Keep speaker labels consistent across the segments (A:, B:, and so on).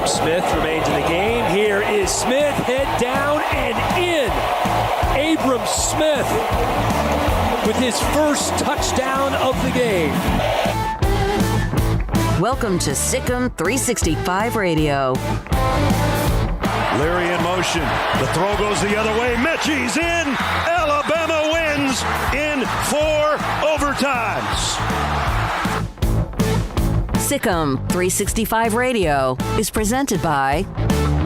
A: Smith remains in the game. Here is Smith, head down and in. Abram Smith with his first touchdown of the game.
B: Welcome to Sikkim 365 Radio.
C: Leary in motion. The throw goes the other way. Mechie's in. Alabama wins in 4 overtimes.
B: Sikkim 365 Radio is presented by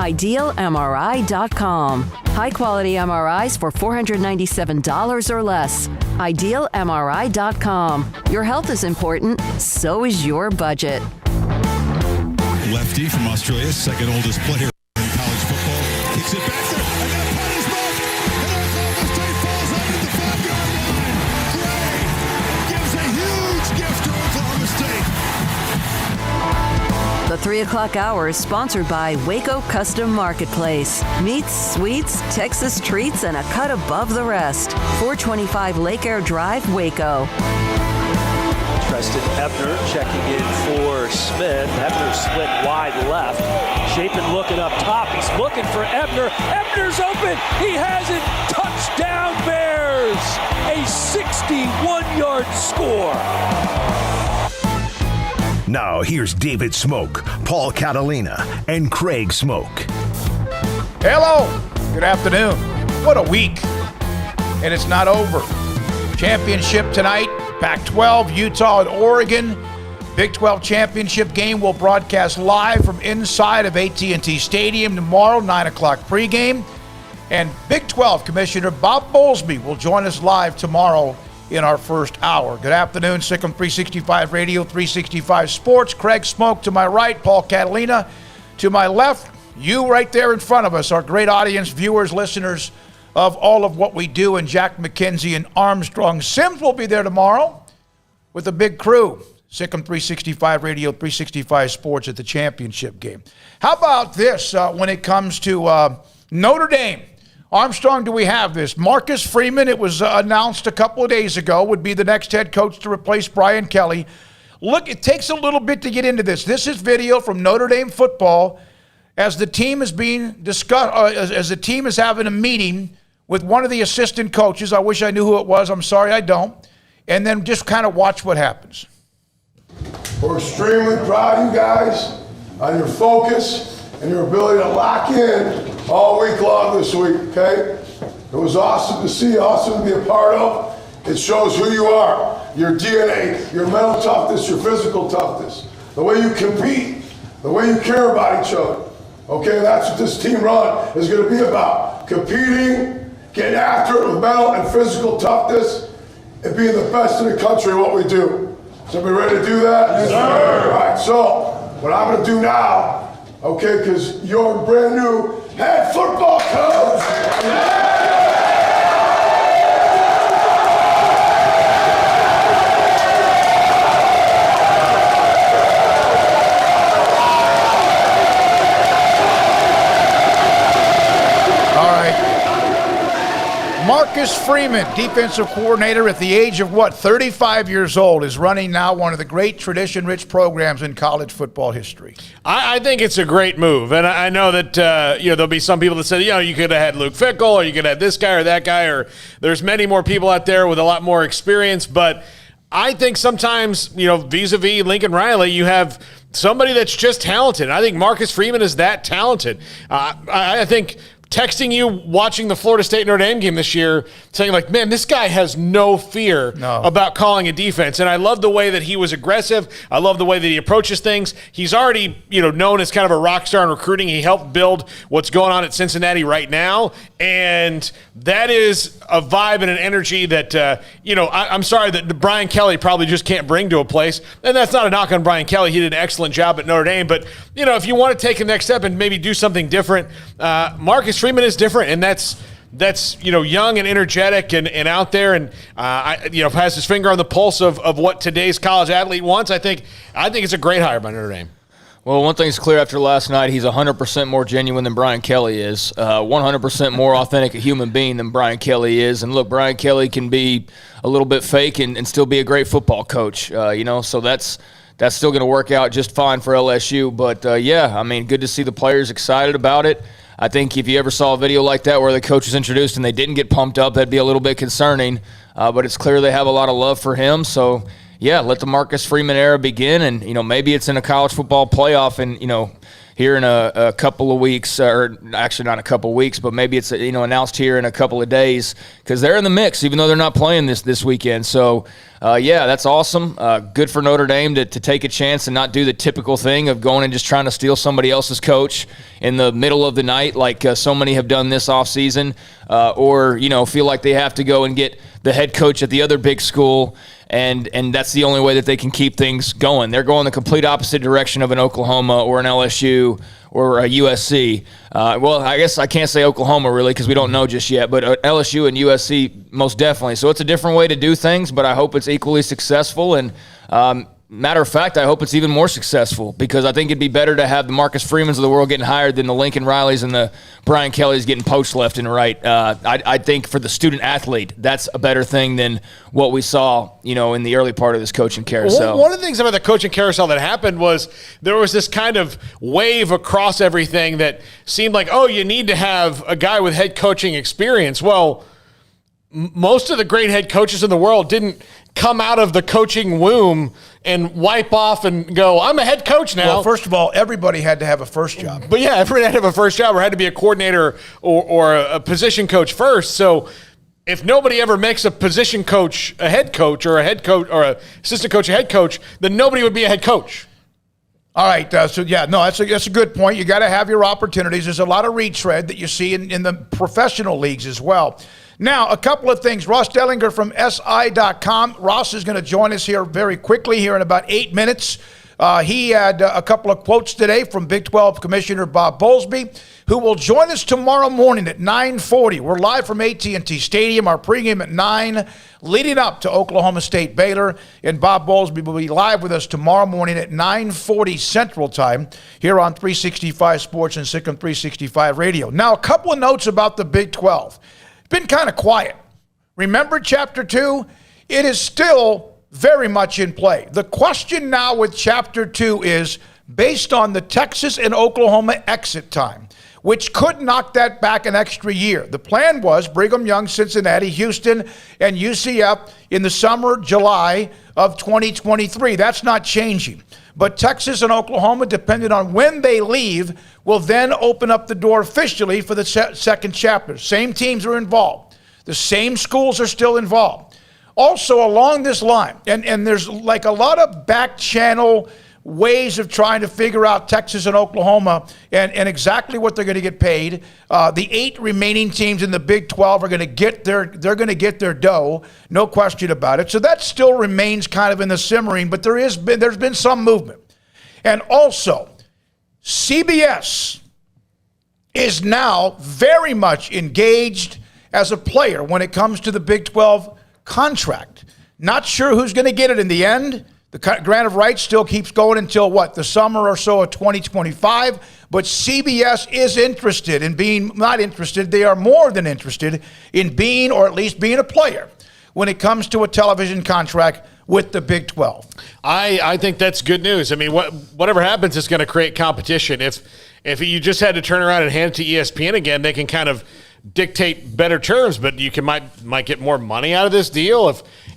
B: IdealMRI.com. High-quality MRIs for $497 or less. IdealMRI.com. Your health is important, so is your budget.
D: Lefty from Australia, second oldest player in college football. Kicks it back there. And that punt is blocked. And Oklahoma State falls right at the 5-yard line. Gray gives a huge gift to Oklahoma State.
B: The 3 o'clock hour is sponsored by Waco Custom Marketplace. Meats, sweets, Texas treats, and a cut above the rest. 425 Lake Air Drive, Waco.
A: Preston Ebner checking in for Smith. Ebner split wide left. Chapin looking up top. He's looking for Ebner. Ebner's open. He has it. Touchdown Bears. A 61-yard score.
E: Now here's David Smoak, Paul Catalina, and Craig Smoak.
F: Hello. Good afternoon. What a week. And it's not over. Championship tonight. Pac-12, Utah and Oregon. Big 12 championship game will broadcast live from inside of AT&T Stadium tomorrow, 9 o'clock pregame. And Big 12 Commissioner Bob Bowlesby will join us live tomorrow in our first hour. Good afternoon, Sikkim 365 Radio, 365 Sports. Craig Smoak to my right, Paul Catalina to my left. You right there in front of us, our great audience, viewers, listeners of all of what we do. And Jack McKenzie and Armstrong Sims will be there tomorrow with a big crew. Sikkim 365 Radio, 365 Sports at the championship game. How about this when it comes to Notre Dame? Armstrong, do we have this? Marcus Freeman, it was announced a couple of days ago, would be the next head coach to replace Brian Kelly. Look, it takes a little bit to get into this. This is video from Notre Dame football as the team is being discussed, as the team is having a meeting with one of the assistant coaches. I wish I knew who it was. I'm sorry, I don't. And then just kind of watch what happens.
G: We're extremely proud of you guys on your focus and your ability to lock in all week long this week, okay? It was awesome to see, awesome to be a part of. It shows who you are, your DNA, your mental toughness, your physical toughness, the way you compete, the way you care about each other. Okay, that's what this team run is going to be about. Competing, getting after it with mental and physical toughness, and being the best in the country at what we do. Is everybody ready to do that? Yes, sir. All right, so what I'm going to do now, okay, because you're a brand new head football coach.
F: Marcus Freeman, defensive coordinator at the age of 35 years old, is running now one of the great tradition-rich programs in college football history.
H: I think it's a great move, and I know that there'll be some people that say, you could have had Luke Fickell, or you could have had this guy or that guy, or there's many more people out there with a lot more experience, but I think sometimes, vis-a-vis Lincoln Riley, you have somebody that's just talented. I think Marcus Freeman is that talented. I think texting you watching the Florida State Notre Dame game this year, saying like, man, this guy has no fear about calling a defense. And I love the way that he was aggressive. I love the way that he approaches things. He's already, known as kind of a rock star in recruiting. He helped build what's going on at Cincinnati right now. And that is a vibe and an energy that, I'm sorry that Brian Kelly probably just can't bring to a place. And that's not a knock on Brian Kelly. He did an excellent job at Notre Dame. But, if you want to take a next step and maybe do something different, Marcus Freeman is different, and that's young and energetic and out there, and has his finger on the pulse of what today's college athlete wants. I think it's a great hire by Notre Dame.
I: Well, one thing's clear after last night, he's 100% more genuine than Brian Kelly is, 100% more authentic a human being than Brian Kelly is. And look, Brian Kelly can be a little bit fake and still be a great football coach, so that's still going to work out just fine for LSU. But, good to see the players excited about it. I think if you ever saw a video like that where the coach was introduced and they didn't get pumped up, that'd be a little bit concerning. But it's clear they have a lot of love for him. So, let the Marcus Freeman era begin. And, maybe it's in a college football playoff and, here in a couple of weeks, or actually not a couple of weeks, but maybe it's announced here in a couple of days because they're in the mix, even though they're not playing this weekend. So, that's awesome. Good for Notre Dame to take a chance and not do the typical thing of going and just trying to steal somebody else's coach in the middle of the night like so many have done this offseason, or feel like they have to go and get the head coach at the other big school, and that's the only way that they can keep things going. They're going the complete opposite direction of an Oklahoma or an LSU or a USC. Well, I guess I can't say Oklahoma really because we don't know just yet, but LSU and USC most definitely. So it's a different way to do things, but I hope it's equally successful. And matter of fact, I hope it's even more successful because I think it'd be better to have the Marcus Freemans of the world getting hired than the Lincoln Rileys and the Brian Kellys getting poached left and right. I think for the student athlete, that's a better thing than what we saw, in the early part of this coaching carousel.
H: One of the things about the coaching carousel that happened was there was this kind of wave across everything that seemed like, you need to have a guy with head coaching experience. Well, most of the great head coaches in the world didn't come out of the coaching womb and wipe off and go, I'm a head coach now.
F: Well, first of all, everybody had to have a first job.
H: But yeah, everybody had to have a first job or had to be a coordinator or a position coach first. So if nobody ever makes a position coach a head coach or a head coach or an assistant coach a head coach, then nobody would be a head coach.
F: All right, that's a good point. You got to have your opportunities. There's a lot of retread that you see in the professional leagues as well. Now, a couple of things. Ross Dellinger from SI.com. Ross is going to join us here very quickly here in about 8 minutes. He had a couple of quotes today from Big 12 Commissioner Bob Bowlesby, who will join us tomorrow morning at 9:40. We're live from AT&T Stadium. Our pregame at 9, leading up to Oklahoma State Baylor. And Bob Bowlesby will be live with us tomorrow morning at 9:40 Central Time here on 365 Sports and Sikkim 365 Radio. Now, a couple of notes about the Big 12. Been kind of quiet. Remember Chapter 2? It is still very much in play. The question now with Chapter 2 is based on the Texas and Oklahoma exit time, which could knock that back an extra year. The plan was Brigham Young, Cincinnati, Houston, and UCF in the summer, July of 2023. That's not changing. But Texas and Oklahoma, depending on when they leave, will then open up the door officially for the second chapter. Same teams are involved. The same schools are still involved. Also, along this line, and there's like a lot of back channel ways of trying to figure out Texas and Oklahoma and exactly what they're going to get paid. The 8 remaining teams in the Big 12 are going to get their dough, no question about it. So that still remains kind of in the simmering, but there's been some movement. And also, CBS is now very much engaged as a player when it comes to the Big 12 contract. Not sure who's going to get it in the end. The grant of rights still keeps going until the summer or so of 2025. But CBS is interested in being, not interested, they are more than interested in being, or at least being a player when it comes to a television contract with the Big 12.
H: I think that's good news. I mean, whatever happens is going to create competition. If you just had to turn around and hand it to ESPN again, they can kind of dictate better terms, but you might get more money out of this deal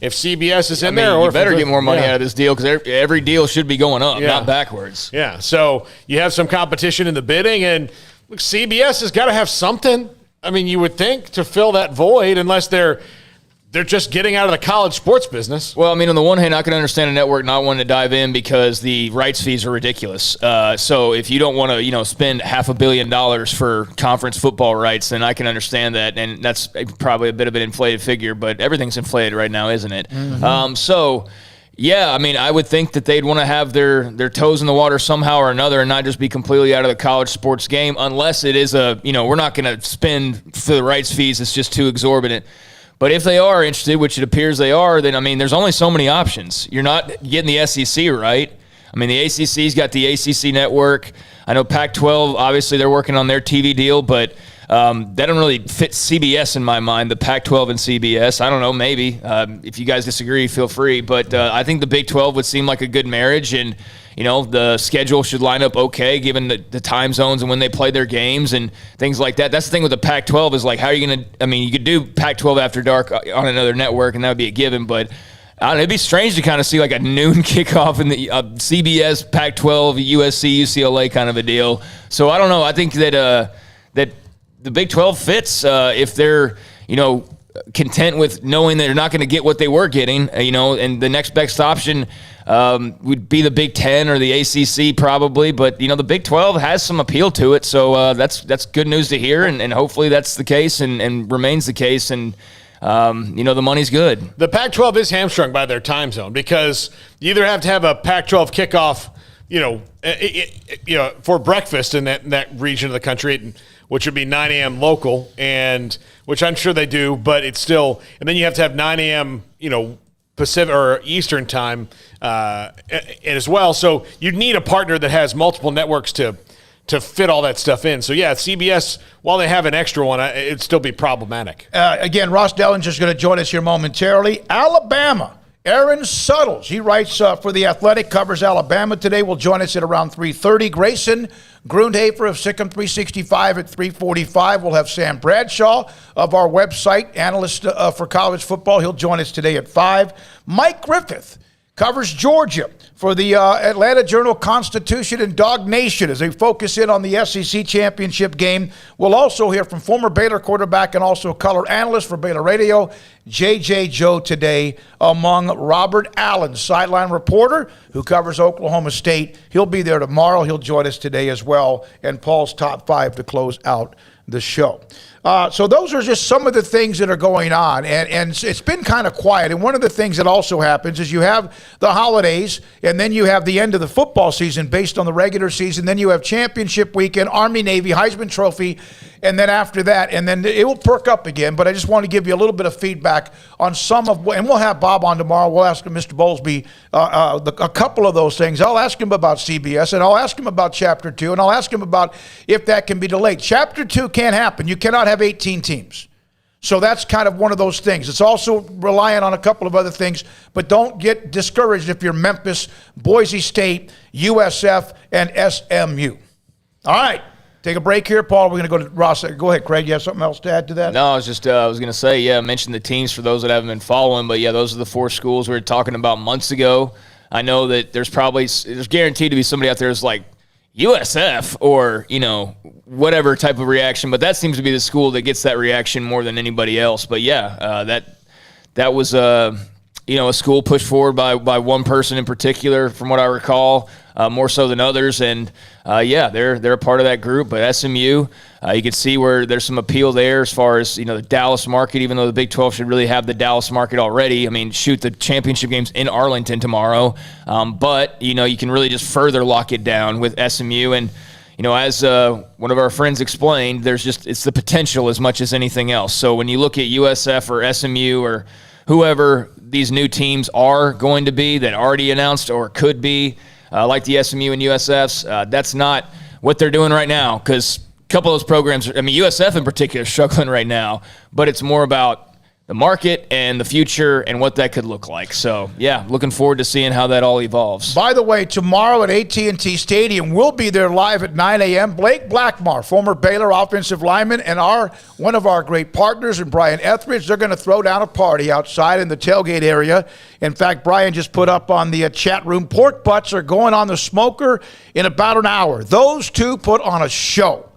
H: if CBS is in there.
I: Or you better get more money out of this deal because every deal should be going up, not backwards.
H: Yeah, so you have some competition in the bidding, and look, CBS has got to have something. I mean, you would think to fill that void, unless they're just getting out of the college sports business.
I: Well, I mean, on the one hand, I can understand a network not wanting to dive in because the rights fees are ridiculous. So if you don't want to, spend $500 million for conference football rights, then I can understand that. And that's probably a bit of an inflated figure, but everything's inflated right now, isn't it? Mm-hmm. Yeah, I mean, I would think that they'd want to have their toes in the water somehow or another and not just be completely out of the college sports game, unless it is we're not going to spend for the rights fees. It's just too exorbitant. But if they are interested, which it appears they are, then, I mean, there's only so many options. You're not getting the SEC, right? I mean, the ACC's got the ACC network. I know Pac-12, obviously, they're working on their TV deal, but that don't really fit CBS in my mind, the Pac-12 and CBS. I don't know, maybe. If you guys disagree, feel free. But I think the Big 12 would seem like a good marriage, and the schedule should line up okay given the time zones and when they play their games and things like that. That's the thing with the Pac-12 is, like, how are you going to – I mean, you could do Pac-12 After Dark on another network, and that would be a given. But I don't know, it'd be strange to kind of see, like, a noon kickoff in the CBS, Pac-12, USC, UCLA kind of a deal. So I don't know. I think that that the Big 12 fits if they're, content with knowing that they're not going to get what they were getting, and the next best option would be the Big 10 or the ACC probably, but the Big 12 has some appeal to it, so that's good news to hear, and hopefully that's the case and remains the case, and the money's good.
H: The Pac-12 is hamstrung by their time zone because you either have to have a Pac-12 kickoff, for breakfast in that region of the country, which would be 9 a.m. local, and which I'm sure they do, but it's still, and then you have to have 9 a.m. Pacific or Eastern time as well. So you'd need a partner that has multiple networks to fit all that stuff in. So yeah, CBS, while they have an extra one, it'd still be problematic.
F: Again, Ross Dellinger's going to join us here momentarily. Alabama. Aaron Suttles, he writes for The Athletic, covers Alabama today, will join us at around 3:30. Grayson Grundhafer of Sikkim 365 at 3:45. We'll have Sam Bradshaw of our website, analyst for college football. He'll join us today at 5. Mike Griffith covers Georgia for the Atlanta Journal-Constitution and Dog Nation as they focus in on the SEC championship game. We'll also hear from former Baylor quarterback and also color analyst for Baylor Radio, J.J. Joe today, among Robert Allen, sideline reporter who covers Oklahoma State. He'll be there tomorrow. He'll join us today as well, and Paul's top 5 to close out the show. So those are just some of the things that are going on, and it's been kind of quiet. And one of the things that also happens is you have the holidays, and then you have the end of the football season based on the regular season. Then you have championship weekend, Army, Navy, Heisman Trophy, and then after that, and then it will perk up again. But I just want to give you a little bit of feedback on some of what, and we'll have Bob on tomorrow. We'll ask him, Mr. Bowlesby, a couple of those things. I'll ask him about CBS, and I'll ask him about Chapter 2, and I'll ask him about if that can be delayed. Chapter 2 can't happen. You cannot have 18 teams. So that's kind of one of those things. It's also reliant on a couple of other things, but don't get discouraged if you're Memphis, Boise State, USF, and SMU. All right. Take a break here, Paul. We're going to go to Ross. Go ahead, Craig. You have something else to add to that?
I: No, I was going to say, mention the teams for those that haven't been following, but those are the 4 schools we were talking about months ago. I know that there's guaranteed to be somebody out there who's like, USF or, whatever type of reaction, but that seems to be the school that gets that reaction more than anybody else. But that was a school pushed forward by one person in particular, from what I recall, more so than others. And they're a part of that group. But SMU, you can see where there's some appeal there as far as the Dallas market. Even though the Big 12 should really have the Dallas market already. I mean, shoot, the championship game's in Arlington tomorrow. But you can really just further lock it down with SMU. And as one of our friends explained, it's the potential as much as anything else. So when you look at USF or SMU or whoever, these new teams are going to be that already announced or could be, like the SMU and USFs. That's not what they're doing right now, because a couple of those programs, USF in particular is struggling right now, but it's more about the market and the future and what that could look like. So, yeah, looking forward to seeing how that all evolves.
F: By the way, tomorrow at AT&T Stadium, we'll be there live at 9 a.m. Blake Blackmar, former Baylor offensive lineman, and one of our great partners, and Brian Etheridge, they're going to throw down a party outside in the tailgate area. In fact, Brian just put up on the chat room, pork butts are going on the smoker in about an hour. Those two put on a show.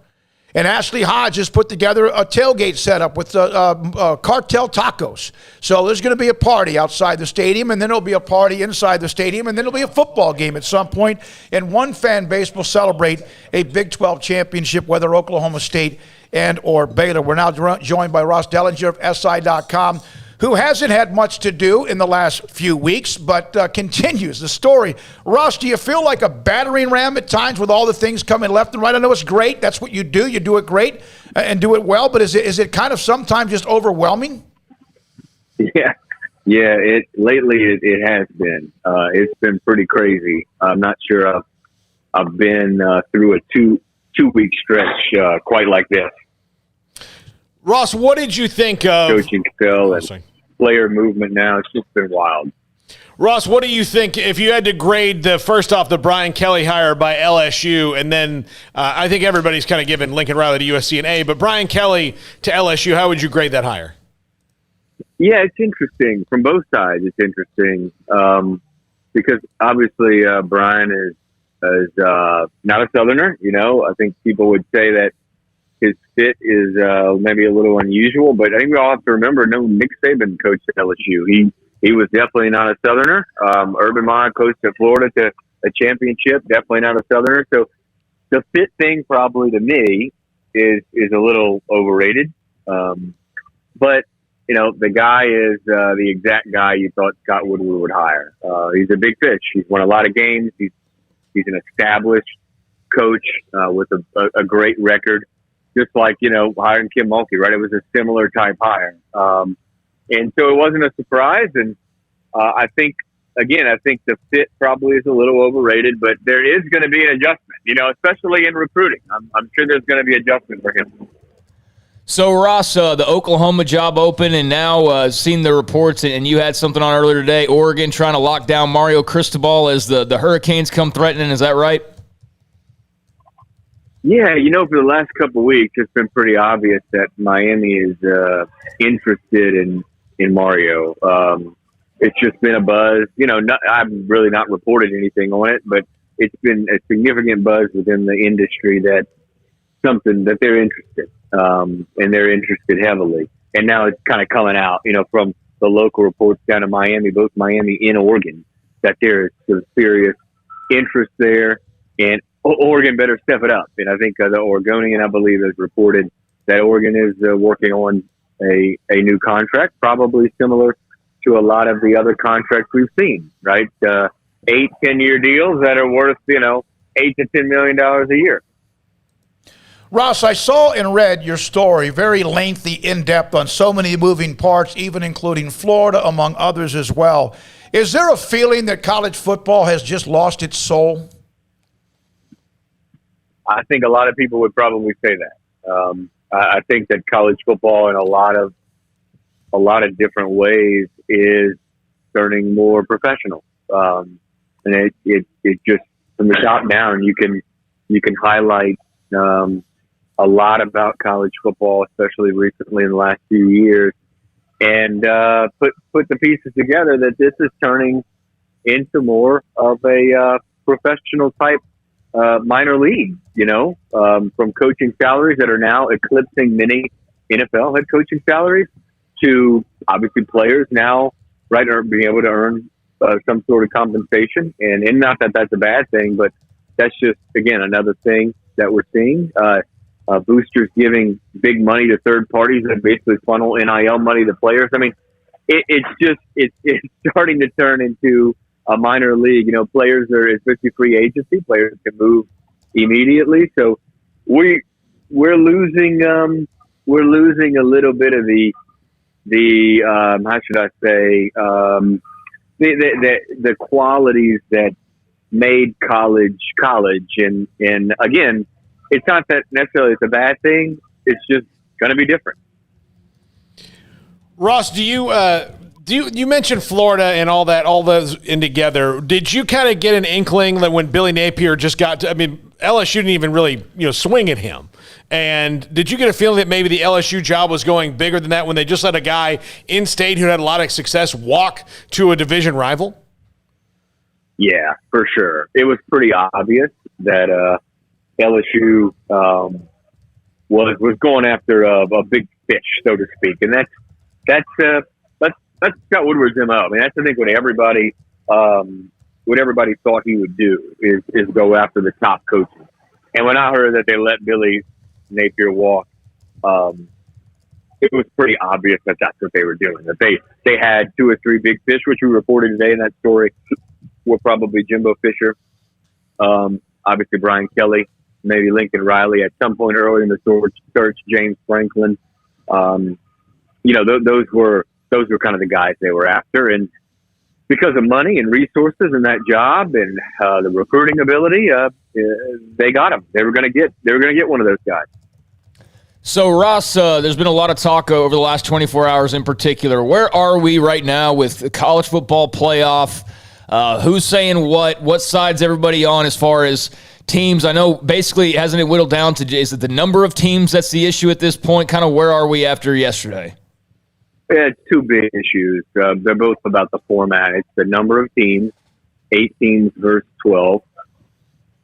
F: And Ashley Hodge has put together a tailgate setup with cartel tacos. So there's going to be a party outside the stadium, and then there'll be a party inside the stadium, and then there'll be a football game at some point. And one fan base will celebrate a Big 12 championship, whether Oklahoma State and or Baylor. We're now joined by Ross Dellinger of SI.com, who hasn't had much to do in the last few weeks, but continues the story. Ross, do you feel like a battering ram at times with all the things coming left and right? I know it's great. That's what you do. You do it great and do it well, but is it kind of sometimes just overwhelming?
J: Yeah. Lately it has been. It's been pretty crazy. I'm not sure I've been through a two-week stretch quite like this.
H: Ross, what did you think of
J: coaching skill and player movement now? It's just been wild.
H: Ross, what do you think if you had to grade the Brian Kelly hire by LSU, and then I think everybody's kind of given Lincoln Riley to USC an A, but Brian Kelly to LSU, how would you grade that hire?
J: Yeah, it's interesting from both sides. It's interesting because obviously Brian is not a Southerner. I think people would say that his fit is maybe a little unusual, but I think we all have to remember, Nick Saban coached at LSU. He was definitely not a Southerner. Urban Meyer coached at Florida to a championship, definitely not a Southerner. So the fit thing probably to me is a little overrated. But, the guy is the exact guy you thought Scott Woodward would hire. He's a big fish. He's won a lot of games. He's an established coach with a great record. Just like, hiring Kim Mulkey, right? It was a similar type hire. And so it wasn't a surprise. And I think the fit probably is a little overrated, but there is going to be an adjustment, especially in recruiting. I'm sure there's going to be adjustment for him.
I: So, Ross, the Oklahoma job open, and now seen the reports, and you had something on earlier today, Oregon trying to lock down Mario Cristobal as the Hurricanes come threatening. Is that right?
J: Yeah, for the last couple of weeks, it's been pretty obvious that Miami is interested in Mario. It's just been a buzz. I've really not reported anything on it, but it's been a significant buzz within the industry that something that they're interested, and they're interested heavily. And now it's kind of coming out, from the local reports down to Miami, both Miami and Oregon, that there is some serious interest there, and Oregon better step it up. And I think the Oregonian, I believe, has reported that Oregon is working on a new contract, probably similar to a lot of the other contracts we've seen, right? 8-10-year deals that are worth, $8 to $10 million a year.
F: Ross, I saw and read your story, very lengthy, in-depth on so many moving parts, even including Florida, among others as well. Is there a feeling that college football has just lost its soul?
J: I think a lot of people would probably say that. I think that college football in a lot of different ways is turning more professional. And it just from the top down, you can highlight a lot about college football, especially recently in the last few years, and put the pieces together that this is turning into more of a professional type minor league, from coaching salaries that are now eclipsing many NFL head coaching salaries to obviously players now, right, are being able to earn some sort of compensation. And not that that's a bad thing, but that's just, again, another thing that we're seeing. Boosters giving big money to third parties that basically funnel NIL money to players. I mean, it's starting to turn into a minor league. Players are, especially free agency, players can move immediately. So we're losing a little bit of the the how should I say, the qualities that made college, and again, it's not that necessarily it's a bad thing. It's just going to be different.
H: Ross, do you mentioned Florida and all those in together? Did you kind of get an inkling that when Billy Napier just got to, I mean, LSU didn't even really, swing at him. And did you get a feeling that maybe the LSU job was going bigger than that when they just let a guy in state who had a lot of success walk to a division rival?
J: Yeah, for sure. It was pretty obvious that LSU was going after a big fish, so to speak, and that's Scott Woodward's MO. I mean, that's I think what everybody thought he would do is go after the top coaches. And when I heard that they let Billy Napier walk, it was pretty obvious that that's what they were doing. That they had 2 or 3 big fish, which we reported today in that story, were probably Jimbo Fisher, obviously Brian Kelly, maybe Lincoln Riley at some point early in the search, James Franklin. Those were kind of the guys they were after, and because of money and resources and that job and the recruiting ability, they got him. They were going to get one of those guys.
I: So, Ross, there's been a lot of talk over the last 24 hours in particular. Where are we right now with the college football playoff? Who's saying what? What side's everybody on as far as teams? I know basically, hasn't it whittled down to, is it the number of teams that's the issue at this point? Kind of where are we after yesterday?
J: Yeah, it's 2 big issues. They're both about the format. It's the number of teams, 8 teams versus 12.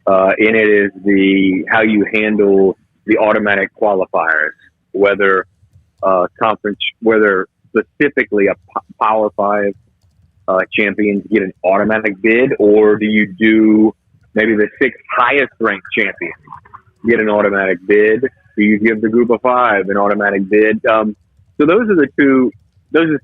J: And it is how you handle the automatic qualifiers, whether specifically a Power 5 champions get an automatic bid, or do you do maybe the 6 highest ranked champions get an automatic bid? Do you give the group of 5 an automatic bid? So those are the two issues.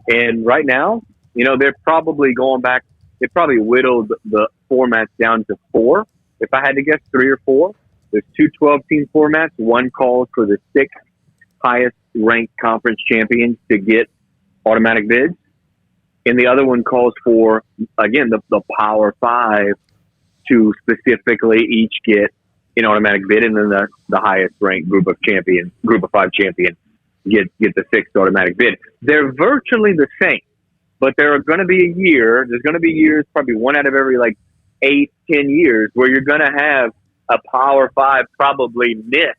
J: And right now, they're probably going back. They probably whittled the formats down to 4. If I had to guess, 3 or 4. There's 2 12-team formats. One calls for the 6 highest ranked conference champions to get automatic bids. And the other one calls for, again, the Power 5 to specifically each get an automatic bid, and then the highest ranked group of 5 champions get the 6th automatic bid. They're virtually the same, but there's going to be years, probably one out of every 8-10 years, where you're going to have a Power 5 probably miss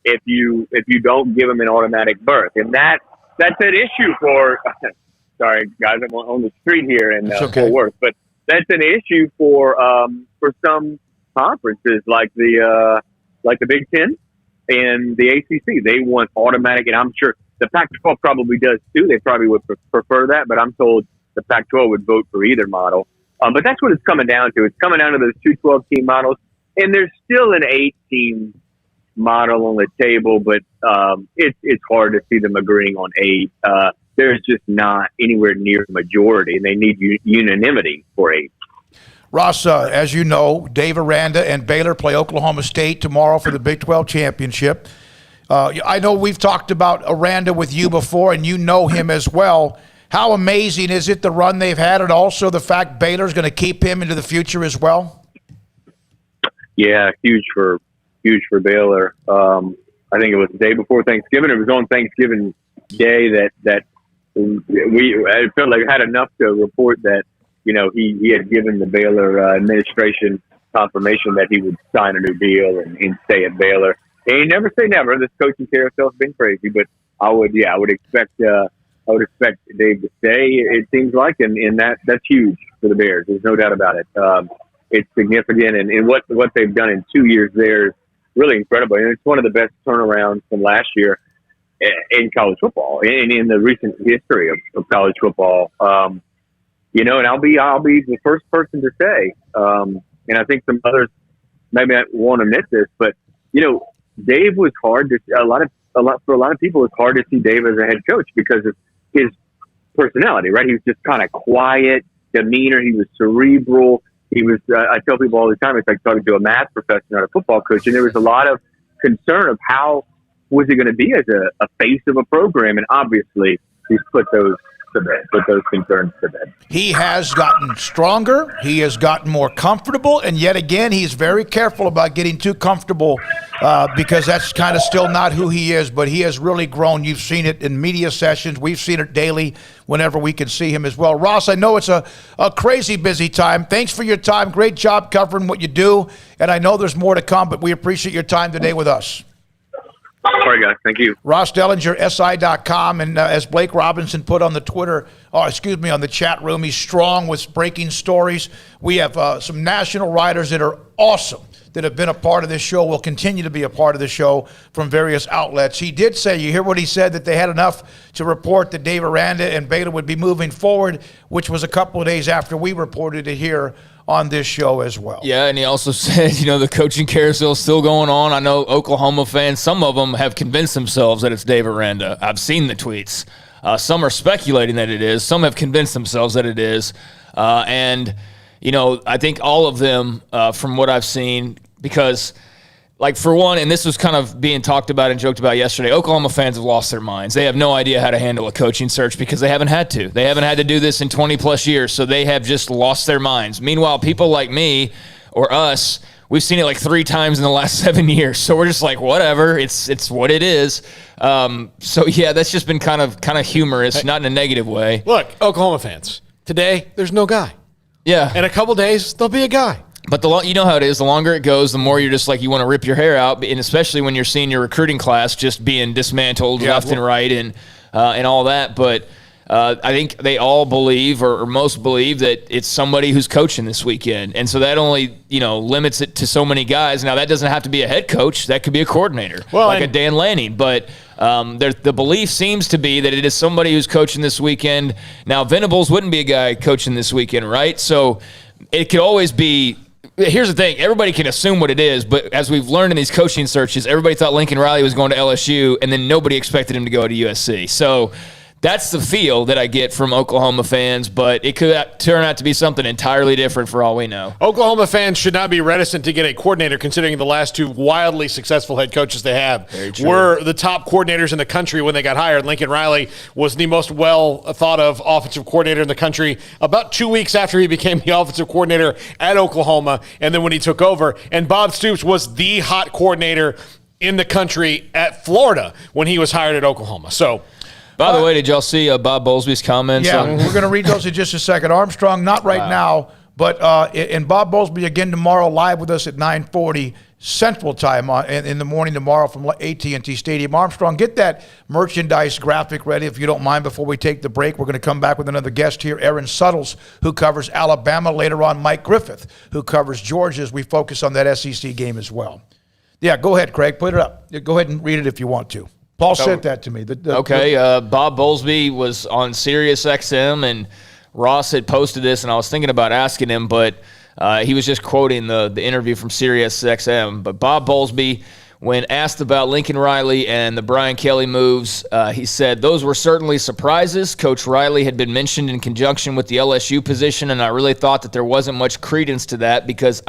J: if you don't give them an automatic berth. And that's an issue for sorry guys, I'm on the street here in Fort Worth, but that's an issue for some conferences like the Big Ten and the ACC. They want automatic, and I'm sure the Pac-12 probably does too. They probably would prefer that, but I'm told the Pac-12 would vote for either model. But that's what it's coming down to. It's coming down to those 2 12-team models, and there's still an 8-team model on the table, but it's hard to see them agreeing on 8. There's just not anywhere near the majority, and they need unanimity for 8.
F: Ross, as you know, Dave Aranda and Baylor play Oklahoma State tomorrow for the Big 12 championship. I know we've talked about Aranda with you before, and you know him as well. How amazing is it, the run they've had, and also the fact Baylor's going to keep him into the future as well?
J: Yeah, huge for Baylor. I think it was the day before Thanksgiving. It was on Thanksgiving Day that I felt like I had enough to report that he had given the Baylor administration confirmation that he would sign a new deal and stay at Baylor. And you never say never. This coaching carousel's been crazy, but I would expect Dave to stay. It seems like, and that's huge for the Bears. There's no doubt about it. It's significant, and what they've done in 2 years there is really incredible. And it's one of the best turnarounds from last year in college football and in the recent history of college football. And I'll be the first person to say, and I think some others maybe won't admit this, but Dave was hard to for a lot of people. It's hard to see Dave as a head coach because of his personality, right? He was just kind of quiet demeanor. He was cerebral. He was. I tell people all the time, it's like talking to a math professor, not a football coach. And there was a lot of concern of how was he going to be as a face of a program? And obviously, he's put those concerns to bed.
F: He has gotten stronger. He has gotten more comfortable. And yet again, he's very careful about getting too comfortable because that's kind of still not who he is. But he has really grown. You've seen it in media sessions. We've seen it daily whenever we can see him as well. Ross, I know it's a crazy busy time. Thanks for your time. Great job covering what you do. And I know there's more to come, but we appreciate your time today with us.
J: All right, guys. Thank you.
F: Ross Dellinger, SI.com. And as Blake Robinson put on the on the chat room, he's strong with breaking stories. We have some national writers that are awesome that have been a part of this show, will continue to be a part of the show from various outlets. He did say, you hear what he said, that they had enough to report that Dave Aranda and Baylor would be moving forward, which was a couple of days after we reported it here on this show as well.
I: Yeah, and he also said, the coaching carousel is still going on. I know Oklahoma fans, some of them have convinced themselves that it's Dave Aranda. I've seen the tweets. Some are speculating that it is. Some have convinced themselves that it is. I think all of them, from what I've seen, because, for one, and this was kind of being talked about and joked about yesterday, Oklahoma fans have lost their minds. They have no idea how to handle a coaching search because they haven't had to. They haven't had to do this in 20-plus years, so they have just lost their minds. Meanwhile, people like me or us, we've seen it 3 times in the last 7 years, so we're just whatever. It's what it is. That's just been kind of humorous, not in a negative way.
H: Look, Oklahoma fans, today there's no guy.
I: Yeah.
H: In a couple days, there'll be a guy.
I: But you know how it is. The longer it goes, the more you're just you want to rip your hair out, and especially when you're seeing your recruiting class just being dismantled left and right and all that. But I think they all believe, or most believe, that it's somebody who's coaching this weekend, and so that only limits it to so many guys. Now that doesn't have to be a head coach; that could be a coordinator, like a Dan Lanning. But the belief seems to be that it is somebody who's coaching this weekend. Now Venables wouldn't be a guy coaching this weekend, right? So it could always be. Here's the thing. Everybody can assume what it is, but as we've learned in these coaching searches, everybody thought Lincoln Riley was going to LSU, and then nobody expected him to go to USC. So that's the feel that I get from Oklahoma fans, but it could turn out to be something entirely different for all we know.
H: Oklahoma fans should not be reticent to get a coordinator, considering the last 2 wildly successful head coaches they have were the top coordinators in the country when they got hired. Lincoln Riley was the most well-thought-of offensive coordinator in the country about 2 weeks after he became the offensive coordinator at Oklahoma, and then when he took over. And Bob Stoops was the hot coordinator in the country at Florida when he was hired at Oklahoma. So,
I: by the way, did y'all see Bob Bowlesby's comments?
F: Yeah, we're going to read those in just a second. Armstrong, not right now, but and Bob Bowlesby again tomorrow live with us at 9:40 Central Time in the morning tomorrow from AT&T Stadium. Armstrong, get that merchandise graphic ready if you don't mind before we take the break. We're going to come back with another guest here, Aaron Suttles, who covers Alabama. Later on, Mike Griffith, who covers Georgia, as we focus on that SEC game as well. Yeah, go ahead, Craig. Put it up. Go ahead and read it if you want to. Paul sent that to me.
I: Bob Bowlesby was on Sirius XM, and Ross had posted this, and I was thinking about asking him, but he was just quoting the interview from Sirius XM. But Bob Bowlesby, when asked about Lincoln Riley and the Brian Kelly moves, he said, "Those were certainly surprises. Coach Riley had been mentioned in conjunction with the LSU position, and I really thought that there wasn't much credence to that because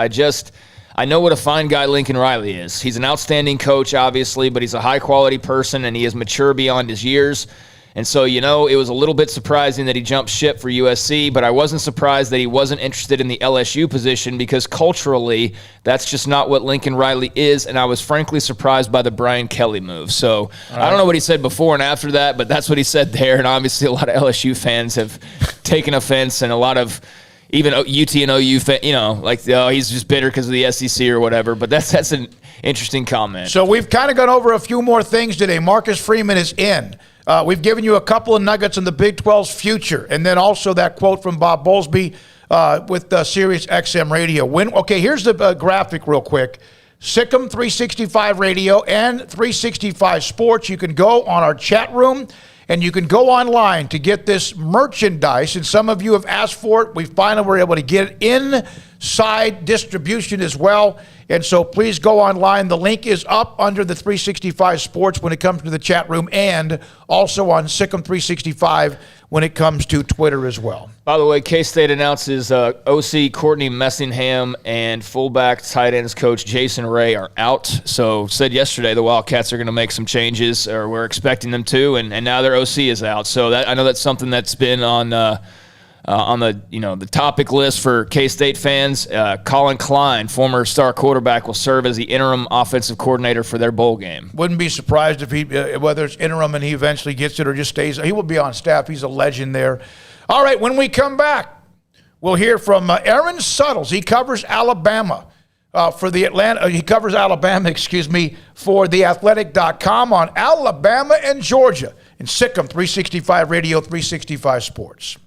I: I know what a fine guy Lincoln Riley is. He's an outstanding coach, obviously, but he's a high-quality person, and he is mature beyond his years. And so, it was a little bit surprising that he jumped ship for USC, but I wasn't surprised that he wasn't interested in the LSU position because culturally, that's just not what Lincoln Riley is, and I was frankly surprised by the Brian Kelly move." So I don't know what he said before and after that, but that's what he said there, and obviously a lot of LSU fans have taken offense, and a lot of even UT and OU, he's just bitter because of the SEC or whatever. But that's an interesting comment.
F: So we've kind of gone over a few more things today. Marcus Freeman is in. We've given you a couple of nuggets on the Big 12's future, and then also that quote from Bob Bowlesby with Sirius XM Radio. Here's the graphic real quick. Sikkim 365 Radio and 365 Sports. You can go on our chat room, and you can go online to get this merchandise. And some of you have asked for it. We finally were able to get it in side distribution as well. And so please go online. The link is up under the 365 Sports when it comes to the chat room, and also on Sikkim 365 when it comes to Twitter as well.
I: By the way, K-State announces OC Courtney Messingham and fullback tight ends coach Jason Ray are out. So said yesterday the Wildcats are going to make some changes, or we're expecting them to, and now their OC is out. So I know that's something that's been on the the topic list for K-State fans. Colin Klein, former star quarterback, will serve as the interim offensive coordinator for their bowl game.
F: Wouldn't be surprised if he, whether it's interim and he eventually gets it or just stays. He will be on staff. He's a legend there. All right, when we come back, we'll hear from Aaron Suttles. He covers Alabama for the for theathletic.com on Alabama and Georgia in Sikkim 365 Radio, 365 Sports.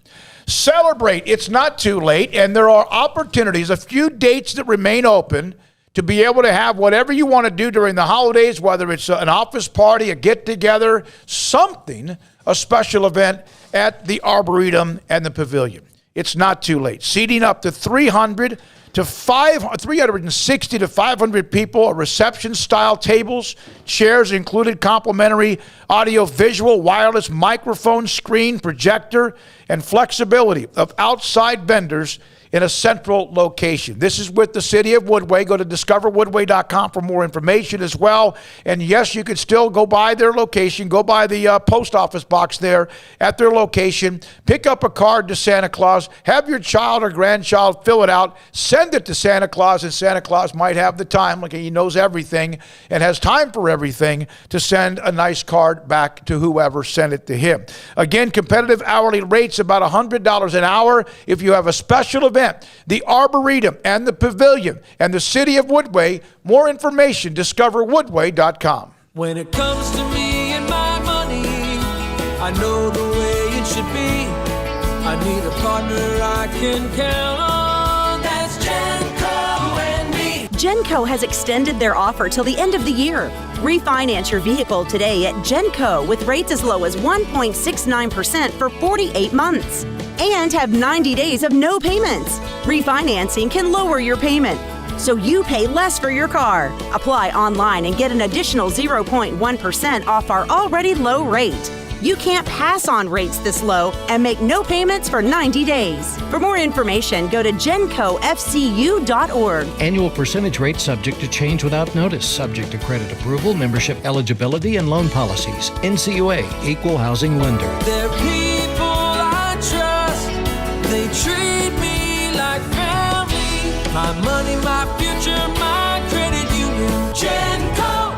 F: Celebrate. It's not too late, and there are opportunities, a few dates that remain open to be able to have whatever you want to do during the holidays, whether it's an office party, a get-together, something, a special event at the Arboretum and the Pavilion. It's not too late. Seating up to 360 to 500 people, reception-style tables, chairs included, complimentary audio-visual, wireless microphone, screen, projector, and flexibility of outside vendors in a central location. This is with the City of Woodway. Go to discoverwoodway.com for more information as well. And yes, you can still go by their location, go by the post office box there at their location, pick up a card to Santa Claus, have your child or grandchild fill it out, send it to Santa Claus, and Santa Claus might have the time, like he knows everything and has time for everything, to send a nice card back to whoever sent it to him. Again, competitive hourly rates, about $100 an hour. If you have a special event, the Arboretum and the Pavilion and the City of Woodway. More information, discoverwoodway.com.
K: When it comes to me and my money, I know the way it should be. I need a partner I can count on. That's Genco and me.
L: Genco has extended their offer till the end of the year. Refinance your vehicle today at Genco with rates as low as 1.69% for 48 months. And have 90 days of no payments. Refinancing can lower your payment, so you pay less for your car. Apply online and get an additional 0.1% off our already low rate. You can't pass on rates this low and make no payments for 90 days. For more information, go to GencoFCU.org.
M: Annual percentage rate subject to change without notice, subject to credit approval, membership eligibility, and loan policies. NCUA, Equal Housing Lender.
K: They're people I trust. They treat me like family. My money, my future, my credit union. Genco.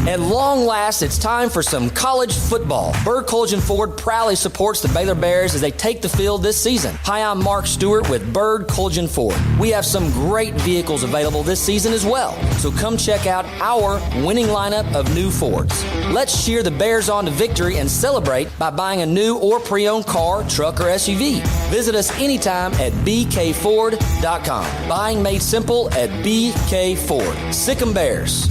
N: At long last, it's time for some college football. Bird Collision Ford proudly supports the Baylor Bears as they take the field this season. Hi, I'm Mark Stewart with Bird Collision Ford. We have some great vehicles available this season as well, so come check out our winning lineup of new Fords. Let's cheer the Bears on to victory and celebrate by buying a new or pre-owned car, truck, or SUV. Visit us anytime at bkford.com. Buying made simple at BK Ford. Sikkim Bears.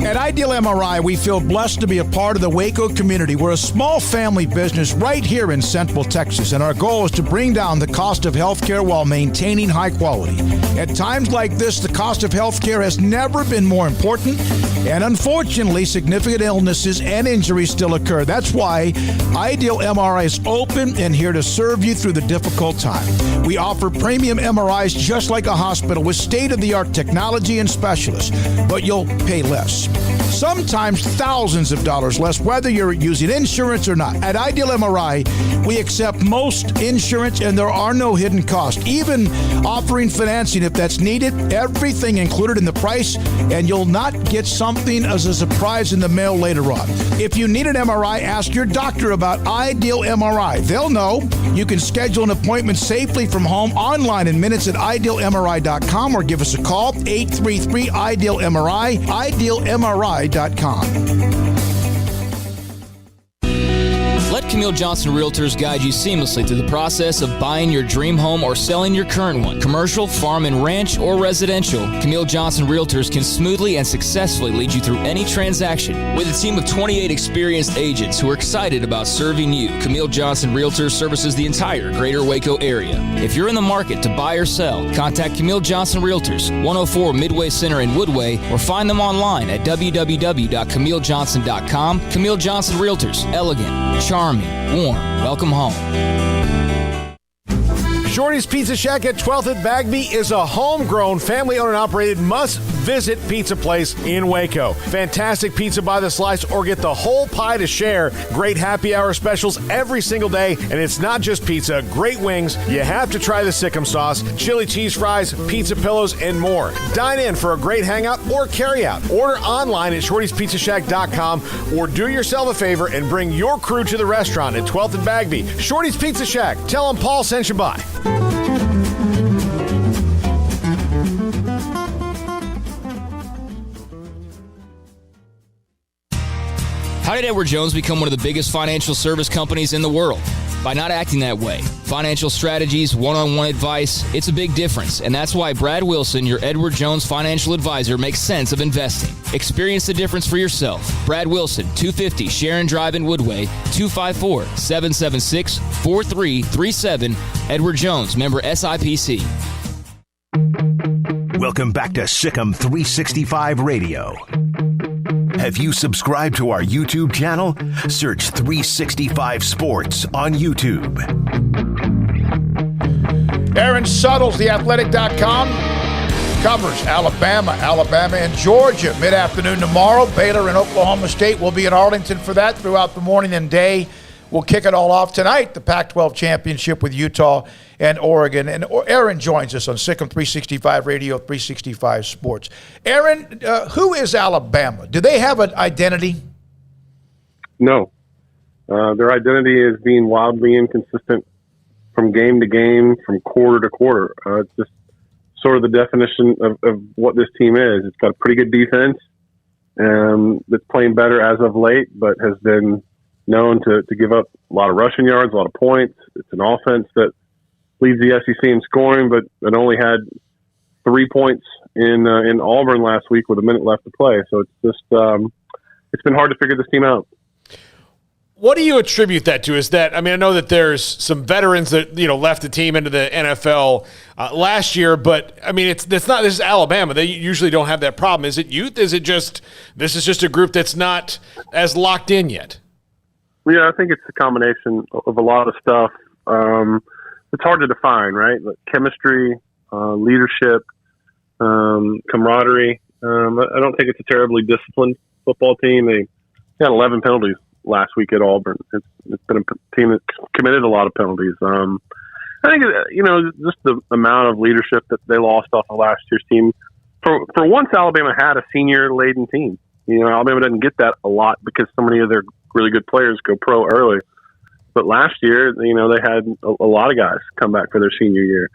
O: At Ideal MRI, we feel blessed to be a part of the Waco community. We're a small family business right here in Central Texas, and our goal is to bring down the cost of healthcare while maintaining high quality. At times like this, the cost of healthcare has never been more important, and unfortunately, significant illnesses and injuries still occur. That's why Ideal MRI is open and here to serve you through the difficult time. We offer premium MRIs just like a hospital with state-of-the-art technology and specialists, but you'll pay less. Sometimes thousands of dollars less, whether you're using insurance or not. At Ideal MRI, we accept most insurance and there are no hidden costs, even offering financing if that's needed. Everything included in the price, and you'll not get something as a surprise in the mail later on. If you need an MRI, ask your doctor about Ideal MRI. They'll know. You can schedule an appointment safely from home online in minutes at idealmri.com or give us a call, 833-IDEAL-MRI, idealmri.com.
N: Let
I: Camille Johnson Realtors guide you seamlessly through the process of buying your dream home or selling your current one. Commercial, farm and ranch, or residential, Camille Johnson Realtors can smoothly and successfully lead you through any transaction. With a team of 28 experienced agents who are excited about serving you, Camille Johnson Realtors services the entire greater Waco area. If you're in the market to buy or sell, contact Camille Johnson Realtors, 104 Midway Center in Woodway, or find them online at www.camillejohnson.com. Camille Johnson Realtors, elegant, charming, warm. Welcome home.
P: Shorty's Pizza Shack at 12th and Bagby is a homegrown, family-owned and operated must-visit pizza place in Waco. Fantastic pizza by the slice or get the whole pie to share. Great happy hour specials every single day, and it's not just pizza. Great wings. You have to try the Sikkim sauce, chili cheese fries, pizza pillows, and more. Dine in for a great hangout or carry-out. Order online at shortyspizzashack.com or do yourself a favor and bring your crew to the restaurant at 12th and Bagby. Shorty's Pizza Shack. Tell them Paul sent you by.
I: How did Edward Jones become one of the biggest financial service companies in the world? By not acting that way. Financial strategies, one-on-one advice, it's a big difference. And that's why Brad Wilson, your Edward Jones financial advisor, makes sense of investing. Experience the difference for yourself. Brad Wilson, 250 Sharon Drive in Woodway, 254-776-4337. Edward Jones, member SIPC.
E: Welcome back to Sikkim 365 Radio. Have you subscribed to our YouTube channel? Search 365 Sports on YouTube.
F: Aaron Suttles, theathletic.com, covers Alabama and Georgia mid-afternoon tomorrow. Baylor and Oklahoma State will be in Arlington for that throughout the morning and day. We'll kick it all off tonight, the Pac-12 championship with Utah and Oregon. And Aaron joins us on Sikkim 365 Radio, 365 Sports. Aaron, who is Alabama? Do they have an identity?
Q: No. Their identity is being wildly inconsistent from game to game, from quarter to quarter. It's just sort of the definition of what this team is. It's got a pretty good defense that's playing better as of late, but has been known to give up a lot of rushing yards, a lot of points. It's an offense that leads the SEC in scoring, but it only had 3 points in Auburn last week with a minute left to play. So it's just it's been hard to figure this team out.
H: What do you attribute that to? Is that, I mean, I know that there's some veterans that, left the team into the NFL last year, but I mean, this is Alabama. They usually don't have that problem. Is it youth? Is it just, this is just a group that's not as locked in yet?
Q: Yeah, I think it's a combination of a lot of stuff. It's hard to define, right? Like chemistry, leadership, camaraderie. I don't think it's a terribly disciplined football team. They had 11 penalties last week at Auburn. It's been a team that's committed a lot of penalties. I think, just the amount of leadership that they lost off of last year's team. For once, Alabama had a senior-laden team. Alabama doesn't get that a lot because so many of their really good players go pro early. But last year, they had a lot of guys come back for their senior year.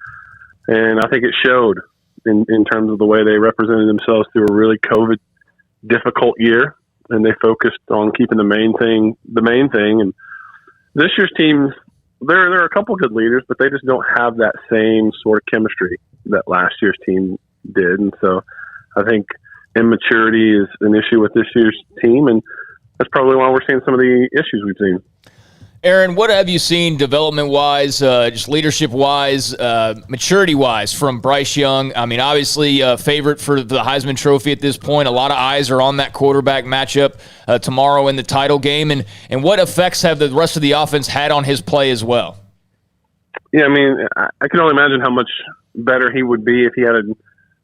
Q: And I think it showed in terms of the way they represented themselves through a really COVID difficult year. And they focused on keeping the main thing. And this year's team, there are a couple good leaders, but they just don't have that same sort of chemistry that last year's team did. And so I think immaturity is an issue with this year's team, and that's probably why we're seeing some of the issues we've seen.
I: Aaron, what have you seen development-wise, just leadership-wise, maturity-wise from Bryce Young? I mean, obviously favorite for the Heisman Trophy at this point. A lot of eyes are on that quarterback matchup tomorrow in the title game. And what effects have the rest of the offense had on his play as well?
Q: Yeah, I mean, I can only imagine how much better he would be if he had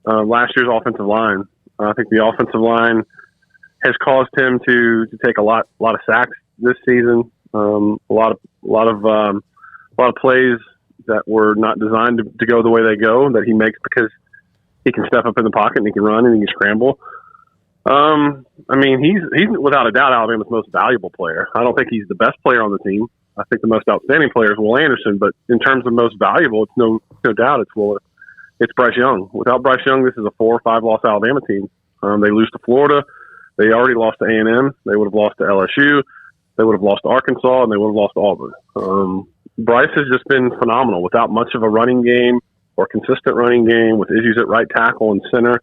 Q: last year's offensive line. I think the offensive line has caused him to take a lot of sacks this season. A lot of plays that were not designed to go the way they go that he makes because he can step up in the pocket and he can run and he can scramble. I mean, he's without a doubt Alabama's most valuable player. I don't think he's the best player on the team. I think the most outstanding player is Will Anderson, but in terms of most valuable, it's no doubt it's Bryce Young. Without Bryce Young, this is a 4 or 5 loss Alabama team. They lose to Florida. They already lost to A&M. They would have lost to LSU. They would have lost to Arkansas, and they would have lost to Auburn. Bryce has just been phenomenal without much of a running game or consistent running game, with issues at right tackle and center.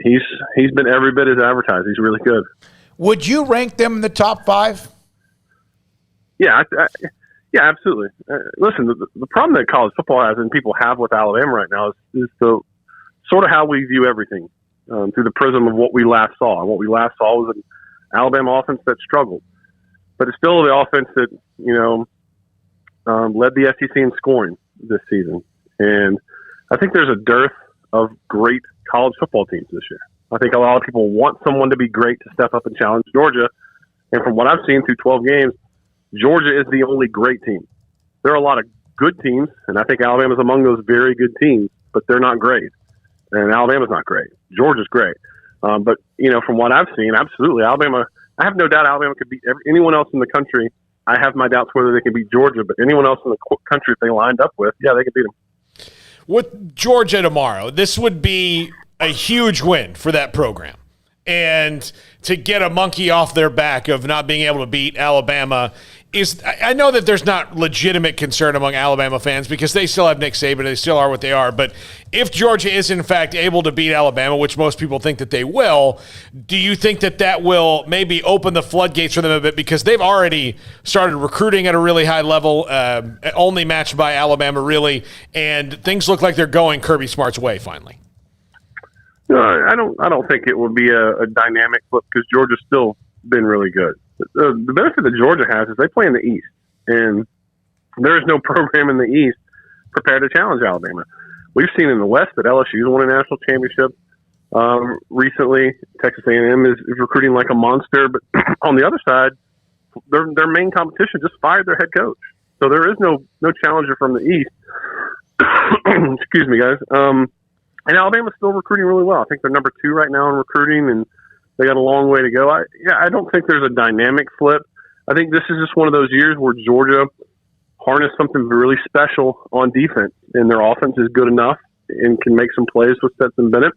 Q: He's been every bit as advertised. He's really good.
F: Would you rank them in the top 5?
Q: Yeah, yeah, absolutely. Listen, the problem that college football has and people have with Alabama right now is the sort of how we view everything through the prism of what we last saw. And what we last saw was an Alabama offense that struggled, but it's still the offense that led the SEC in scoring this season. And I think there's a dearth of great college football teams this year. I think a lot of people want someone to be great to step up and challenge Georgia. And from what I've seen through 12 games, Georgia is the only great team. There are a lot of good teams, and I think Alabama's among those very good teams, but they're not great. And Alabama's not great. Georgia's great. But, from what I've seen, absolutely, Alabama, I have no doubt Alabama could beat anyone else in the country. I have my doubts whether they can beat Georgia, but anyone else in the country, if they lined up with, yeah, they could beat them.
H: With Georgia tomorrow, this would be a huge win for that program. And to get a monkey off their back of not being able to beat Alabama I know that there's not legitimate concern among Alabama fans because they still have Nick Saban, they still are what they are. But if Georgia is in fact able to beat Alabama, which most people think that they will, do you think that will maybe open the floodgates for them a bit because they've already started recruiting at a really high level, only matched by Alabama really, and things look like they're going Kirby Smart's way finally?
Q: No, I don't think it would be a dynamic flip because Georgia's still been really good. The benefit that Georgia has is they play in the East, and there is no program in the East prepared to challenge Alabama. We've seen in the West that LSU's won a national championship recently. Texas A&M is recruiting like a monster, but on the other side, their main competition just fired their head coach. So there is no challenger from the East. Excuse me, guys. And Alabama's still recruiting really well. I think they're number 2 right now in recruiting, and they got a long way to go. I don't think there's a dynamic flip. I think this is just one of those years where Georgia harnessed something really special on defense, and their offense is good enough and can make some plays with Stetson Bennett.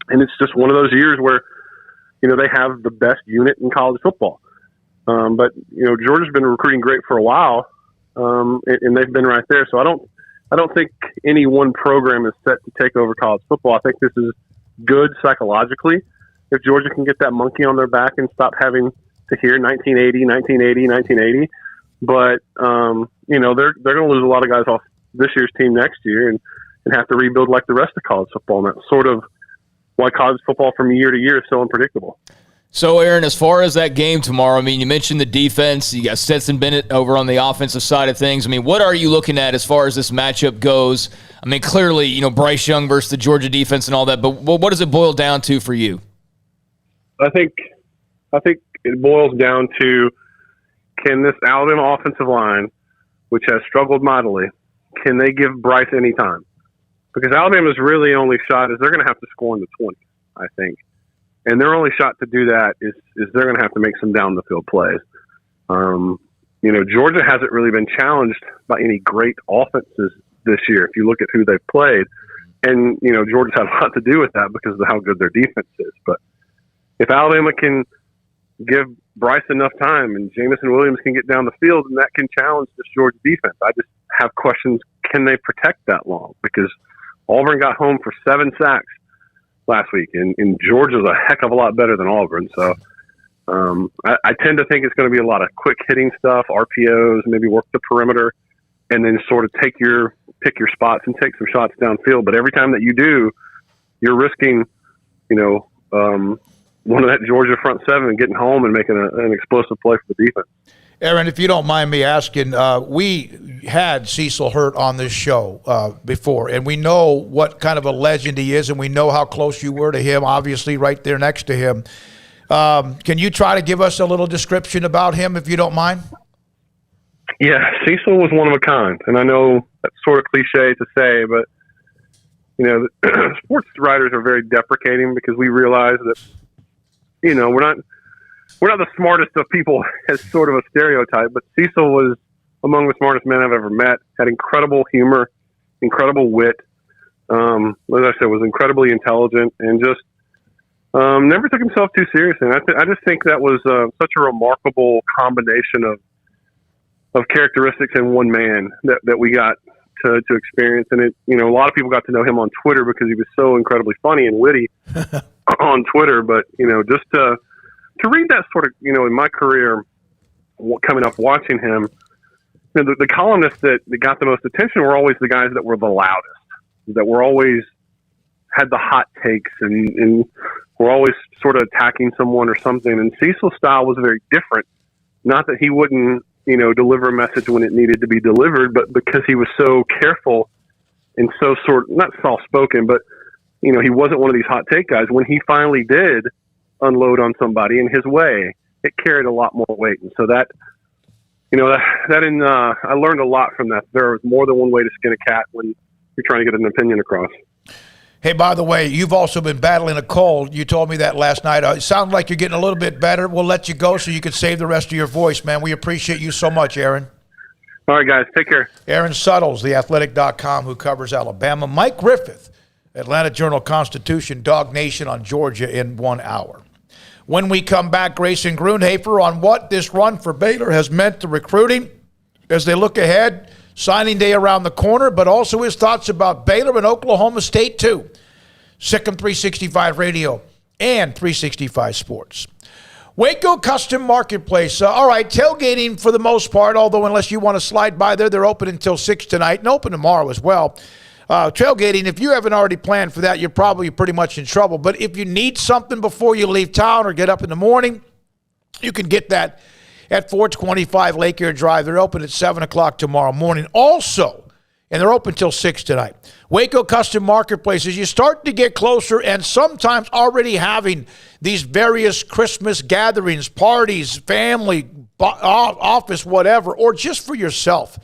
Q: And it's just one of those years where, they have the best unit in college football. But Georgia's been recruiting great for a while, and they've been right there. So I don't think any one program is set to take over college football. I think this is good psychologically. If Georgia can get that monkey on their back and stop having to hear 1980. But, they're going to lose a lot of guys off this year's team next year and have to rebuild like the rest of college football. And that's sort of why college football from year to year is so unpredictable.
I: So, Aaron, as far as that game tomorrow, you mentioned the defense. You got Stetson Bennett over on the offensive side of things. What are you looking at as far as this matchup goes? Clearly, Bryce Young versus the Georgia defense and all that, but what does it boil down to for you?
Q: I think it boils down to, can this Alabama offensive line, which has struggled mightily, can they give Bryce any time? Because Alabama's really only shot is they're going to have to score in the 20s, I think. And their only shot to do that is they're going to have to make some down-the-field plays. Georgia hasn't really been challenged by any great offenses this year if you look at who they've played. And, Georgia's had a lot to do with that because of how good their defense is. But if Alabama can give Bryce enough time and Jamison Williams can get down the field, and that can challenge this Georgia defense. I just have questions, can they protect that long? Because Auburn got home for 7 sacks last week, and Georgia's a heck of a lot better than Auburn. So I tend to think it's going to be a lot of quick hitting stuff, RPOs, maybe work the perimeter, and then sort of pick your spots and take some shots downfield. But every time that you do, you're risking, one of that Georgia front 7 getting home and making an explosive play for the defense.
F: Aaron, if you don't mind me asking, we had Cecil Hurt on this show before, and we know what kind of a legend he is, and we know how close you were to him, obviously right there next to him. Can you try to give us a little description about him, if you don't mind?
Q: Yeah, Cecil was one of a kind, and I know that's sort of cliche to say, but, sports writers are very deprecating because we realize that, we're not the smartest of people as sort of a stereotype, but Cecil was among the smartest men I've ever met, had incredible humor, incredible wit. As I said, was incredibly intelligent and just, never took himself too seriously. And I just think that was such a remarkable combination of characteristics in one man that we got to experience. And a lot of people got to know him on Twitter because he was so incredibly funny and witty on Twitter. But, just to read that sort of, in my career, coming up watching him, the columnists that got the most attention were always the guys that were the loudest, that were always had the hot takes and were always sort of attacking someone or something. And Cecil's style was very different. Not that he wouldn't, deliver a message when it needed to be delivered, but because he was so careful and so not soft-spoken, but, he wasn't one of these hot take guys. When he finally did unload on somebody in his way, it carried a lot more weight. And so that, I learned a lot from that. There was more than one way to skin a cat when you're trying to get an opinion across.
F: Hey, by the way, you've also been battling a cold. You told me that last night. It sounds like you're getting a little bit better. We'll let you go so you can save the rest of your voice, man. We appreciate you so much, Aaron.
Q: All right, guys. Take care.
F: Aaron Suttles, theathletic.com, who covers Alabama. Mike Griffith, Atlanta Journal-Constitution, Dog Nation on Georgia in 1 hour. When we come back, Grayson Grundhoefer on what this run for Baylor has meant to recruiting as they look ahead. Signing day around the corner, but also his thoughts about Baylor and Oklahoma State, too. Sikkim 365 Radio and 365 Sports. Waco Custom Marketplace. All right, tailgating for the most part, although unless you want to slide by there, they're open until 6 tonight and open tomorrow as well. Tailgating, if you haven't already planned for that, you're probably pretty much in trouble. But if you need something before you leave town or get up in the morning, you can get that at 425 Lake Air Drive. They're open at 7 o'clock tomorrow morning. Also, and they're open till 6 tonight, Waco Custom Marketplaces, you start to get closer and sometimes already having these various Christmas gatherings, parties, family, office, whatever, or just for yourself.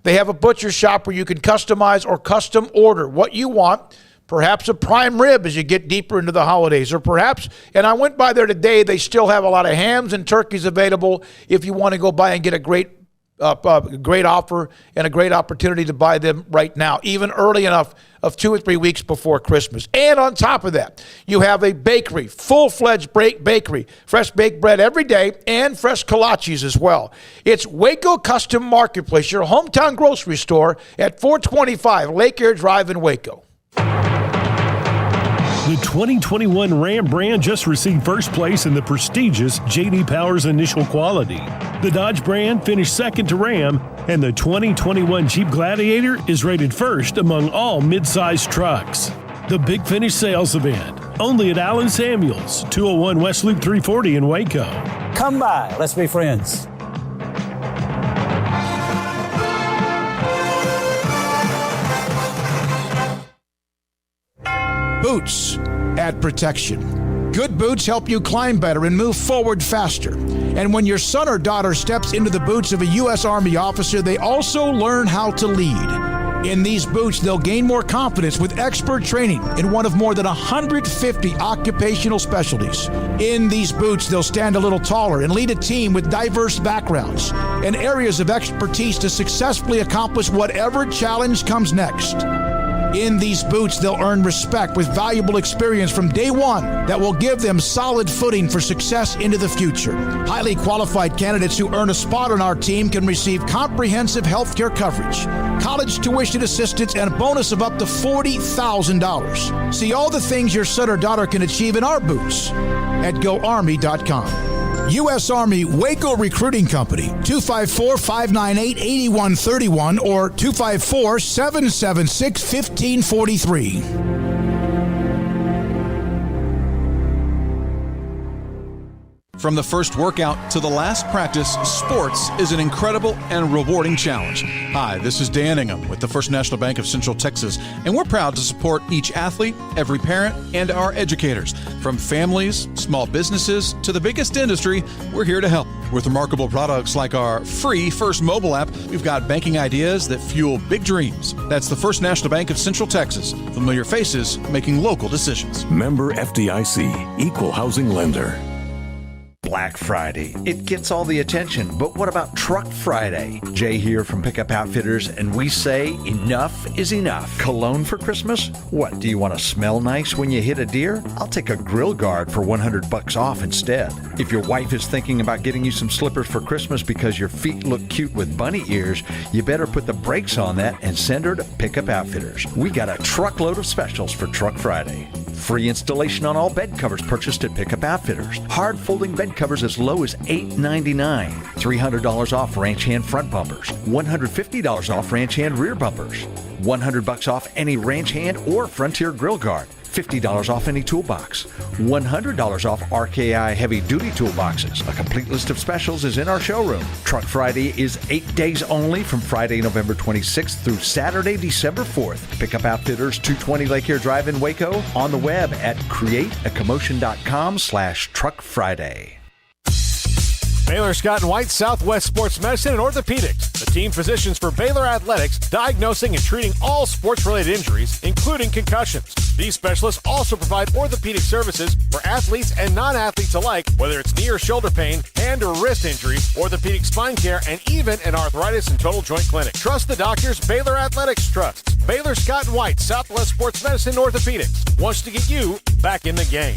F: They have a butcher shop where you can customize or custom order what you want. Perhaps a prime rib as you get deeper into the holidays. Or perhaps, and I went by there today, they still have a lot of hams and turkeys available if you want to go by and get a great offer and a great opportunity to buy them right now, even early enough of 2 or 3 weeks before Christmas. And on top of that, you have a bakery, full-fledged bakery, fresh baked bread every day, and fresh kolaches as well. It's Waco Custom Marketplace, your hometown grocery store at 425 Lake Air Drive in Waco.
R: The 2021 Ram brand just received first place in the prestigious J.D. Power's Initial Quality. The Dodge brand finished second to Ram, and the 2021 Jeep Gladiator is rated first among all mid-sized trucks. The Big Finish sales event, only at Allen Samuels, 201 West Loop 340 in Waco.
S: Come by, let's be friends.
O: Boots add protection. Good boots help you climb better and move forward faster. And when your son or daughter steps into the boots of a U.S. Army officer, they also learn how to lead. In these boots, they'll gain more confidence with expert training in one of more than 150 occupational specialties. In these boots, they'll stand a little taller and lead a team with diverse backgrounds and areas of expertise to successfully accomplish whatever challenge comes next. In these boots, they'll earn respect with valuable experience from day one that will give them solid footing for success into the future. Highly qualified candidates who earn a spot on our team can receive comprehensive health care coverage, college tuition assistance, and a bonus of up to $40,000. See all the things your son or daughter can achieve in our boots at GoArmy.com. U.S. Army Waco Recruiting Company, 254-598-8131 or 254-776-1543.
T: From the first workout to the last practice, sports is an incredible and rewarding challenge. Hi, this is Dan Ingham with the First National Bank of Central Texas, and we're proud to support each athlete, every parent, and our educators. From families, small businesses, to the biggest industry, we're here to help. With remarkable products like our free First mobile app, we've got banking ideas that fuel big dreams. That's the First National Bank of Central Texas. Familiar faces making local decisions.
U: Member FDIC, Equal Housing Lender. Black Friday. It gets all the attention, but what about Truck Friday? Jay here from Pickup Outfitters, and we say enough is enough. Cologne for Christmas? What, do you want to smell nice when you hit a deer? I'll take a grill guard for $100 off instead. If your wife is thinking about getting you some slippers for Christmas because your feet look cute with bunny ears, you better put the brakes on that and send her to Pickup Outfitters. We got a truckload of specials for Truck Friday. Free installation on all bed covers purchased at Pickup Outfitters. Hard folding bed covers as low as $8.99. $300 off ranch hand front bumpers. $150 off ranch hand rear bumpers. $100 off any ranch hand or Frontier grill guard. $50 off any toolbox. $100 off RKI heavy-duty toolboxes. A complete list of specials is in our showroom. Truck Friday is 8 days only from Friday, November 26th through Saturday, December 4th. Pickup Outfitters, 220 Lake Air Drive in Waco. On the web at createacommotion.com/Truck Friday.
P: Baylor Scott & White, Southwest Sports Medicine and Orthopedics, the team physicians for Baylor Athletics, diagnosing and treating all sports-related injuries, including concussions. These specialists also provide orthopedic services for athletes and non-athletes alike, whether it's knee or shoulder pain, hand or wrist injuries, orthopedic spine care, and even an arthritis and total joint clinic. Trust the doctors Baylor Athletics trusts. Baylor Scott & White, Southwest Sports Medicine and Orthopedics wants to get you back in the game.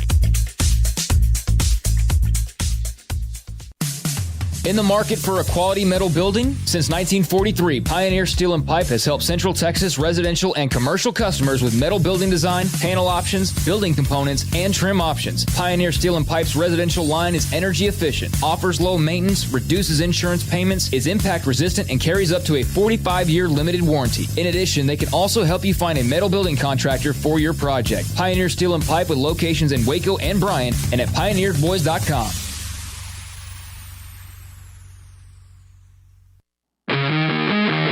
I: In the market for a quality metal building? Since 1943, Pioneer Steel & Pipe has helped Central Texas residential and commercial customers with metal building design, panel options, building components, and trim options. Pioneer Steel & Pipe's residential line is energy efficient, offers low maintenance, reduces insurance payments, is impact resistant, and carries up to a 45-year limited warranty. In addition, they can also help you find a metal building contractor for your project. Pioneer Steel & Pipe with locations in Waco and Bryan and at pioneersboys.com.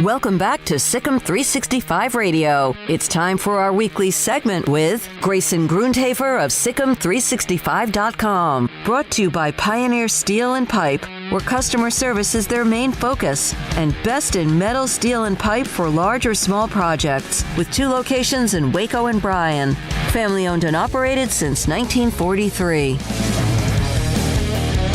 B: Welcome back to Sikkim 365 Radio. It's time for our weekly segment with Grayson Grundhafer of Sikkim365.com. Brought to you by Pioneer Steel & Pipe, where customer service is their main focus, and best in metal, steel, and pipe for large or small projects, with 2 locations in Waco and Bryan. Family owned and operated since 1943.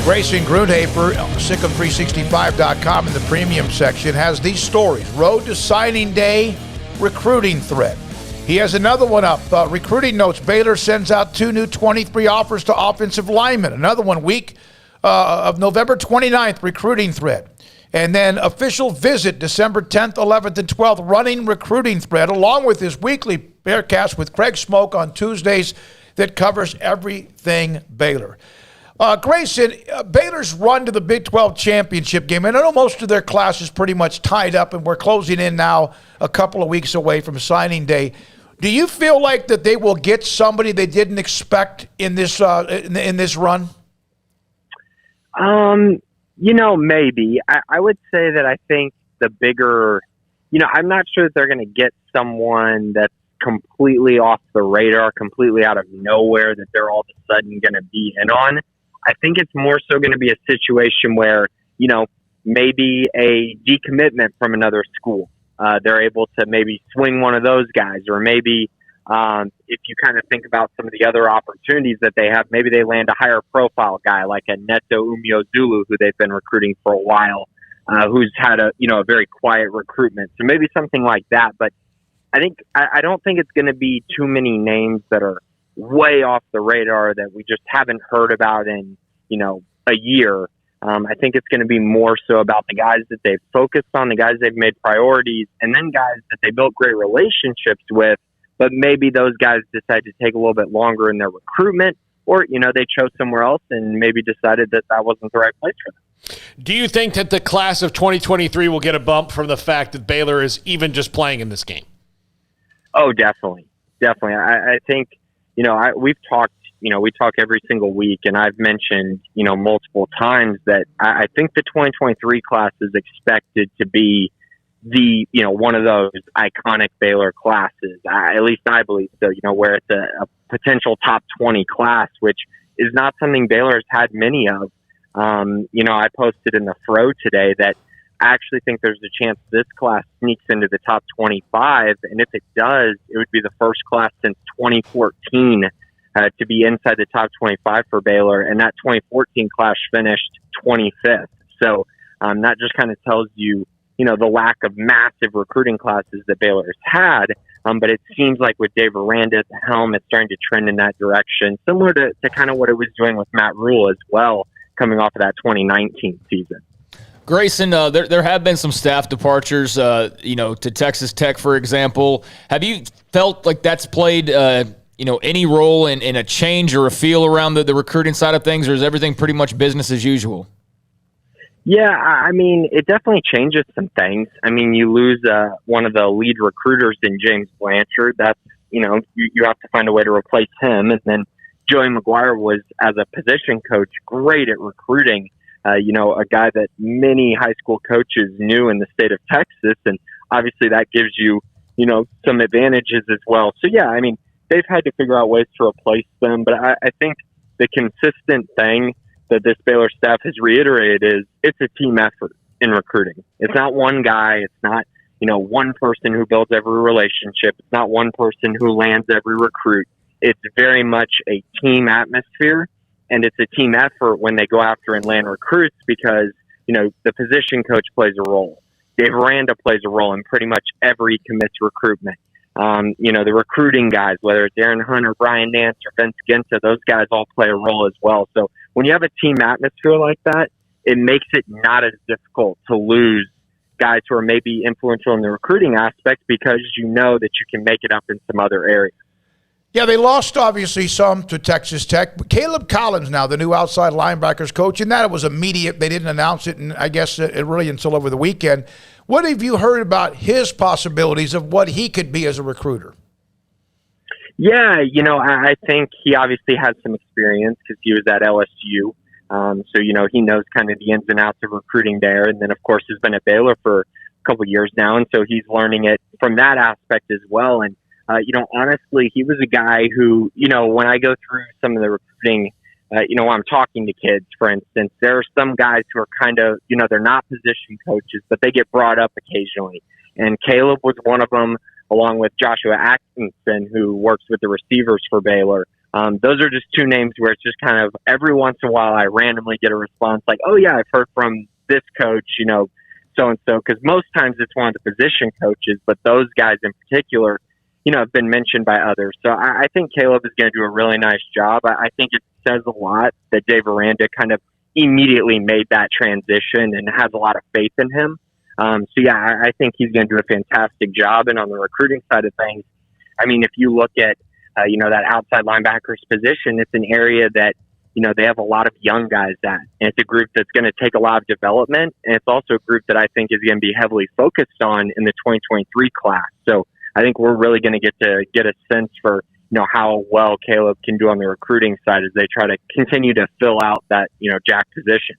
F: Grayson Grundhafer, Sikkim365.com in the premium section, has these stories. Road to signing day, recruiting threat. He has another one up. Recruiting notes. Baylor sends out 2 new 23 offers to offensive linemen. Another one, week of November 29th, recruiting thread. And then official visit, December 10th, 11th, and 12th, running recruiting thread, along with his weekly Bearcast with Craig Smoak on Tuesdays that covers everything Baylor. Grayson, Baylor's run to the Big 12 championship game, and I know most of their class is pretty much tied up, and we're closing in now a couple of weeks away from signing day. Do you feel like that they will get somebody they didn't expect in this run?
V: Maybe. I would say that I think the bigger, I'm not sure that they're going to get someone that's completely off the radar, completely out of nowhere that they're all of a sudden going to be in on. I think it's more so going to be a situation where, maybe a decommitment from another school. They're able to maybe swing one of those guys, or maybe if you kind of think about some of the other opportunities that they have, maybe they land a higher profile guy like a Neto Umeozulu, who they've been recruiting for a while, who's had a very quiet recruitment. So maybe something like that. But I don't think it's going to be too many names that are way off the radar that we just haven't heard about in, a year. I think it's going to be more so about the guys that they've focused on, the guys they've made priorities, and then guys that they built great relationships with, but maybe those guys decide to take a little bit longer in their recruitment, or, they chose somewhere else and maybe decided that wasn't the right place for them.
H: Do you think that the class of 2023 will get a bump from the fact that Baylor is even just playing in this game?
V: Oh, definitely. I think, we've talked, we talk every single week, and I've mentioned, multiple times that I think the 2023 class is expected to be the, one of those iconic Baylor classes. At least I believe so, where it's a potential top 20 class, which is not something Baylor's had many of. I posted in the Fro today that I actually think there's a chance this class sneaks into the top 25. And if it does, it would be the first class since 2014 to be inside the top 25 for Baylor, and that 2014 class finished 25th. So that just kind of tells you, the lack of massive recruiting classes that Baylor has had. But it seems like with Dave Aranda at the helm, it's starting to trend in that direction, similar to kind of what it was doing with Matt Rule as well, coming off of that 2019 season.
I: Grayson, there have been some staff departures, to Texas Tech, for example. Have you felt like that's played, any role in a change or a feel around the recruiting side of things, or is everything pretty much business as usual?
V: Yeah, I mean, it definitely changes some things. I mean, you lose one of the lead recruiters in James Blanchard. That's, you have to find a way to replace him. And then Joey McGuire was, as a position coach, great at recruiting. A guy that many high school coaches knew in the state of Texas. And obviously that gives you, some advantages as well. So, yeah, I mean, they've had to figure out ways to replace them. But I think the consistent thing that this Baylor staff has reiterated is it's a team effort in recruiting. It's not one guy. It's not, one person who builds every relationship. It's not one person who lands every recruit. It's very much a team atmosphere, and it's a team effort when they go after and land recruits because, the position coach plays a role. Dave Aranda plays a role in pretty much every commits recruitment. The recruiting guys, whether it's Aaron Hunt or Brian Nance or Vince Ginta, those guys all play a role as well. So when you have a team atmosphere like that, it makes it not as difficult to lose guys who are maybe influential in the recruiting aspect because you know that you can make it up in some other areas.
F: Yeah, they lost, obviously, some to Texas Tech. But Caleb Collins now, the new outside linebackers coach, and that it was immediate. They didn't announce it, and I guess it really until over the weekend. What have you heard about his possibilities of what he could be as a recruiter?
V: Yeah, I think he obviously has some experience because he was at LSU. So, he knows kind of the ins and outs of recruiting there. And then, of course, has been at Baylor for a couple of years now. And so he's learning it from that aspect as well. And, honestly, he was a guy who, when I go through some of the recruiting, when I'm talking to kids, for instance, there are some guys who are kind of, they're not position coaches, but they get brought up occasionally. And Caleb was one of them, along with Joshua Atkinson, who works with the receivers for Baylor. Those are just two names where it's just kind of every once in a while I randomly get a response like, oh, yeah, I've heard from this coach, so-and-so, because most times it's one of the position coaches, but those guys in particular, have been mentioned by others. So I think Caleb is going to do a really nice job. I think it says a lot that Dave Aranda kind of immediately made that transition and has a lot of faith in him. I think he's going to do a fantastic job. And on the recruiting side of things, I mean, if you look at, that outside linebackers position, it's an area that, they have a lot of young guys at. And it's a group that's going to take a lot of development. And it's also a group that I think is going to be heavily focused on in the 2023 class. So I think we're really going to get a sense for, how well Caleb can do on the recruiting side as they try to continue to fill out that, jack position.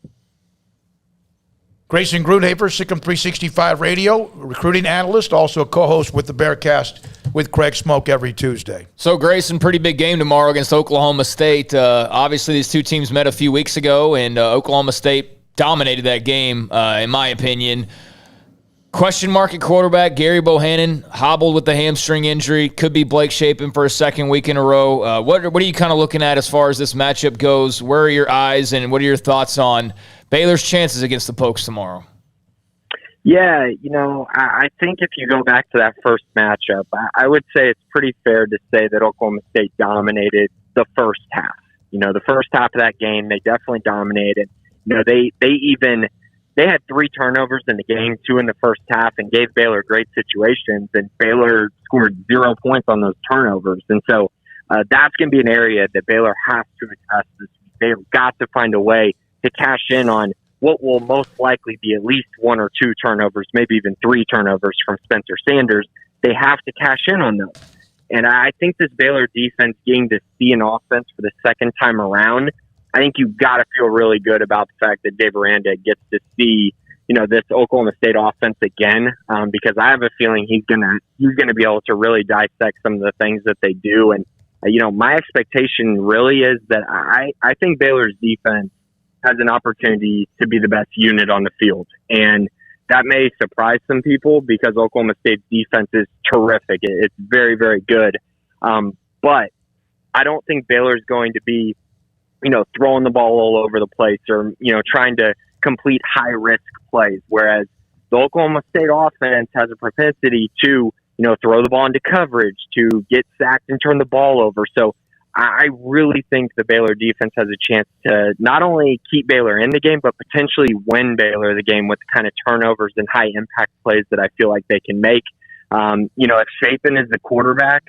F: Grayson Grunhaver, Sikkim 365 Radio, recruiting analyst, also a co-host with the Bearcast with Craig Smoak every Tuesday.
I: So, Grayson, pretty big game tomorrow against Oklahoma State. Obviously, these two teams met a few weeks ago, and Oklahoma State dominated that game, in my opinion. Question mark at quarterback, Gary Bohannon, hobbled with the hamstring injury. Could be Blake Shapen for a second week in a row. What are you kind of looking at as far as this matchup goes? Where are your eyes, and what are your thoughts on Baylor's chances against the Pokes tomorrow?
V: Yeah, I think if you go back to that first matchup, I would say it's pretty fair to say that Oklahoma State dominated the first half. The first half of that game, they definitely dominated. They had 3 turnovers in the game, 2 in the first half, and gave Baylor great situations, and Baylor scored 0 points on those turnovers. And so that's going to be an area that Baylor has to address this week. They've got to find a way to cash in on what will most likely be at least 1 or 2 turnovers, maybe even 3 turnovers from Spencer Sanders. They have to cash in on those. And I think this Baylor defense getting to see an offense for the second time around, I think you've got to feel really good about the fact that Dave Aranda gets to see, this Oklahoma State offense again, because I have a feeling he's gonna be able to really dissect some of the things that they do. And my expectation really is that I think Baylor's defense has an opportunity to be the best unit on the field, and that may surprise some people because Oklahoma State's defense is terrific. It's very, very good, but I don't think Baylor's going to be, throwing the ball all over the place or, trying to complete high-risk plays, whereas the Oklahoma State offense has a propensity to, throw the ball into coverage, to get sacked and turn the ball over. So I really think the Baylor defense has a chance to not only keep Baylor in the game, but potentially win Baylor the game with the kind of turnovers and high-impact plays that I feel like they can make. If Chapin is the quarterback,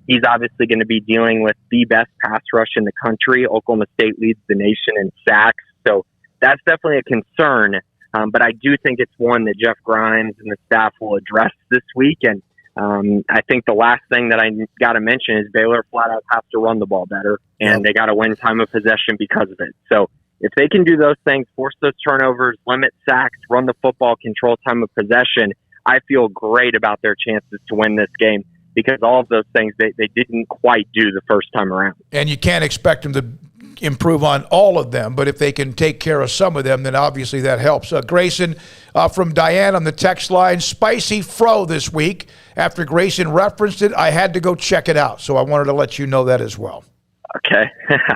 V: he's obviously going to be dealing with the best pass rush in the country. Oklahoma State leads the nation in sacks. So that's definitely a concern. But I do think it's one that Jeff Grimes and the staff will address this week. And I think the last thing that I got to mention is Baylor flat out has to run the ball better, and they got to win time of possession because of it. So if they can do those things, force those turnovers, limit sacks, run the football, control time of possession, I feel great about their chances to win this game, because all of those things they didn't quite do the first time around.
F: And you can't expect them to improve on all of them, but if they can take care of some of them, then obviously that helps. Grayson from Diane on the text line, spicy fro this week. After Grayson referenced it, I had to go check it out, so I wanted to let you know that as well.
V: Okay.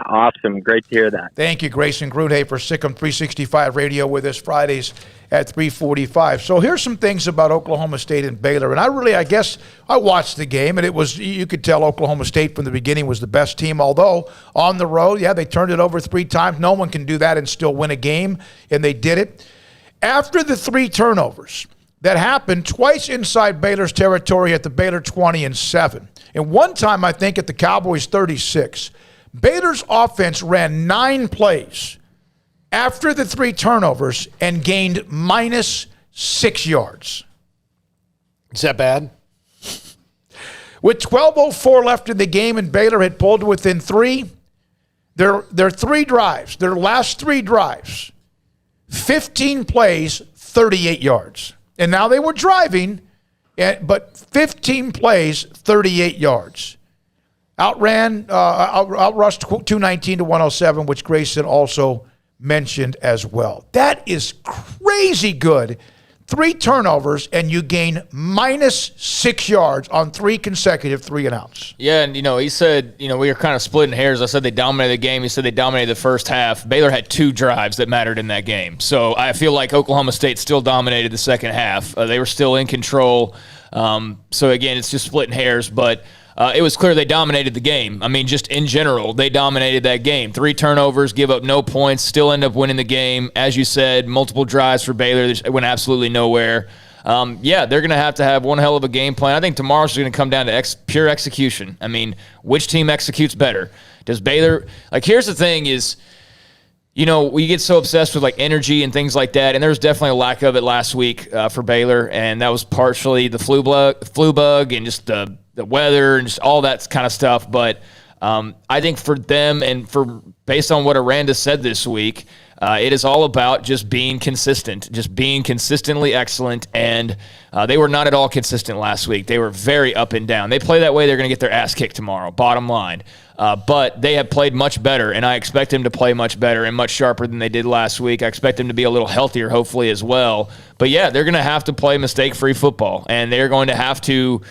V: Awesome. Great to hear that.
F: Thank you, Grayson Grunhafer, Sikkim 365 Radio with us Fridays at 3:45. So here's some things about Oklahoma State and Baylor. And I guess I watched the game, and you could tell Oklahoma State from the beginning was the best team, although on the road, they turned it over 3 times. No one can do that and still win a game, and they did it. After the 3 turnovers that happened twice inside Baylor's territory at the Baylor 20-7, and one time I think at the Cowboys 36, Baylor's offense ran 9 plays after the 3 turnovers and gained -6 yards.
H: Is that bad?
F: With 12:04 left in the game and Baylor had pulled to within 3, their 3 drives, their last 3 drives, 15 plays, 38 yards. And now they were driving, but 15 plays, 38 yards. Outrushed 219 to 107, which Grayson also mentioned as well. That is crazy good. 3 turnovers, and you gain -6 yards on 3 consecutive 3-and-outs.
I: Yeah, and, he said, we were kind of splitting hairs. I said they dominated the game. He said they dominated the first half. Baylor had 2 drives that mattered in that game. So I feel like Oklahoma State still dominated the second half. They were still in control. So, again, it's just splitting hairs, but it was clear they dominated the game. I mean, just in general, they dominated that game. 3 turnovers, give up no points, still end up winning the game. As you said, multiple drives for Baylor that went absolutely nowhere. They're going to have one hell of a game plan. I think tomorrow's going to come down to pure execution. I mean, which team executes better? Does Baylor – here's the thing is – we get so obsessed with energy and things like that, and there was definitely a lack of it last week for Baylor, and that was partially the flu bug and just the weather and just all that kind of stuff. But I think for them and based on what Aranda said this week, it is all about just being consistent, just being consistently excellent, and they were not at all consistent last week. They were very up and down. They play that way, they're going to get their ass kicked tomorrow, bottom line. But they have played much better, and I expect them to play much better and much sharper than they did last week. I expect them to be a little healthier, hopefully, as well. But, they're going to have to play mistake-free football, and they're going to have to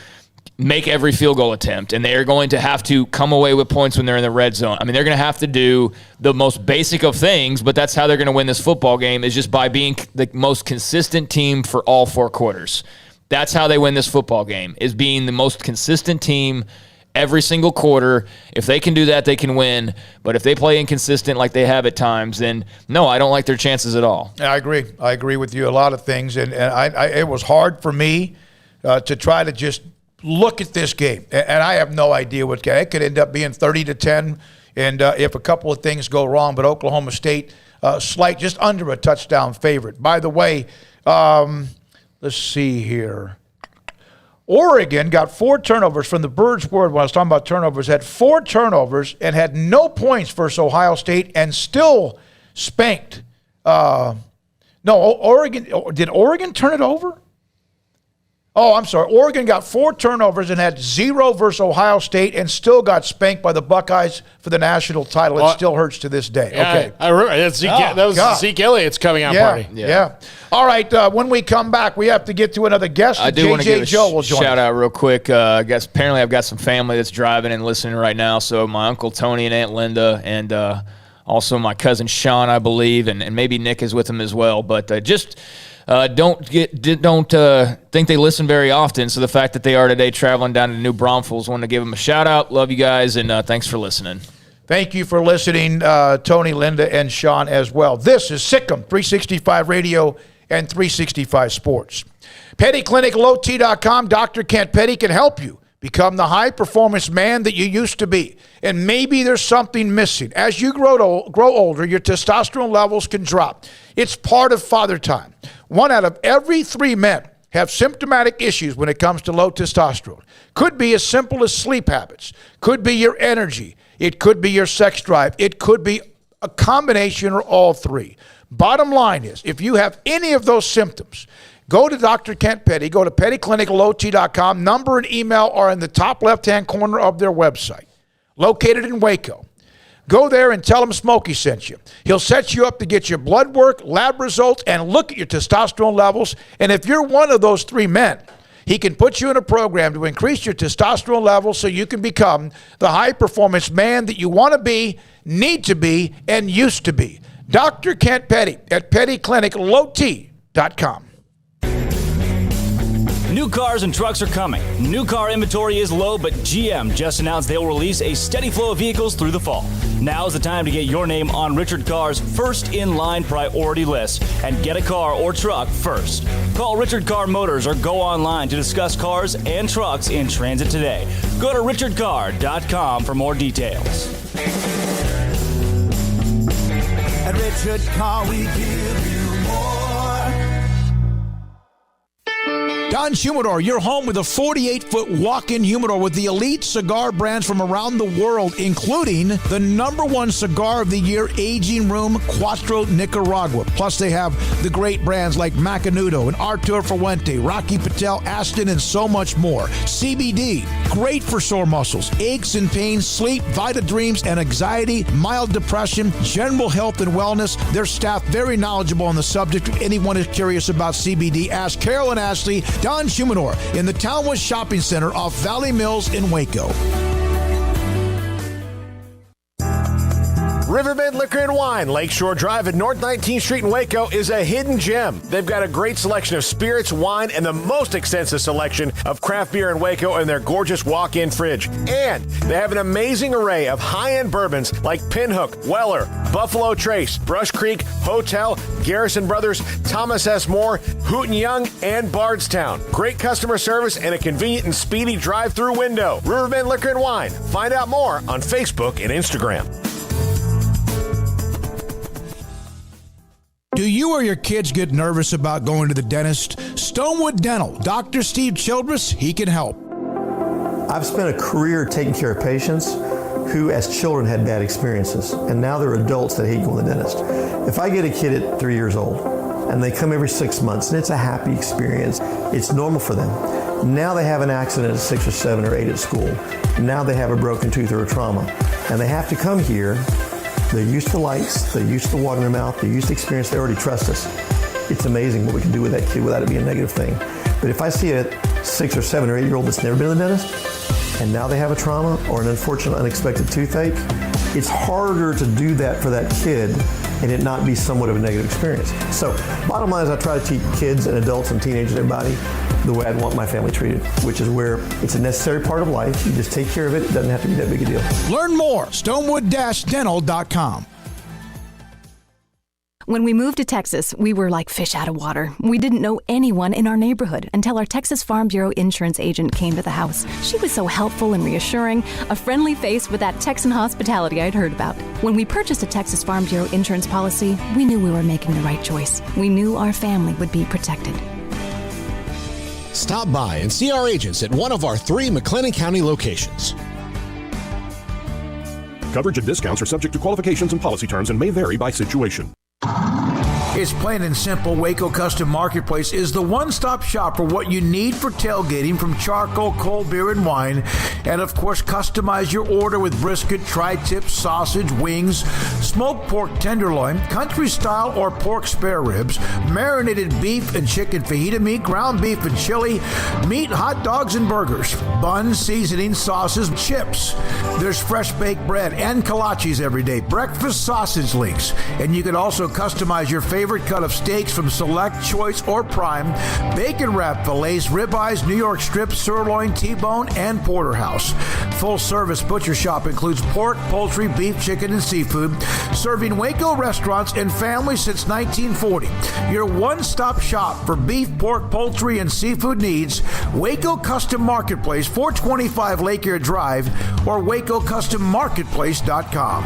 I: make every field goal attempt, and they're going to have to come away with points when they're in the red zone. I mean, they're going to have to do the most basic of things, but that's how they're going to win this football game, is just by being the most consistent team for all 4 quarters. That's how they win this football game, is being the most consistent team every single quarter. If they can do that, they can win. But if they play inconsistent like they have at times, then no, I don't like their chances at all.
F: I agree. I agree with you a lot of things. And it was hard for me to try to just look at this game. And I have no idea what it could end up being 30-10. And if a couple of things go wrong, but Oklahoma State slight, just under a touchdown favorite. By the way, let's see here. Oregon got 4 turnovers from the Birds Word when I was talking about turnovers, had 4 turnovers and had no points versus Ohio State and still spanked. Oregon, did Oregon turn it over? Oh, I'm sorry. Oregon got 4 turnovers and had 0 versus Ohio State and still got spanked by the Buckeyes for the national title. It still hurts to this day.
H: Yeah,
F: okay.
H: I remember. That was Zeke Elliott's coming out party.
F: Yeah. All right. When we come back, we have to get to another guest.
I: I do want to give a
F: Joe
I: shout out real quick. I guess apparently I've got some family that's driving and listening right now. So my Uncle Tony and Aunt Linda and also my cousin Sean, I believe, and maybe Nick is with him as well. But don't think they listen very often. So the fact that they are today traveling down to New Braunfels, want to give them a shout out. Love you guys, and thanks for listening.
F: Thank you for listening, Tony, Linda, and Sean as well. This is Sikkim 365 Radio and 365 Sports. PettyClinicLowT.com. Dr. Kent Petty can help you become the high-performance man that you used to be. And maybe there's something missing. As you grow older, your testosterone levels can drop. It's part of father time. 1 out of every 3 men have symptomatic issues when it comes to low testosterone. Could be as simple as sleep habits. Could be your energy. It could be your sex drive. It could be a combination or all 3. Bottom line is, if you have any of those symptoms, go to Dr. Kent Petty. Go to PettyClinicLowT.com. Number and email are in the top left-hand corner of their website, located in Waco. Go there and tell him Smokey sent you. He'll set you up to get your blood work, lab results, and look at your testosterone levels. And if you're one of those 3 men, he can put you in a program to increase your testosterone levels so you can become the high-performance man that you want to be, need to be, and used to be. Dr. Kent Petty at PettyClinicLowT.com.
C: New cars and trucks are coming. New car inventory is low, but GM just announced they will release a steady flow of vehicles through the fall. Now is the time to get your name on Richard Car's first in-line priority list and get a car or truck first. Call Richard Car Motors or go online to discuss cars and trucks in transit today. Go to richardcar.com for more details.
D: At Richard Car, we give you more.
O: Don's Humidor, your home with a 48-foot walk-in humidor with the elite cigar brands from around the world, including the #1 cigar of the year, Aging Room Cuatro Nicaragua. Plus, they have the great brands like Macanudo and Artur Fuente, Rocky Patel, Aston, and so much more. CBD, great for sore muscles, aches and pains, sleep, Vita Dreams, and anxiety, mild depression, general health and wellness. Their staff very knowledgeable on the subject. If anyone is curious about CBD, ask Carol and Ashley. Don's Humidor in the Townwood Shopping Center off Valley Mills in Waco.
P: Riverbend Liquor and Wine, Lakeshore Drive at North 19th Street in Waco is a hidden gem. They've got a great selection of spirits, wine, and the most extensive selection of craft beer in Waco in their gorgeous walk-in fridge. And they have an amazing array of high-end bourbons like Pinhook, Weller, Buffalo Trace, Brush Creek, Hotel, Garrison Brothers, Thomas S. Moore, Hooten Young, and Bardstown. Great customer service and a convenient and speedy drive-through window. Riverbend Liquor and Wine. Find out more on Facebook and Instagram.
O: Do you or your kids get nervous about going to the dentist? Stonewood Dental, Dr. Steve Childress, he can help.
W: I've spent a career taking care of patients who as children had bad experiences, and now they're adults that hate going to the dentist. If I get a kid at 3 years old and they come every 6 months and it's a happy experience, it's normal for them. Now they have an accident at 6 or 7 or 8 at school. Now they have a broken tooth or a trauma, and they have to come here. They're used to lights, they're used to water in their mouth, they're used to experience, they already trust us. It's amazing what we can do with that kid without it being a negative thing. But if I see a 6 or 7 or 8 year old that's never been to the dentist, and now they have a trauma or an unfortunate unexpected toothache, it's harder to do that for that kid and it not be somewhat of a negative experience. So bottom line is I try to teach kids and adults and teenagers and everybody the way I'd want my family treated, which is where it's a necessary part of life. You just take care of it. It doesn't have to be that big a deal.
O: Learn more, stonewood-dental.com.
X: When we moved to Texas, we were like fish out of water. We didn't know anyone in our neighborhood until our Texas Farm Bureau insurance agent came to the house. She was so helpful and reassuring, a friendly face with that Texan hospitality I'd heard about. When we purchased a Texas Farm Bureau insurance policy, we knew we were making the right choice. We knew our family would be protected.
Y: Stop by and see our agents at one of our 3 McLennan County locations.
Z: Coverage and discounts are subject to qualifications and policy terms and may vary by situation.
O: It's plain and simple. Waco Custom Marketplace is the one-stop shop for what you need for tailgating, from charcoal, cold beer, and wine. And, of course, customize your order with brisket, tri-tip, sausage, wings, smoked pork tenderloin, country-style or pork spare ribs, marinated beef and chicken fajita meat, ground beef and chili, meat, hot dogs, and burgers, buns, seasoning, sauces, chips. There's fresh baked bread and kolaches every day, breakfast sausage links. And you can also customize your favorite cut of steaks from select, choice, or prime, bacon wrap fillets, ribeyes, New York strips, sirloin, T-bone, and porterhouse. Full service butcher shop includes pork, poultry, beef, chicken, and seafood, serving Waco restaurants and families since 1940. Your one-stop shop for beef, pork, poultry, and seafood needs. Waco Custom Marketplace, 425 Lake Erie Drive, or WacoCustomMarketplace.com.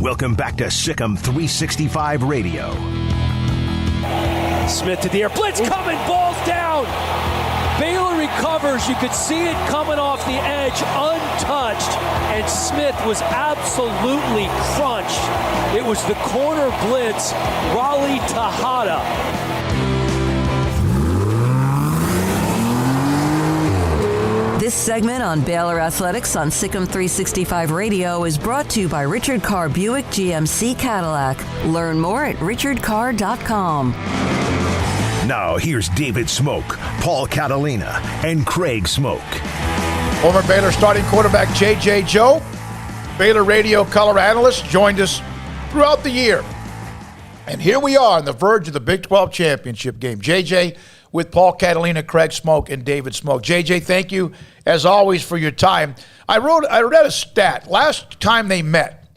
E: Welcome back to Sikkim 365 Radio.
A: Smith to the air. Blitz coming. Ball's down. Baylor recovers. You could see it coming off the edge untouched. And Smith was absolutely crunched. It was the corner blitz. Raleigh Tejada.
B: This segment on Baylor Athletics on Sikkim 365 Radio is brought to you by Richard Carr Buick GMC Cadillac. Learn more at richardcarr.com.
E: Now here's David Smoak, Paul Catalina, and Craig Smoak.
F: Former Baylor starting quarterback J.J. Joe, Baylor radio color analyst, joined us throughout the year. And here we are on the verge of the Big 12 championship game. J.J. with Paul Catalina, Craig Smoak, and David Smoak. J.J., thank you, as always, for your time. I read a stat. Last time they met,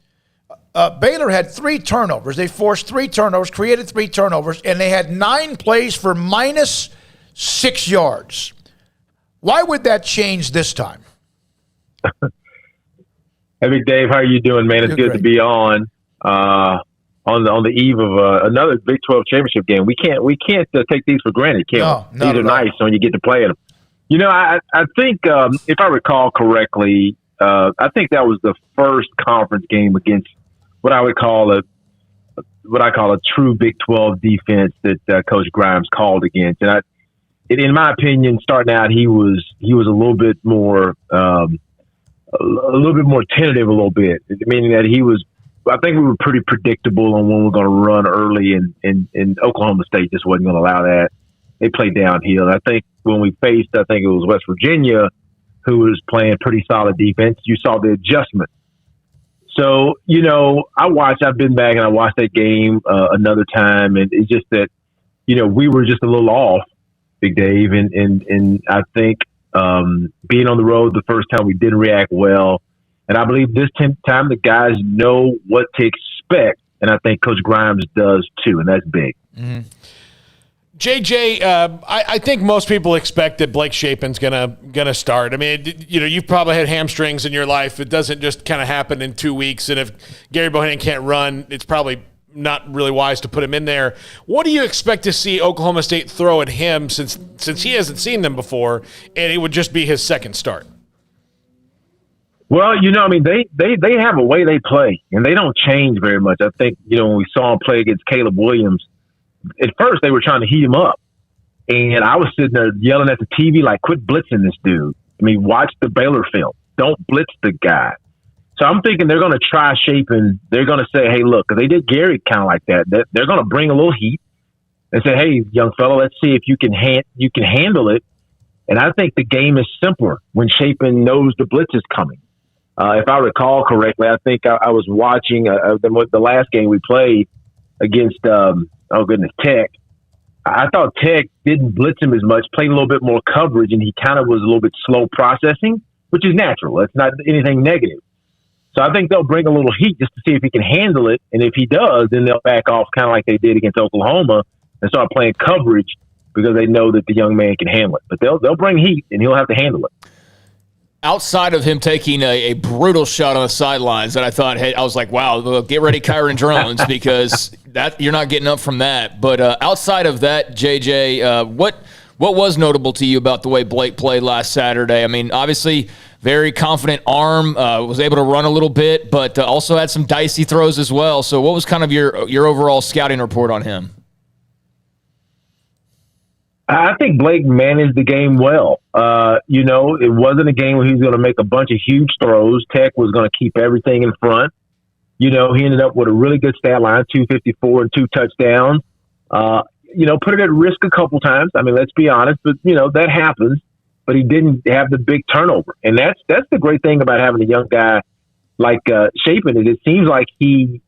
F: Baylor had 3 turnovers. They forced 3 turnovers, created 3 turnovers, and they had 9 plays for minus 6 yards. Why would that change this time?
G: Hey, Big Dave, how are you doing, man? It's good to be on the eve of another Big 12 championship game. We can't take these for granted, can we? These are nice when you get to play them. You know, I think if I recall correctly, I think that was the first conference game against what I call a true Big 12 defense that Coach Grimes called against. And in my opinion, starting out, he was a little bit more tentative, meaning that I think we were pretty predictable on when we're going to run early, and Oklahoma State just wasn't going to allow that. They played downhill. I think when we faced, it was West Virginia, who was playing pretty solid defense, you saw the adjustment. So, you know, I've been back and I watched that game another time, and it's just that, you know, we were just a little off, Big Dave, and I think being on the road the first time we didn't react well. And I believe this time the guys know what to expect, and I think Coach Grimes does too, and that's big.
H: Mm-hmm. JJ, I think most people expect that Blake Shapen's gonna start. I mean, you know, you've probably had hamstrings in your life. It doesn't just kind of happen in 2 weeks, and if Gary Bohannon can't run, it's probably not really wise to put him in there. What do you expect to see Oklahoma State throw at him since he hasn't seen them before, and it would just be his second start?
G: Well, you know, I mean, they have a way they play, and they don't change very much. I think, you know, when we saw him play against Caleb Williams, at first they were trying to heat him up, and I was sitting there yelling at the TV like, quit blitzing this dude. I mean, watch the Baylor film. Don't blitz the guy. So I'm thinking they're going to try Shapen. They're going to say, hey, look, because they did Gary kind of like that. They're going to bring a little heat and say, hey, young fella, let's see if you can handle it. And I think the game is simpler when Shapen knows the blitz is coming. If I recall correctly, I think I was watching the last game we played against, Tech. I thought Tech didn't blitz him as much, played a little bit more coverage, and he kind of was a little bit slow processing, which is natural. It's not anything negative. So I think they'll bring a little heat just to see if he can handle it, and if he does, then they'll back off kind of like they did against Oklahoma and start playing coverage because they know that the young man can handle it. But they'll bring heat, and he'll have to handle it.
I: Outside of him taking a brutal shot on the sidelines that I thought, hey, I was like, wow, get ready, Kyron Drones, because that you're not getting up from that. But outside of that, JJ, what What was notable to you about the way Blake played last Saturday? I mean, obviously, very confident arm, was able to run a little bit, but also had some dicey throws as well. So what was kind of your overall scouting report on him?
G: I think Blake managed the game well. It wasn't a game where he was going to make a bunch of huge throws. Tech was going to keep everything in front. He ended up with a really good stat line, 254 and 2 touchdowns. Put it at risk a couple times. I mean, let's be honest, but, that happens. But he didn't have the big turnover. And that's the great thing about having a young guy like Shapen is it seems like he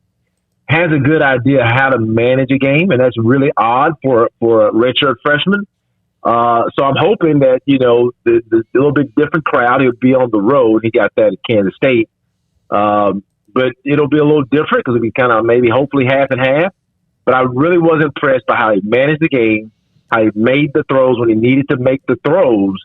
G: has a good idea how to manage a game, and that's really odd for a redshirt freshman. So I'm hoping that, the little bit different crowd, he'll be on the road. He got that at Kansas State. But it'll be a little different because it'll be kind of maybe hopefully half and half. But I really was impressed by how he managed the game, how he made the throws when he needed to make the throws,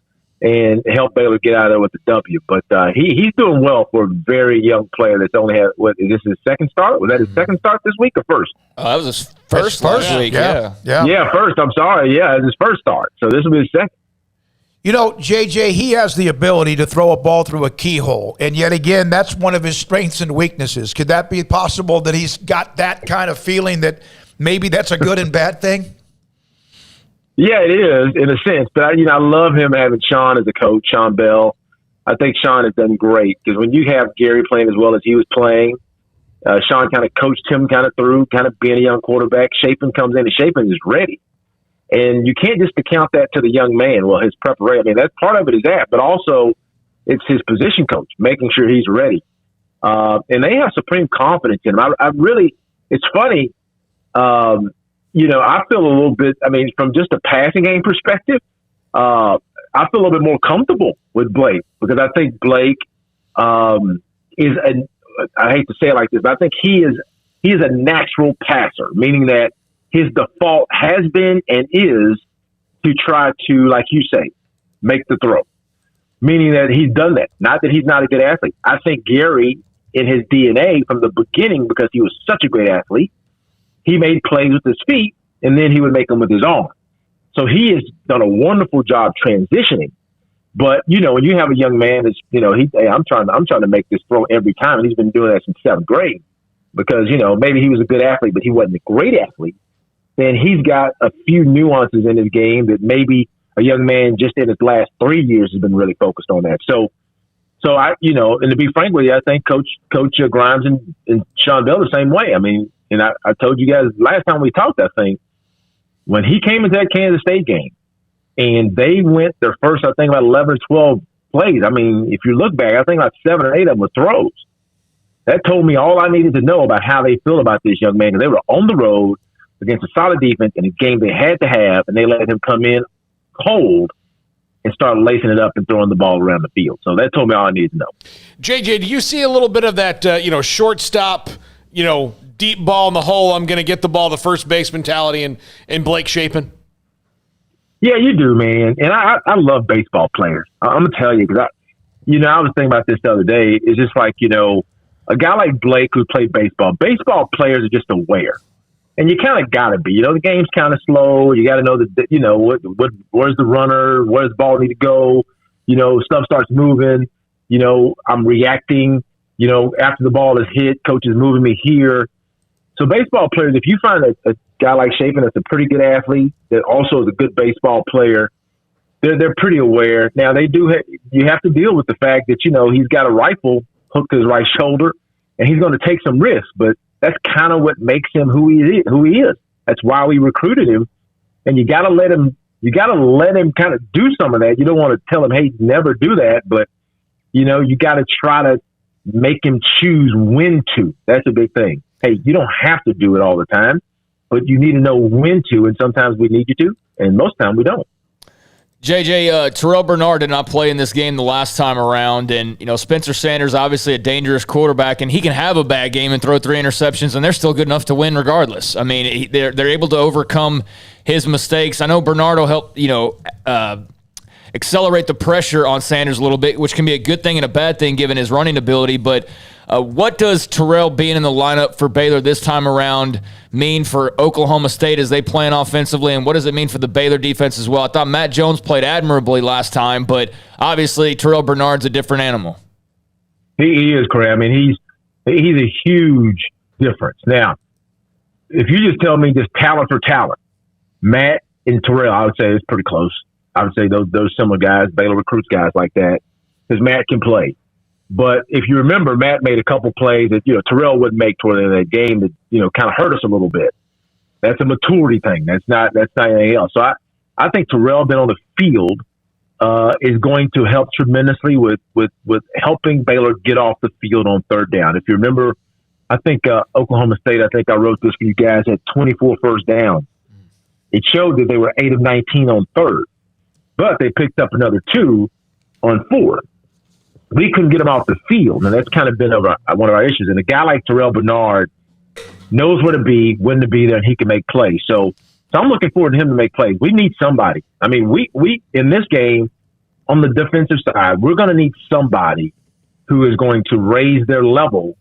G: and help Baylor get out of there with the W. But he's doing well for a very young player that's only had, is this his second start? Was that his second start this week or first?
I: That was his first week, yeah.
G: Yeah, first. I'm sorry. Yeah, it was his first start. So this will be his second.
F: JJ, he has the ability to throw a ball through a keyhole. And yet again, that's one of his strengths and weaknesses. Could that be possible that he's got that kind of feeling that maybe that's a good and bad thing?
G: Yeah, it is in a sense. But, I love him having Sean as a coach, Sean Bell. I think Sean has done great because when you have Gary playing as well as he was playing, Sean kind of coached him kind of through kind of being a young quarterback. Shapen comes in and Shapen is ready. And you can't just account that to the young man. Well, his preparation, I mean, that's part of it is that, but also it's his position coach, making sure he's ready. And they have supreme confidence in him. I really, it's funny, I feel a little bit, from just a passing game perspective, I feel a little bit more comfortable with Blake because I think Blake is I hate to say it like this, but I think he is a natural passer, meaning that his default has been and is to try to, like you say, make the throw, meaning that he's done that. Not that he's not a good athlete. I think Gary, in his DNA from the beginning, because he was such a great athlete, he made plays with his feet, and then he would make them with his arm. So he has done a wonderful job transitioning. But, when you have a young man that's, I'm trying to make this throw every time, and he's been doing that since 7th grade because, maybe he was a good athlete, but he wasn't a great athlete. Then he's got a few nuances in his game that maybe a young man just in his last 3 years has been really focused on that. So I, and to be frank with you, I think Coach Grimes and Sean Bell the same way. And I told you guys last time we talked, I think, when he came into that Kansas State game and they went their first, I think, about 11 or 12 plays. If you look back, I think about 7 or 8 of them were throws. That told me all I needed to know about how they feel about this young man. And they were on the road against a solid defense in a game they had to have, and they let him come in cold and start lacing it up and throwing the ball around the field. So that told me all I needed to know.
H: JJ, do you see a little bit of that, shortstop, deep ball in the hole, I'm going to get the ball to first base mentality in Blake Shapen?
G: Yeah, you do, man. And I love baseball players. I'm going to tell you, because I was thinking about this the other day. It's just like, a guy like Blake who played baseball players are just aware. And you kind of got to be, the game's kind of slow. You got to know that, where's the runner? Where's the ball need to go? Stuff starts moving. I'm reacting. After the ball is hit, coach is moving me here. So baseball players, if you find a guy like Shapen that's a pretty good athlete, that also is a good baseball player, they're pretty aware. Now they do. You have to deal with the fact that he's got a rifle hooked to his right shoulder, and he's going to take some risks. But that's kind of what makes him who he is. That's why we recruited him. And you got to let him. You got to let him kind of do some of that. You don't want to tell him, "Hey, never do that." But you got to try to make him choose when to. That's a big thing. Hey, you don't have to do it all the time, but you need to know when to. And sometimes we need you to, and most times we don't.
I: JJ, Terrell Bernard did not play in this game the last time around, and Spencer Sanders, obviously a dangerous quarterback, and he can have a bad game and throw 3 interceptions, and they're still good enough to win regardless. They're able to overcome his mistakes. I know Bernard will help, accelerate the pressure on Sanders a little bit, which can be a good thing and a bad thing given his running ability. But what does Terrell being in the lineup for Baylor this time around mean for Oklahoma State as they plan offensively, and what does it mean for the Baylor defense as well? I thought Matt Jones played admirably last time, but obviously Terrell Bernard's a different animal.
G: He is, Craig. I mean, he's a huge difference. Now, if you just tell me just talent for talent, Matt and Terrell, I would say it's pretty close. I would say those similar guys, Baylor recruits guys like that, because Matt can play. But if you remember, Matt made a couple plays that, Terrell wouldn't make toward the end of that game that, kind of hurt us a little bit. That's a maturity thing. That's not anything else. So I think Terrell being on the field is going to help tremendously with helping Baylor get off the field on third down. If you remember, I think Oklahoma State, I wrote this for you guys, had 24 first downs. It showed that they were 8 of 19 on third, but they picked up another 2 on fourth. We couldn't get them off the field, and that's kind of been one of our issues. And a guy like Terrell Bernard knows where to be, when to be there, and he can make plays. So I'm looking forward to him to make plays. We need somebody. I mean, we in this game, on the defensive side, we're going to need somebody who is going to raise their level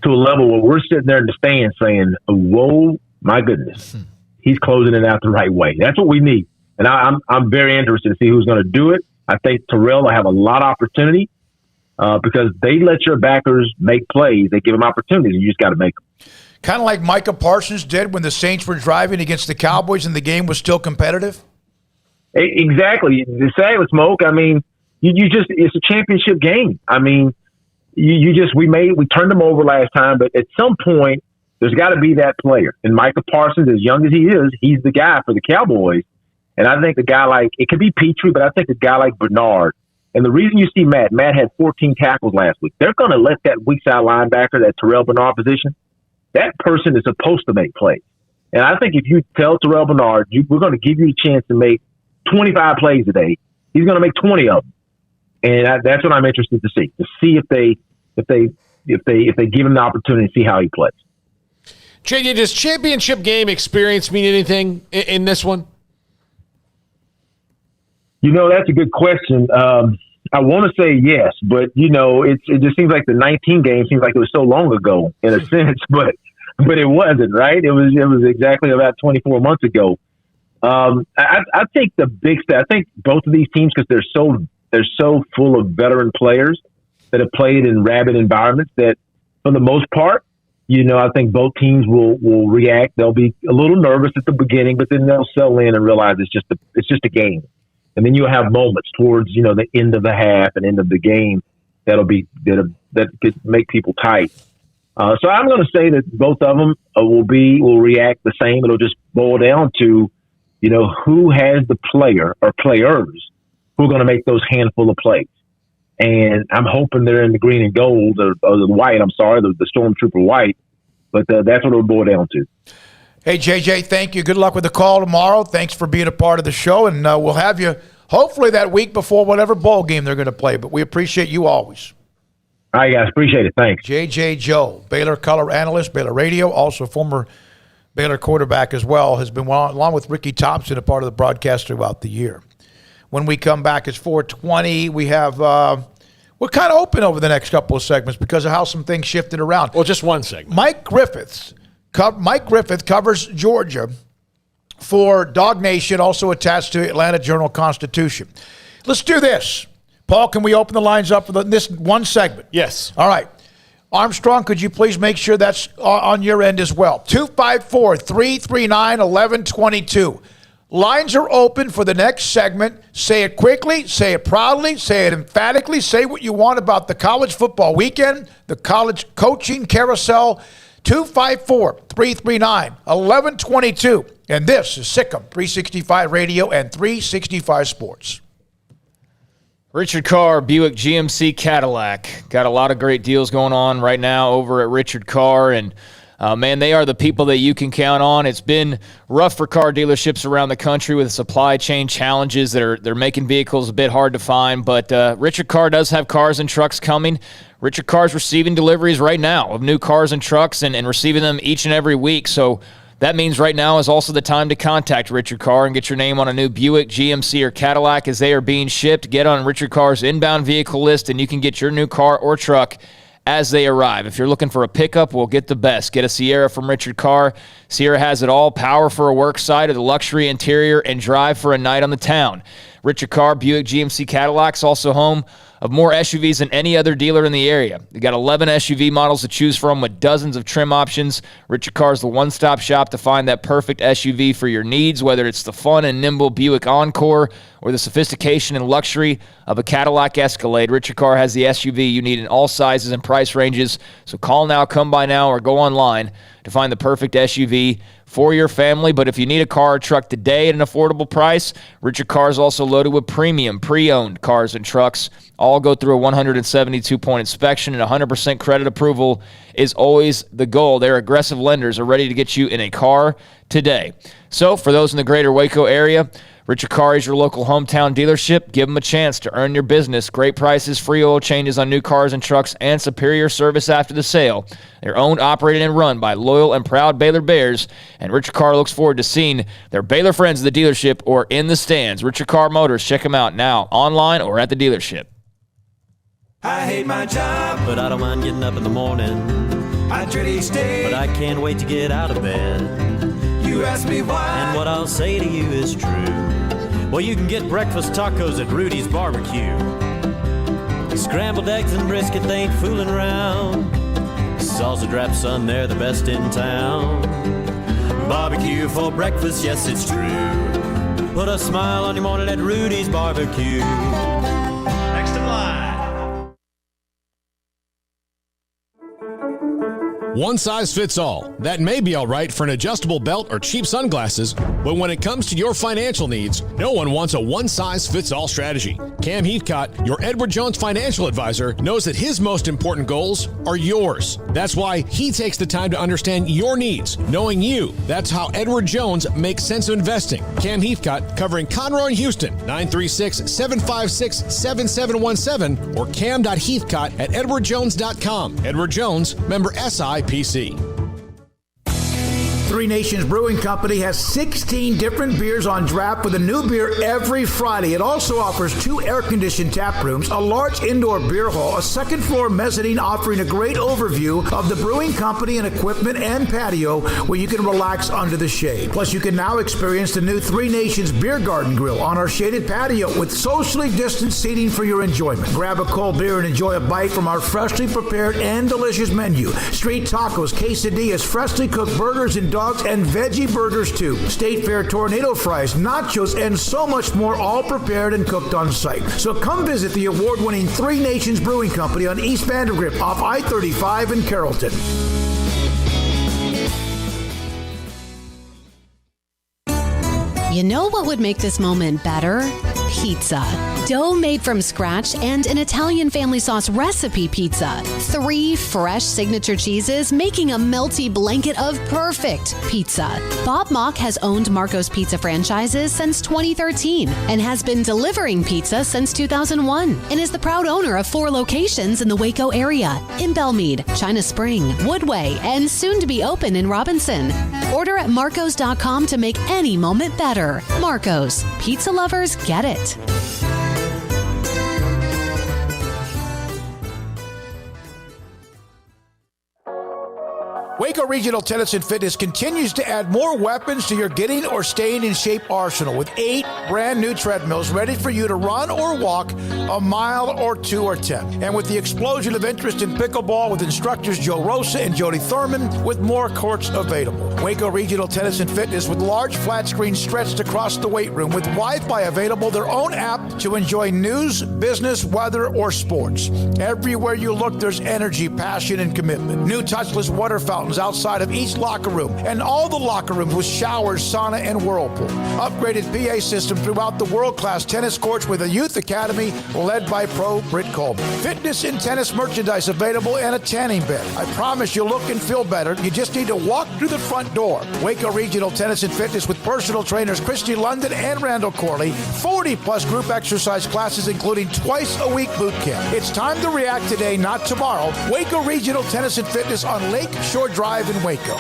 G: to a level where we're sitting there in the stands saying, whoa, my goodness, he's closing it out the right way. That's what we need. And I'm very interested to see who's going to do it. I think Terrell will have a lot of opportunity. Because they let your backers make plays. They give them opportunities, and you just got to make them.
F: Kind of like Micah Parsons did when the Saints were driving against the Cowboys and the game was still competitive?
G: Exactly. David Smoak, I mean, it's a championship game. I mean, we turned them over last time, but at some point, there's got to be that player. And Micah Parsons, as young as he is, he's the guy for the Cowboys. And I think a guy like, it could be Petrie, but I think a guy like Bernard. And the reason you see Matt had 14 tackles last week. They're going to let that weak side linebacker, that Terrell Bernard position, that person is supposed to make plays. And I think if you tell Terrell Bernard, we're going to give you a chance to make 25 plays today, he's going to make 20 of them. And that's what I'm interested to see if they give him the opportunity to see how he plays.
H: JJ, does championship game experience mean anything in this one?
G: That's a good question. I want to say yes, but it just seems like the 19 game seems like it was so long ago in a sense, but it wasn't, right? It was exactly about 24 months ago. I think the big I think both of these teams, because they're so full of veteran players that have played in rabid environments, that for the most part, I think both teams will react. They'll be a little nervous at the beginning, but then they'll settle in and realize it's just a game. And then you'll have moments towards, the end of the half and end of the game that could make people tight. So I'm going to say that both of them will react the same. It'll just boil down to, who has the player or players who are going to make those handful of plays. And I'm hoping they're in the green and gold or the white. The Stormtrooper white. But that's what it'll boil down to.
F: Hey, JJ, thank you. Good luck with the call tomorrow. Thanks for being a part of the show, and we'll have you hopefully that week before whatever bowl game they're going to play. But we appreciate you always.
G: All right, guys. Appreciate it. Thanks.
F: JJ Joe, Baylor color analyst, Baylor Radio, also former Baylor quarterback as well, has been, along with Ricky Thompson, a part of the broadcast throughout the year. When we come back, it's 4:20. We have we're kind of open over the next couple of segments because of how some things shifted around.
H: Well, just one segment.
F: Mike Griffith covers Georgia for Dog Nation, also attached to Atlanta Journal-Constitution. Let's do this. Paul, can we open the lines up for this one segment?
H: Yes.
F: All right. Armstrong, could you please make sure that's on your end as well? 254-339-1122. Lines are open for the next segment. Say it quickly, say it proudly, say it emphatically, say what you want about the college football weekend, the college coaching carousel. 254-339-1122. And this is Sikkim 365 Radio and 365 Sports.
I: Richard Carr, Buick GMC Cadillac. Got a lot of great deals going on right now over at Richard Carr. And, man, they are the people that you can count on. It's been rough for car dealerships around the country with supply chain challenges. They're making vehicles a bit hard to find. But Richard Carr does have cars and trucks coming. Richard Carr's receiving deliveries right now of new cars and trucks and receiving them each and every week. So That means right now is also the time to contact Richard Carr and get your name on a new Buick, GMC, or Cadillac as they are being shipped. Get on Richard Carr's inbound vehicle list, and you can get your new car or truck as they arrive. If you're looking for a pickup, we'll get the best. Get a Sierra from Richard Carr. Sierra has it all: power for a work site, or the luxury interior, and drive for a night on the town. Richard Carr, Buick, GMC, Cadillacs, also home of more SUVs than any other dealer in the area. They got 11 SUV models to choose from with dozens of trim options. Richard Carr is the one-stop shop to find that perfect SUV for your needs, whether it's the fun and nimble Buick Encore or the sophistication and luxury of a Cadillac Escalade. Richard Carr has the SUV you need in all sizes and price ranges. So call now, come by now, or go online to find the perfect SUV for your family. But if you need a car or truck today at an affordable price, Richard Carr is also loaded with premium, pre-owned cars and trucks. All go through a 172-point inspection, and 100% credit approval is always the goal. Their aggressive lenders are ready to get you in a car today. So for those in the greater Waco area, Richard Carr is your local hometown dealership. Give them a chance to earn your business. Great prices, free oil changes on new cars and trucks, and superior service after the sale. They're owned, operated, and run by loyal and proud Baylor Bears, and Richard Carr looks forward to seeing their Baylor friends at the dealership or in the stands. Richard Carr Motors, check them out now, online or at the dealership.
J: I hate my job, but I don't mind getting up in the morning. I dread each day, but I can't wait to get out of bed. You ask me why, and what I'll say to you is true. Well, you can get breakfast tacos at Rudy's Barbecue. Scrambled eggs and brisket, they ain't fooling around. Salsa drap, son, they're the best in town. Barbecue for breakfast, yes, it's true. Put a smile on your morning at Rudy's Barbecue. Next in line.
Y: One size fits all. That may be all right for an adjustable belt or cheap sunglasses, but when it comes to your financial needs, no one wants a one-size-fits-all strategy. Cam Heathcott, your Edward Jones financial advisor, knows that his most important goals are yours. That's why he takes the time to understand your needs, knowing you. That's how Edward Jones makes sense of investing. Cam Heathcott, covering Conroe and Houston, 936-756-7717 or cam.heathcott@edwardjones.com. Edward Jones, member SIPC.
O: Three Nations Brewing Company has 16 different beers on draft with a new beer every Friday. It also offers 2 air-conditioned tap rooms, a large indoor beer hall, a second-floor mezzanine offering a great overview of the brewing company and equipment, and patio where you can relax under the shade. Plus, you can now experience the new Three Nations Beer Garden Grill on our shaded patio with socially distanced seating for your enjoyment. Grab a cold beer and enjoy a bite from our freshly prepared and delicious menu. Street tacos, quesadillas, freshly cooked burgers, and dogs and veggie burgers too. State Fair tornado fries, nachos, and so much more, all prepared and cooked on site. So come visit the award-winning Three Nations Brewing Company on East Vandergrift off I-35 in Carrollton.
K: You know what would make this moment better? Pizza. Dough made from scratch and an Italian family sauce recipe pizza. 3 fresh signature cheeses making a melty blanket of perfect pizza. Bob Mock has owned Marco's Pizza franchises since 2013 and has been delivering pizza since 2001 and is the proud owner of 4 locations in the Waco area, in Belmead, China Spring, Woodway, and soon to be open in Robinson. Order at marcos.com to make any moment better. Marco's. Pizza lovers get it.
F: Waco Regional Tennis and Fitness continues to add more weapons to your getting or staying in shape arsenal with 8 brand new treadmills ready for you to run or walk a mile or 2 or 10. And with the explosion of interest in pickleball with instructors Joe Rosa and Jody Thurman, with more courts available. Waco Regional Tennis and Fitness with large flat screens stretched across the weight room with Wi-Fi available, their own app to enjoy news, business, weather, or sports. Everywhere you look, there's energy, passion, and commitment. New touchless water fountains outside of each locker room, and all the locker rooms with showers, sauna, and whirlpool. Upgraded PA system throughout the world-class tennis courts with a youth academy led by pro Britt Coleman. Fitness and tennis merchandise available and a tanning bed. I promise you'll look and feel better. You just need to walk through the front door. Waco Regional Tennis and Fitness with personal trainers Christy London and Randall Corley. 40-plus group exercise classes, including twice-a-week boot camp. It's time to react today, not tomorrow. Waco Regional Tennis and Fitness on Lake Shore Drive in Waco.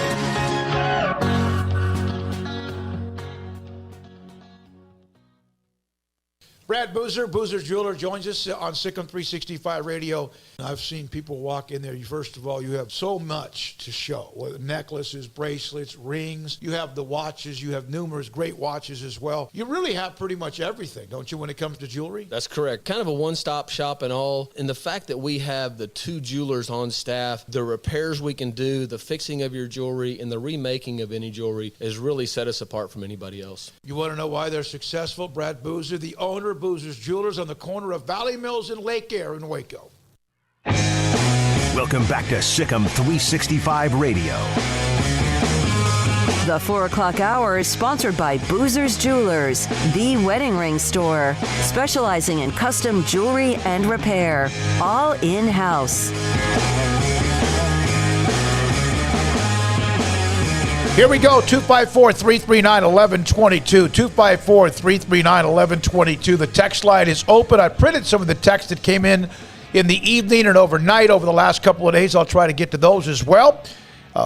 F: Brad Boozer, Boozer's Jeweler, joins us on Sikkim 365 Radio. I've seen people walk in there. First of all, you have so much to show. Necklaces, bracelets, rings. You have the watches. You have numerous great watches as well. You really have pretty much everything, don't you, when it comes to jewelry?
L: That's correct. Kind of a one-stop shop and all. And the fact that we have the 2 jewelers on staff, the repairs we can do, the fixing of your jewelry, and the remaking of any jewelry has really set us apart from anybody else.
F: You want to know why they're successful? Brad Boozer, the owner of Boozer's Jewelers on the corner of Valley Mills and Lake Air in Waco.
E: Welcome back to Sikkim 365 Radio.
B: The 4 o'clock hour is sponsored by Boozer's Jewelers, the wedding ring store, specializing in custom jewelry and repair, all in-house.
F: Here we go, 254-339-1122, 254-339-1122. The text line is open. I printed some of the text that came in the evening and overnight over the last couple of days. I'll try to get to those as well.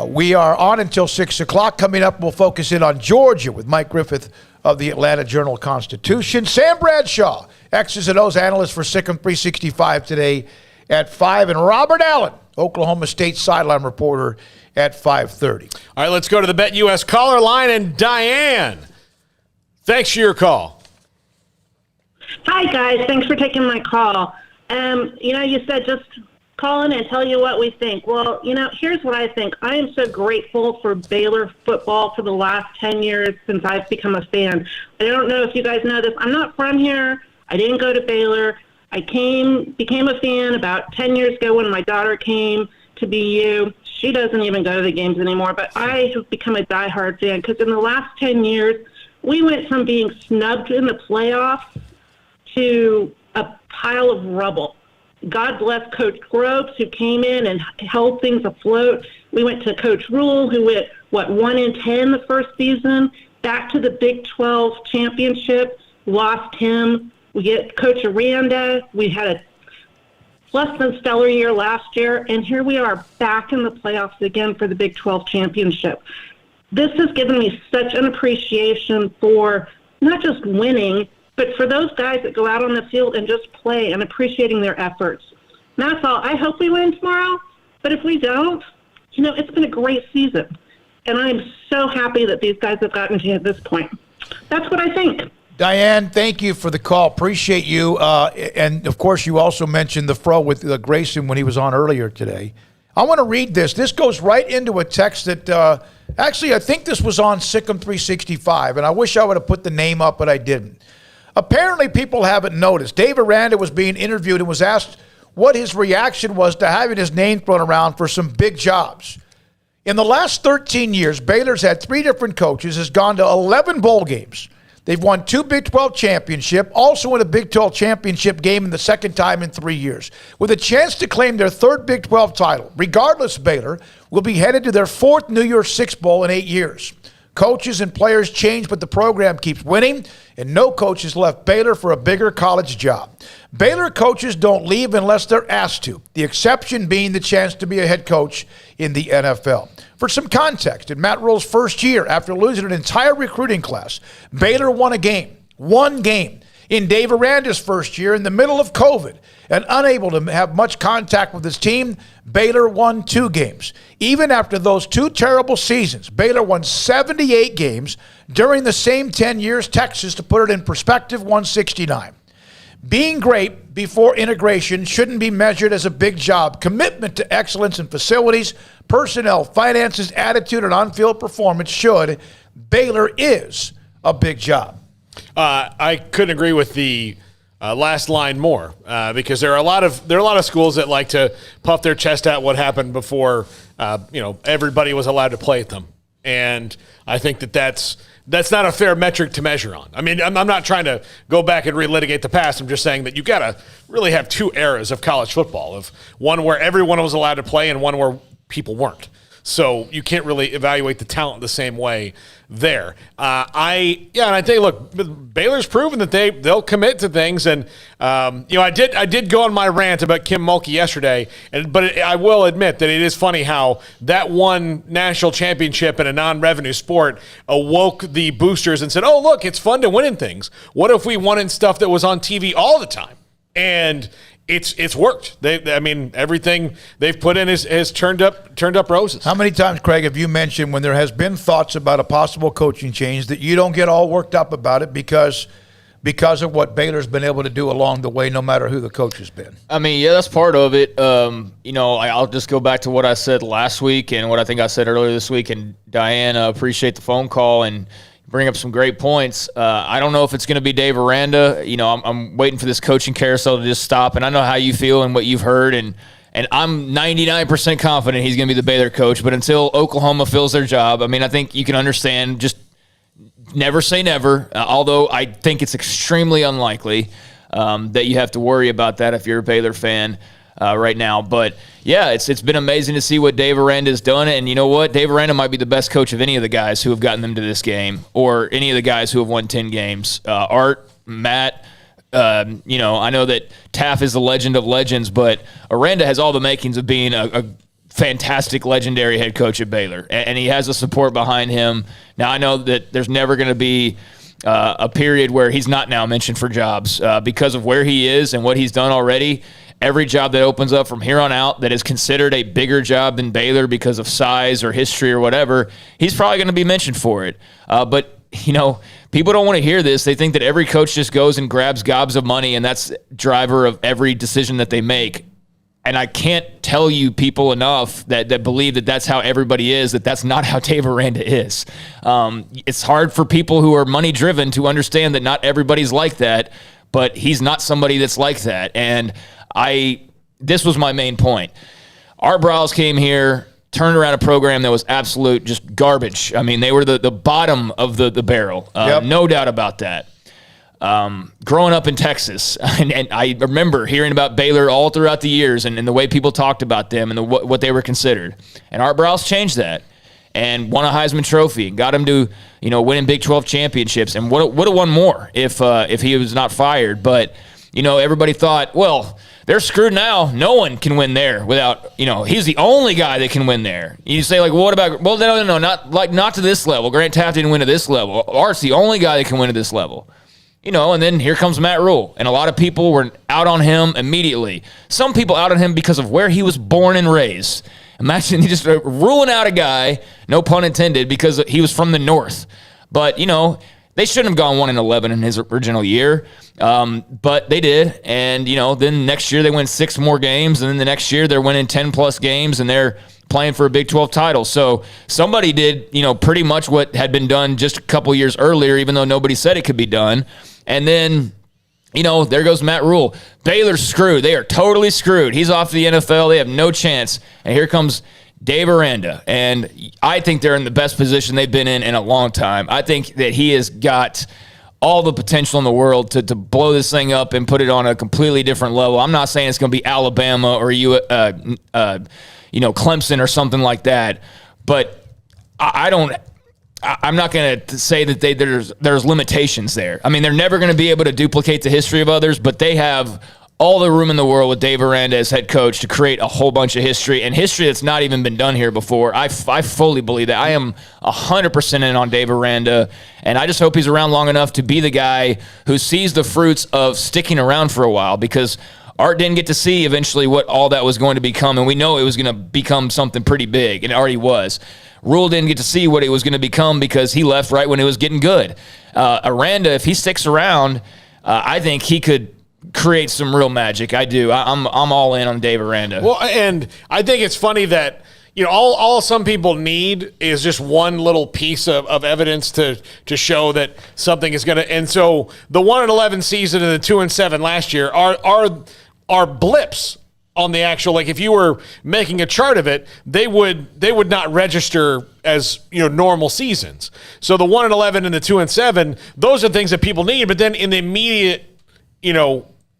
F: We are on until 6 o'clock. Coming up, we'll focus in on Georgia with Mike Griffith of the Atlanta Journal-Constitution. Sam Bradshaw, X's and O's analyst for Sikkim 365 today at 5. And Robert Allen, Oklahoma State sideline reporter, at 5:30.
H: All right, let's go to the BetUS caller line. And Diane, thanks for your call.
M: Hi, guys. Thanks for taking my call. You said just call in and tell you what we think. Well, here's what I think. I am so grateful for Baylor football for the last 10 years since I've become a fan. I don't know if you guys know this. I'm not from here. I didn't go to Baylor. I became a fan about 10 years ago when my daughter came to BU. She doesn't even go to the games anymore, but I have become a diehard fan because in the last 10 years, we went from being snubbed in the playoffs to a pile of rubble. God bless Coach Groves, who came in and held things afloat. We went to Coach Rule, who went, 1-10 the first season, back to the Big 12 championship, lost him. We get Coach Aranda. We had a less than stellar year last year, and here we are back in the playoffs again for the Big 12 championship. This has given me such an appreciation for not just winning, but for those guys that go out on the field and just play and appreciating their efforts. And that's all. I hope we win tomorrow, but if we don't, it's been a great season. And I'm so happy that these guys have gotten to this point. That's what I think.
F: Diane, thank you for the call. Appreciate you. And, of course, you also mentioned the fro with Grayson when he was on earlier today. I want to read this. This goes right into a text that actually I think this was on Sikkim 365, and I wish I would have put the name up, but I didn't. Apparently people haven't noticed. Dave Aranda was being interviewed and was asked what his reaction was to having his name thrown around for some big jobs. In the last 13 years, Baylor's had 3 different coaches, has gone to 11 bowl games. They've won 2 Big 12 championships, also in a Big 12 championship game in the second time in 3 years. With a chance to claim their 3rd Big 12 title, regardless, Baylor will be headed to their 4th New Year's Six Bowl in 8 years. Coaches and players change, but the program keeps winning, and no coach has left Baylor for a bigger college job. Baylor coaches don't leave unless they're asked to, the exception being the chance to be a head coach in the NFL. For some context, in Matt Rule's first year, after losing an entire recruiting class, Baylor won a game, 1 game. In Dave Aranda's first year, in the middle of COVID, and unable to have much contact with his team, Baylor won 2 games. Even after those 2 terrible seasons, Baylor won 78 games during the same 10 years. Texas, to put it in perspective, won 69. Being great before integration shouldn't be measured as a big job. Commitment to excellence in facilities, personnel, finances, attitude, and on-field performance should. Baylor is a big job.
H: I couldn't agree with the last line more because there are a lot of schools that like to puff their chest out what happened before everybody was allowed to play at them, and I think that's not a fair metric to measure on. I mean, I'm not trying to go back and relitigate the past. I'm just saying that you got to really have 2 eras of college football, of one where everyone was allowed to play and one where people weren't. So you can't really evaluate the talent the same way there. And I think, look, Baylor's proven that they'll commit to things. And, I did go on my rant about Kim Mulkey yesterday, but I will admit that it is funny how that one national championship in a non-revenue sport awoke the boosters and said, oh, look, it's fun to win in things. What if we won in stuff that was on TV all the time? And it's worked. Everything they've put in has turned up roses.
F: How many times, Craig, have you mentioned when there has been thoughts about a possible coaching change that you don't get all worked up about it because of what Baylor's been able to do along the way, no matter who the coach has been?
I: That's part of it. I'll just go back to what I said last week and what I think I said earlier this week. And Diane, appreciate the phone call and bring up some great points. I don't know if it's going to be Dave Aranda. I'm waiting for this coaching carousel to just stop. And I know how you feel and what you've heard. And I'm 99% confident he's going to be the Baylor coach. But until Oklahoma fills their job, I think you can understand, just never say never. Although I think it's extremely unlikely that you have to worry about that if you're a Baylor fan right now. But yeah, it's been amazing to see what Dave Aranda's done. And you know what? Dave Aranda might be the best coach of any of the guys who have gotten them to this game, or any of the guys who have won 10 games. Art, Matt, I know that Taff is the legend of legends, but Aranda has all the makings of being a fantastic, legendary head coach at Baylor. And he has the support behind him. Now, I know that there's never going to be a period where he's not now mentioned for jobs because of where he is and what he's done already. Every job that opens up from here on out that is considered a bigger job than Baylor because of size or history or whatever, he's probably going to be mentioned for it. But people don't want to hear this. They think that every coach just goes and grabs gobs of money, and that's driver of every decision that they make. And I can't tell you people enough that believe that that's how everybody is, that's not how Dave Aranda is. It's hard for people who are money-driven to understand that not everybody's like that, but he's not somebody that's like that. And this was my main point. Art Briles came here, turned around a program that was absolute just garbage. They were the bottom of the barrel. No doubt about that. Growing up in Texas, and I remember hearing about Baylor all throughout the years and the way people talked about them and what they were considered. And Art Briles changed that and won a Heisman Trophy and got him to winning Big 12 championships, and would have won more if he was not fired. But everybody thought, well, they're screwed now. No one can win there without, he's the only guy that can win there. You say, like, well, what about, well, no, not to this level. Grant Taft didn't win to this level. Art's the only guy that can win at this level. And then here comes Matt Rule. And a lot of people were out on him immediately. Some people out on him because of where he was born and raised. Imagine he just ruling out a guy, no pun intended, because he was from the North. But, they shouldn't have gone 1-11 in his original year, but they did. And, then next year they win 6 more games, and then the next year they're winning 10-plus games, and they're playing for a Big 12 title. So somebody did, pretty much what had been done just a couple years earlier, even though nobody said it could be done. And then, there goes Matt Rule. Baylor's screwed. They are totally screwed. He's off to the NFL. They have no chance. And here comes Dave Aranda, and I think they're in the best position they've been in a long time. I think that he has got all the potential in the world to blow this thing up and put it on a completely different level. I'm not saying it's going to be Alabama or Clemson or something like that, but I'm not going to say that there's limitations there. They're never going to be able to duplicate the history of others, but they have all the room in the world with Dave Aranda as head coach to create a whole bunch of history, and history that's not even been done here before. I fully believe that. I am 100% in on Dave Aranda, and I just hope he's around long enough to be the guy who sees the fruits of sticking around for a while, because Art didn't get to see eventually what all that was going to become, and we know it was going to become something pretty big, and it already was. Rule didn't get to see what it was going to become because he left right when it was getting good. Aranda, if he sticks around, I think he could create some real magic. I do. I'm all in on Dave Aranda.
H: Well, and I think it's funny that all some people need is just one little piece of evidence to show that something is going to. And so the 1-11 season and the 2-7 last year are blips on the actual. Like if you were making a chart of it, they would not register as normal seasons. So the 1-11 and the 2-7, those are things that people need. But then in the immediate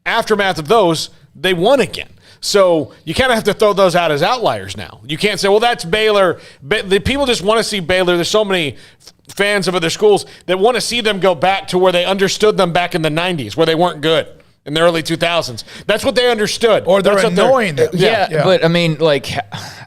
H: aftermath of those, they won again. So you kind of have to throw those out as outliers now. You can't say, well, that's Baylor. The people just want to see Baylor. There's so many fans of other schools that want to see them go back to where they understood them back in the 90s, where they weren't good. In the early 2000s. That's what they understood.
F: Or they're annoying them.
I: Yeah, but I mean, like,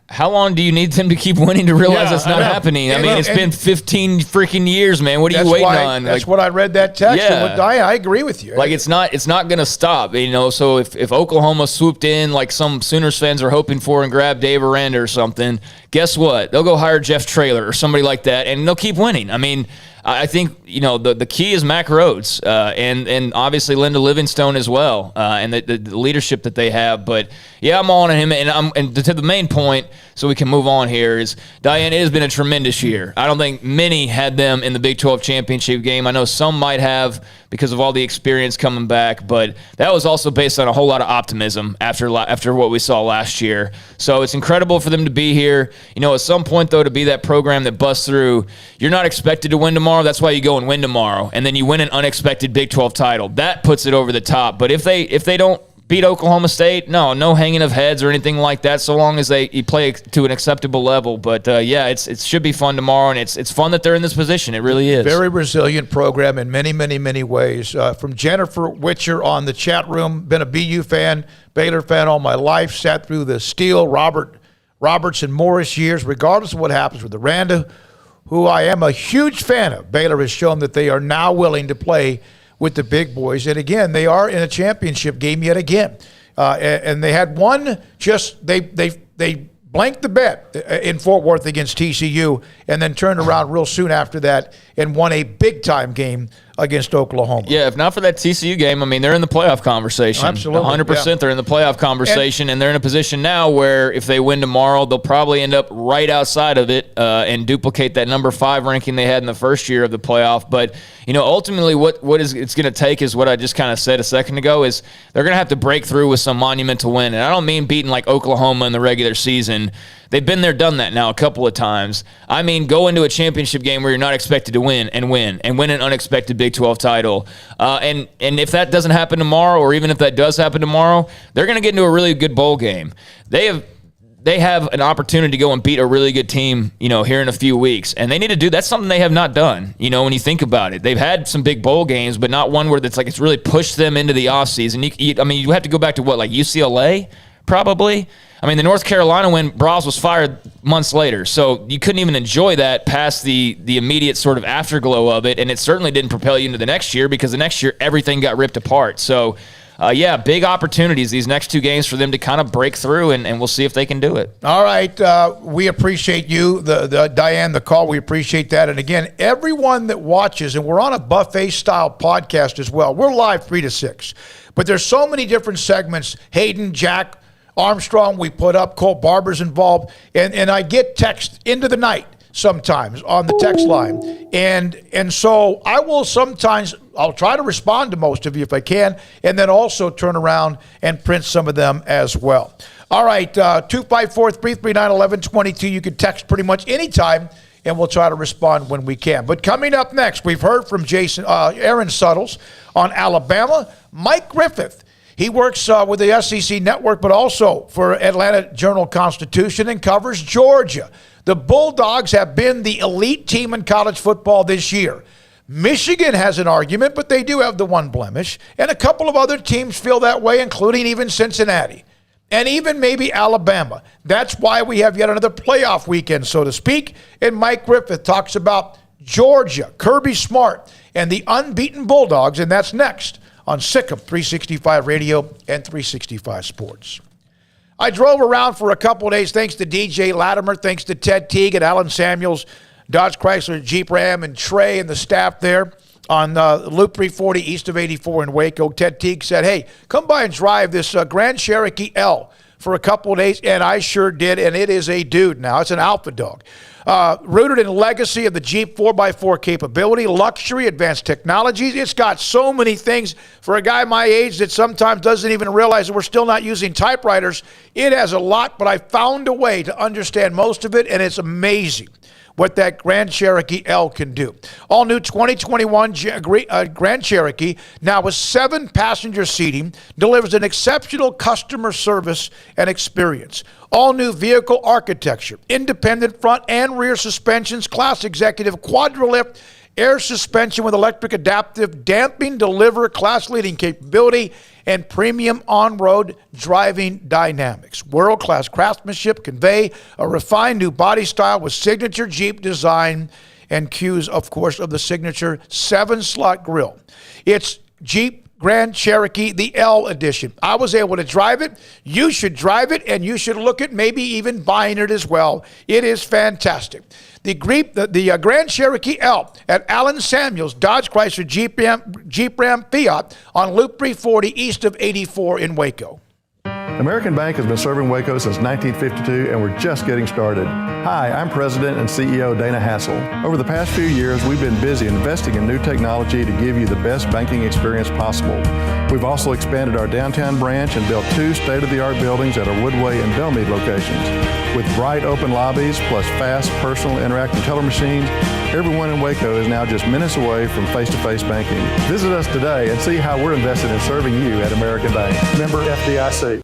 I: how long do you need them to keep winning to realize it's not happening? I mean, it's been 15 freaking years, man. What are you waiting on?
F: That's what I read that text.
I: Yeah.
F: And I agree with you.
I: Like, it's not going to stop, you know. So if Oklahoma swooped in like some Sooners fans are hoping for and grabbed Dave Aranda or something, guess what? They'll go hire Jeff Traylor or somebody like that, and they'll keep winning. I mean, I think, you know, the key is Mack Rhodes and obviously Linda Livingstone as well, and the leadership that they have. But yeah, I'm on him, and to the main point, so we can move on here, is Diane, it has been a tremendous year. I don't think many had them in the Big 12 championship game. I know some might have because of all the experience coming back, but that was also based on a whole lot of optimism after what we saw last year. So it's incredible for them to be here. You know, at some point, though, to be that program that busts through, you're not expected to win tomorrow. That's why you go and win tomorrow, and then you win an unexpected Big 12 title. That puts it over the top. But if they don't beat Oklahoma State, no hanging of heads or anything like that, so long as you play to an acceptable level. But yeah, it should be fun tomorrow, and it's fun that they're in this position. It really is. Very
F: resilient program in many, many, many ways. From Jennifer Witcher on the chat room, been a BU fan, Baylor fan all my life, sat through the Steele, Roberts, and Morris years, regardless of what happens with Aranda, who I am a huge fan of. Baylor has shown that they are now willing to play with the big boys. And again, they are in a championship game yet again. And they had one they blanked the bet in Fort Worth against TCU and then turned around real soon after that and won a big-time game against Oklahoma.
I: Yeah, if not for that TCU game, I mean, they're in the playoff conversation.
F: Absolutely.
I: 100% they're in the playoff conversation, and they're in a position now where if they win tomorrow, they'll probably end up right outside of it and duplicate that number 5 ranking they had in the first year of the playoff. But, you know, ultimately what it's going to take is what I just kind of said a second ago, is they're going to have to break through with some monumental win. And I don't mean beating like Oklahoma in the regular season. They've been there, done that now a couple of times. I mean, go into a championship game where you're not expected to win and win an unexpected Big 12 title. And if that doesn't happen tomorrow, or even if that does happen tomorrow, they're going to get into a really good bowl game. They have an opportunity to go and beat a really good team, you know, here in a few weeks. And they need to do that's something they have not done, you know, when you think about it. They've had some big bowl games, but not one where it's really pushed them into the offseason. I mean, you have to go back to what, like UCLA, probably? I mean, the North Carolina when Bras was fired months later, so you couldn't even enjoy that past the immediate sort of afterglow of it, and it certainly didn't propel you into the next year because the next year everything got ripped apart. So, yeah, big opportunities these next 2 games for them to kind of break through, and we'll see if they can do it.
F: All right, we appreciate you, the Diane, the call. We appreciate that. And again, everyone that watches, and we're on a buffet-style podcast as well. We're live 3 to 6, but there's so many different segments. Hayden, Jack, Armstrong, we put up, Colt Barber's involved, and I get text into the night sometimes on the text line. And so I'll try to respond to most of you if I can, and then also turn around and print some of them as well. All right, 254-339-1122. You can text pretty much anytime, and we'll try to respond when we can. But coming up next, we've heard from Aaron Suttles on Alabama, Mike Griffith. He works with the SEC Network, but also for Atlanta Journal-Constitution and covers Georgia. The Bulldogs have been the elite team in college football this year. Michigan has an argument, but they do have the one blemish. And a couple of other teams feel that way, including even Cincinnati. And even maybe Alabama. That's why we have yet another playoff weekend, so to speak. And Mike Griffith talks about Georgia, Kirby Smart, and the unbeaten Bulldogs, and that's next on Sikkim 365 Radio and 365 Sports. I drove around for a couple of days thanks to DJ Latimer, thanks to Ted Teague and Alan Samuels, Dodge Chrysler Jeep Ram, and Trey and the staff there on Loop 340 east of 84 in Waco. Ted Teague said, hey, come by and drive this Grand Cherokee L for a couple of days, and I sure did, and it is a dude now. It's an alpha dog. Rooted in the legacy of the Jeep 4x4 capability, luxury, advanced technologies. It's got so many things for a guy my age that sometimes doesn't even realize that we're still not using typewriters. It has a lot, but I found a way to understand most of it, and it's amazing. what that Grand Cherokee L can do. All new 2021 Grand Cherokee, now with 7 passenger seating, delivers an exceptional customer service and experience. All new vehicle architecture, independent front and rear suspensions, class executive quadrilift, air suspension with electric adaptive damping, deliver class-leading capability, and premium on-road driving dynamics. World-class craftsmanship convey a refined new body style with signature Jeep design and cues, of course, of the signature 7-slot grille. It's Jeep Grand Cherokee, the L edition. I was able to drive it. You should drive it, and you should look at maybe even buying it as well. It is fantastic. The Grand Cherokee L at Allen Samuels, Dodge Chrysler Jeep Ram Fiat on Loop 340 east of 84 in Waco.
W: American Bank has been serving Waco since 1952, and we're just getting started. Hi, I'm President and CEO Dana Hassel. Over the past few years, we've been busy investing in new technology to give you the best banking experience possible. We've also expanded our downtown branch and built 2 state-of-the-art buildings at our Woodway and Belmead locations. With bright open lobbies, plus fast, personal, interactive teller machines, everyone in Waco is now just minutes away from face-to-face banking. Visit us today and see how we're invested in serving you at American Bank. Member FDIC.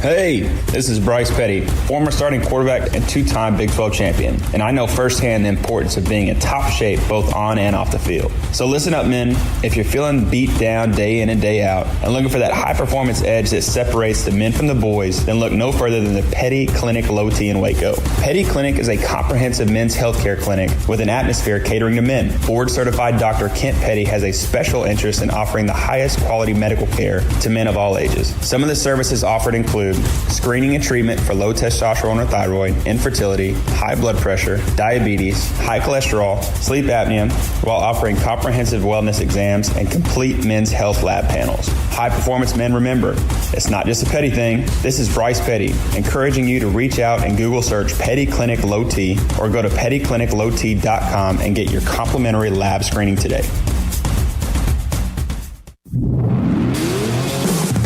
N: Hey, this is Bryce Petty, former starting quarterback and 2-time Big 12 champion, and I know firsthand the importance of being in top shape both on and off the field. So listen up, men. If you're feeling beat down day in and day out and looking for that high-performance edge that separates the men from the boys, then look no further than the Petty Clinic Low T in Waco. Petty Clinic is a comprehensive men's healthcare clinic with an atmosphere catering to men. Board-certified Dr. Kent Petty has a special interest in offering the highest quality medical care to men of all ages. Some of the services offered include screening and treatment for low testosterone or thyroid, infertility, high blood pressure, diabetes, high cholesterol, sleep apnea, while offering comprehensive wellness exams and complete men's health lab panels. High performance men, remember, it's not just a Petty thing. This is Bryce Petty, encouraging you to reach out and Google search Petty Clinic Low T or go to pettycliniclowt.com and get your complimentary lab screening today.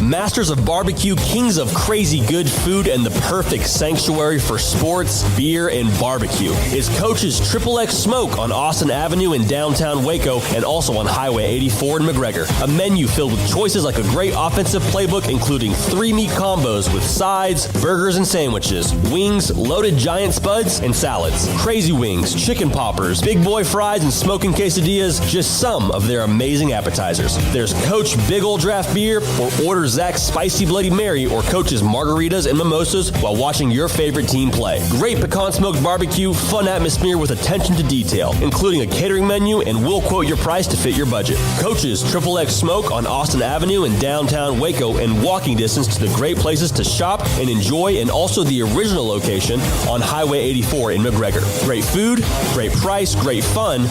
Q: Masters of barbecue, kings of crazy good food, and the perfect sanctuary for sports, beer, and barbecue is Coach's XXX Smoke on Austin Avenue in downtown Waco and also on Highway 84 in McGregor. A menu filled with choices like a great offensive playbook, including 3 meat combos with sides, burgers, and sandwiches, wings, loaded giant spuds, and salads, crazy wings, chicken poppers, big boy fries, and smoking quesadillas, just some of their amazing appetizers. There's Coach Big Ol' Draft Beer, or order Zach's Spicy Bloody Mary or Coach's margaritas and mimosas while watching your favorite team play. Great pecan smoked barbecue, fun atmosphere with attention to detail, including a catering menu, and we'll quote your price to fit your budget. Coach's XXX Smoke on Austin Avenue in downtown Waco and walking distance to the great places to shop and enjoy, and also the original location on Highway 84 in McGregor. Great food, great price, great fun.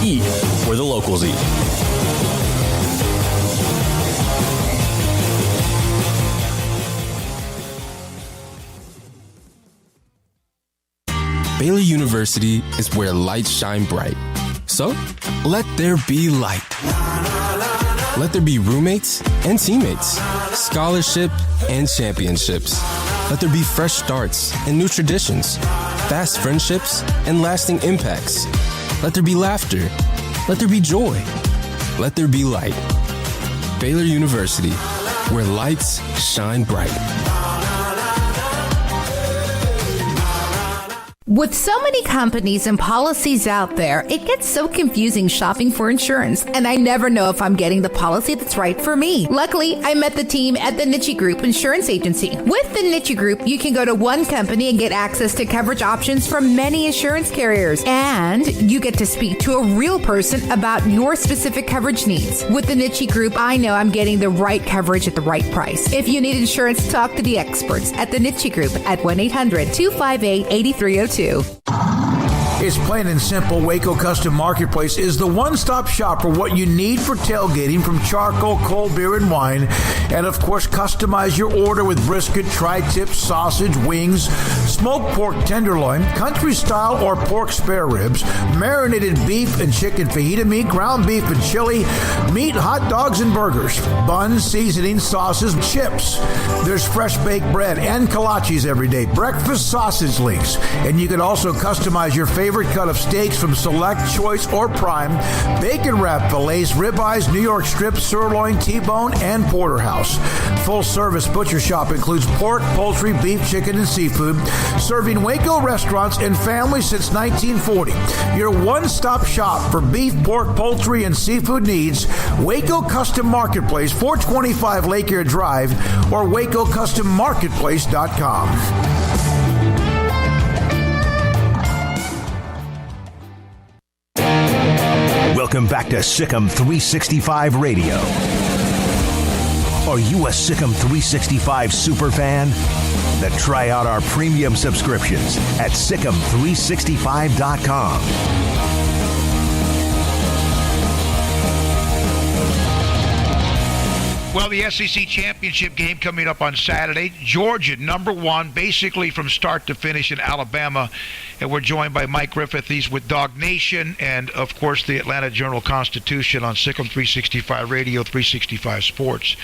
Q: Eat where the locals eat.
R: Baylor University is where lights shine bright. So, let there be light. Let there be roommates and teammates, scholarship and championships. Let there be fresh starts and new traditions, fast friendships and lasting impacts. Let there be laughter. Let there be joy. Let there be light. Baylor University, where lights shine bright.
S: With so many companies and policies out there, it gets so confusing shopping for insurance, and I never know if I'm getting the policy that's right for me. Luckily, I met the team at the Notre Group Insurance Agency. With the Notre Group, you can go to one company and get access to coverage options from many insurance carriers, and you get to speak to a real person about your specific coverage needs. With the Notre Group, I know I'm getting the right coverage at the right price. If you need insurance, talk to the experts at the Notre Group at 1-800-258-8302.
F: It's plain and simple. Waco Custom Marketplace is the one-stop shop for what you need for tailgating, from charcoal, cold beer, and wine. And, of course, customize your order with brisket, tri-tip, sausage, wings, smoked pork tenderloin, country style or pork spare ribs, marinated beef and chicken fajita meat, ground beef and chili, meat, hot dogs, and burgers, buns, seasoning, sauces, chips. There's fresh baked bread and kolaches every day, breakfast sausage links, and you can also customize your favorite cut of steaks from select, choice, or prime, bacon wrap fillets, ribeyes, New York strips, sirloin, T-bone, and porterhouse. Full service butcher shop includes pork, poultry, beef, chicken, and seafood, serving Waco restaurants and families since 1940. Your one-stop shop for beef, pork, poultry, and seafood needs. Waco Custom Marketplace, 425 Lake Air Drive, or WacoCustomMarketplace.com.
E: Welcome back to Sikkim 365 Radio. Are you a Sikkim 365 superfan? Then try out our premium subscriptions at Sikkim365.com.
F: Well, the SEC championship game coming up on Saturday. Georgia, number one, basically from start to finish in Alabama. And we're joined by Mike Griffith. He's with Dog Nation and, of course, the Atlanta Journal-Constitution on Sikkim 365 Radio, 365 Sports.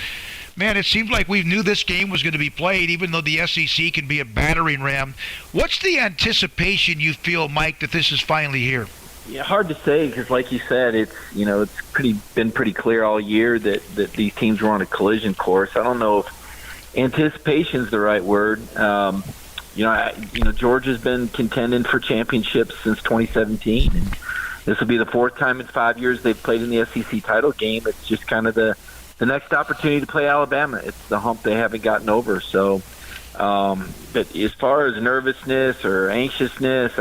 F: Man, it seems like we knew this game was going to be played, even though the SEC can be a battering ram. What's the anticipation you feel, Mike, that this is finally here?
C: Yeah, hard to say because, like you said, it's been pretty clear all year that these teams were on a collision course. I don't know if anticipation is the right word. Georgia's been contending for championships since 2017, and this will be the fourth time in 5 years they've played in the SEC title game. It's just kind of the next opportunity to play Alabama. It's the hump they haven't gotten over. So, but as far as nervousness or anxiousness,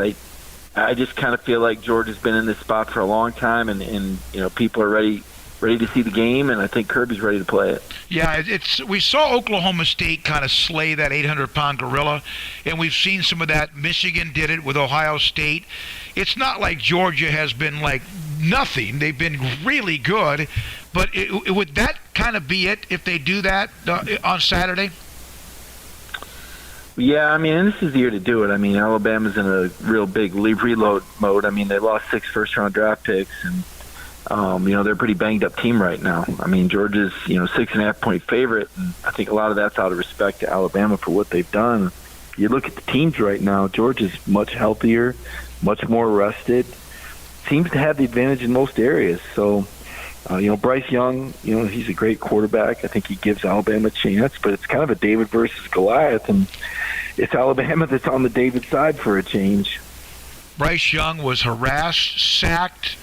C: I just kind of feel like Georgia's been in this spot for a long time, and people are ready to see the game, and I think Kirby's ready to play it.
F: Yeah, we saw Oklahoma State kind of slay that 800-pound gorilla, and we've seen some of that. Michigan did it with Ohio State. It's not like Georgia has been like nothing. They've been really good, but would that kind of be it if they do that on Saturday?
C: Yeah, I mean, and this is the year to do it. I mean, Alabama's in a real big reload mode. I mean, they lost 6 first-round draft picks, and they're a pretty banged-up team right now. I mean, Georgia's 6.5-point favorite, and I think a lot of that's out of respect to Alabama for what they've done. You look at the teams right now, Georgia's much healthier, much more rested, seems to have the advantage in most areas. So, Bryce Young, he's a great quarterback. I think he gives Alabama a chance, but it's kind of a David versus Goliath, and it's Alabama that's on the David side for a change.
F: Bryce Young was harassed, sacked,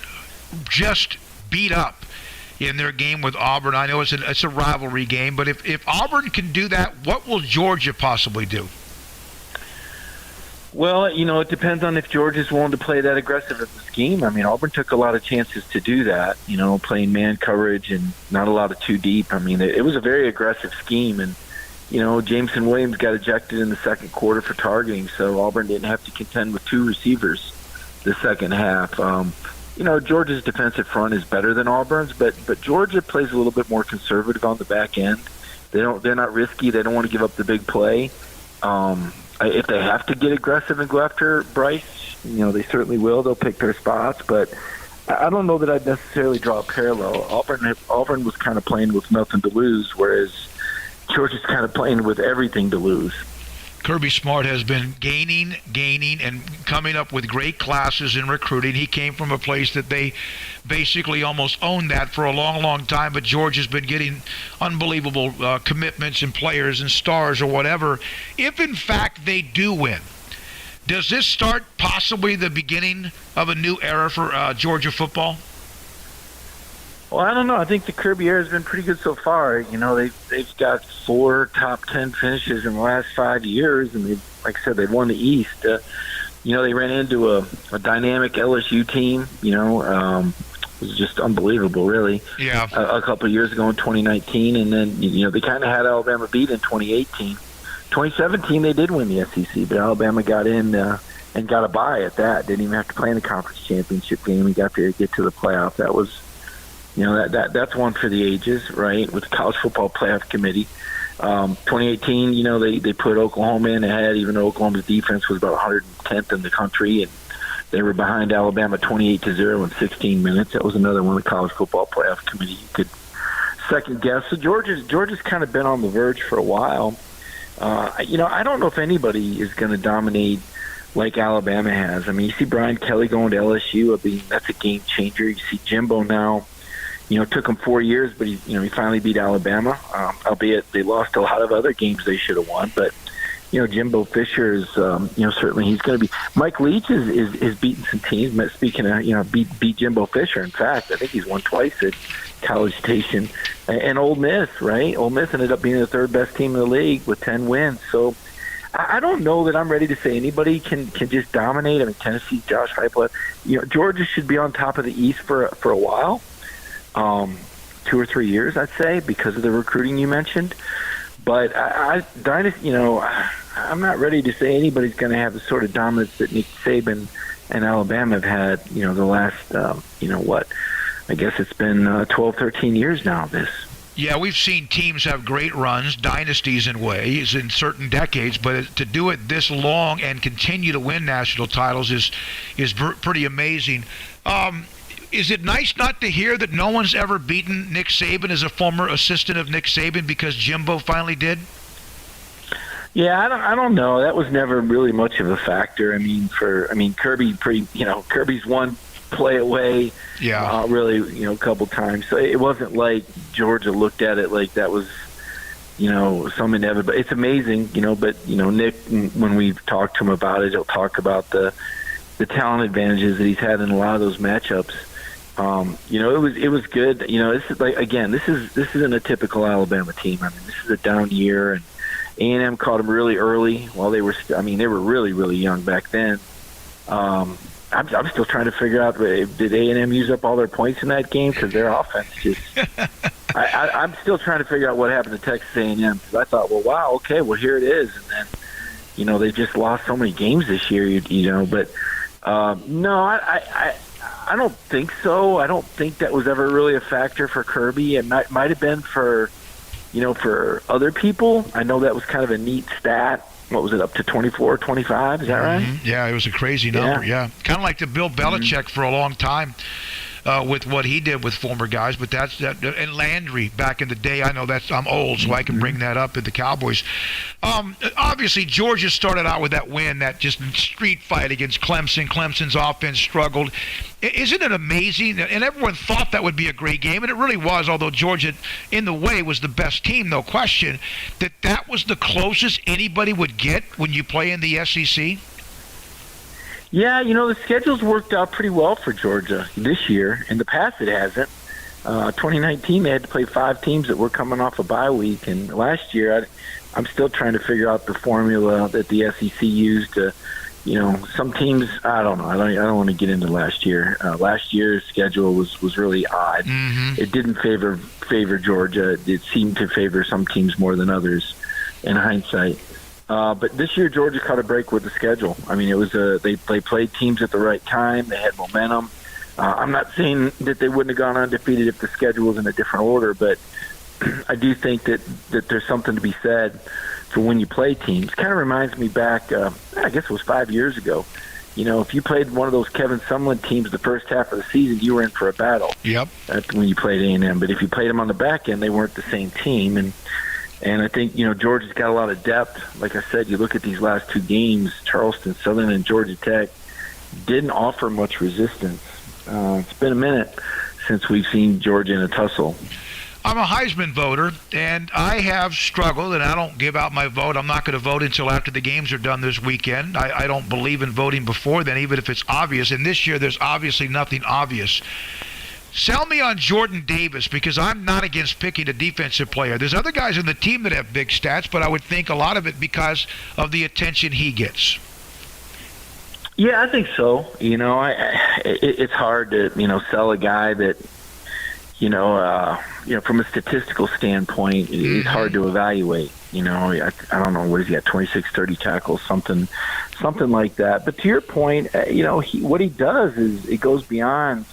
F: just beat up in their game with Auburn. I know it's a rivalry game, but if Auburn can do that, what will Georgia possibly do?
C: Well, it depends on if Georgia's willing to play that aggressive of a scheme. I mean, Auburn took a lot of chances to do that, playing man coverage and not a lot of too deep. I mean, it was a very aggressive scheme, and, Jameson Williams got ejected in the second quarter for targeting, so Auburn didn't have to contend with 2 receivers the second half. Georgia's defensive front is better than Auburn's, but Georgia plays a little bit more conservative on the back end. They're not risky. They don't want to give up the big play. If they have to get aggressive and go after Bryce, they certainly will. They'll pick their spots, but I don't know that I'd necessarily draw a parallel. Auburn was kind of playing with nothing to lose, whereas Georgia's kind of playing with everything to lose.
F: Kirby Smart has been gaining, and coming up with great classes in recruiting. He came from a place that they basically almost owned that for a long, long time, but Georgia's been getting unbelievable commitments and players and stars or whatever. If, in fact, they do win, does this start possibly the beginning of a new era for Georgia football?
C: Well, I don't know. I think the Kirby era has been pretty good so far. They've got 4 top 10 finishes in the last 5 years, and like I said, they've won the East. They ran into a dynamic LSU team. It was just unbelievable, really.
F: Yeah.
C: A couple of years ago in 2019, and then they kind of had Alabama beat in 2018. 2017 they did win the SEC, but Alabama got in and got a bye at that. Didn't even have to play in the conference championship game. He got to get to the playoff. That was, that's one for the ages, right? With the College Football Playoff Committee. 2018, they put Oklahoma in ahead, even though Oklahoma's defense was about 110th in the country, and they were behind Alabama 28-0 in 16 minutes. That was another one of the College Football Playoff Committee you could second guess. So Georgia's kind of been on the verge for a while. I don't know if anybody is going to dominate like Alabama has. I mean, you see Brian Kelly going to LSU. I mean, that's a game changer. You see Jimbo now. It took him 4 years, but he finally beat Alabama. Albeit they lost a lot of other games they should have won. But Jimbo Fisher is, certainly he's going to be. Mike Leach is beating some teams. Speaking of, beat Jimbo Fisher. In fact, I think he's won twice at College Station. And Ole Miss, right? Ole Miss ended up being the third best team in the league with 10 wins. So I don't know that I'm ready to say anybody can just dominate. I mean, Tennessee, Josh Heupel. Georgia should be on top of the East for a while. 2 or 3 years, I'd say, because of the recruiting you mentioned. But I'm not ready to say anybody's going to have the sort of dominance that Nick Saban and Alabama have had, the last, I guess it's been 12, 13 years now of this.
F: Yeah, we've seen teams have great runs, dynasties in ways, in certain decades, but to do it this long and continue to win national titles is pretty amazing. Is it nice not to hear that no one's ever beaten Nick Saban as a former assistant of Nick Saban because Jimbo finally did?
C: Yeah, I don't know. That was never really much of a factor. I mean, Kirby, Kirby's one play away.
F: Yeah.
C: Really, a couple times. So it wasn't like Georgia looked at it like that was, some inevitable. It's amazing, But Nick, when we've talked to him about it, he'll talk about the talent advantages that he's had in a lot of those matchups. It was good. This is this isn't a typical Alabama team. I mean, this is a down year, and A&M caught them really early while they were. They were really, really young back then. I'm still trying to figure out, did A&M use up all their points in that game? Because their offense just. I'm still trying to figure out what happened to Texas A&M, because I thought, wow, okay, here it is, and then, they just lost so many games this year, But no, I don't think so. I don't think that was ever really a factor for Kirby. It might have been for other people. I know that was kind of a neat stat. What was it, up to 24, 25? Is that right?
F: Yeah, it was a crazy number, yeah. Kind of like the Bill Belichick for a long time with what he did with former guys, but and Landry back in the day. I know I'm old, so I can bring that up at the Cowboys. Obviously, Georgia started out with that win, that just street fight against Clemson. Clemson's offense struggled. Isn't it amazing? And everyone thought that would be a great game, and it really was, although Georgia, in the way, was the best team, no question, that was the closest anybody would get when you play in the SEC?
C: Yeah, the schedule's worked out pretty well for Georgia this year. In the past, it hasn't. 2019, they had to play 5 teams that were coming off a bye week, and last year, I'm still trying to figure out the formula that the SEC used to, some teams. I don't know. I don't want to get into last year. Last year's schedule was really odd. Mm-hmm. It didn't favor Georgia. It seemed to favor some teams more than others, in hindsight. But this year, Georgia caught a break with the schedule. I mean, it was they played teams at the right time. They had momentum. I'm not saying that they wouldn't have gone undefeated if the schedule was in a different order, but I do think that there's something to be said for when you play teams. Kind of reminds me back, I guess it was 5 years ago. If you played one of those Kevin Sumlin teams the first half of the season, you were in for a battle.
F: Yep.
C: That's when you played A&M. But if you played them on the back end, they weren't the same team. And I think, Georgia's got a lot of depth. Like I said, you look at these last 2 games, Charleston Southern and Georgia Tech didn't offer much resistance. It's been a minute since we've seen Georgia in a tussle.
F: I'm a Heisman voter, and I have struggled, and I don't give out my vote. I'm not going to vote until after the games are done this weekend. I don't believe in voting before then, even if it's obvious. And this year, there's obviously nothing obvious. Sell me on Jordan Davis, because I'm not against picking a defensive player. There's other guys on the team that have big stats, but I would think a lot of it because of the attention he gets.
C: Yeah, I think so. It's hard to, sell a guy that, from a statistical standpoint, it's hard to evaluate. I don't know what he's got, 26, 30 tackles, something like that. But to your point, what he does is it goes beyond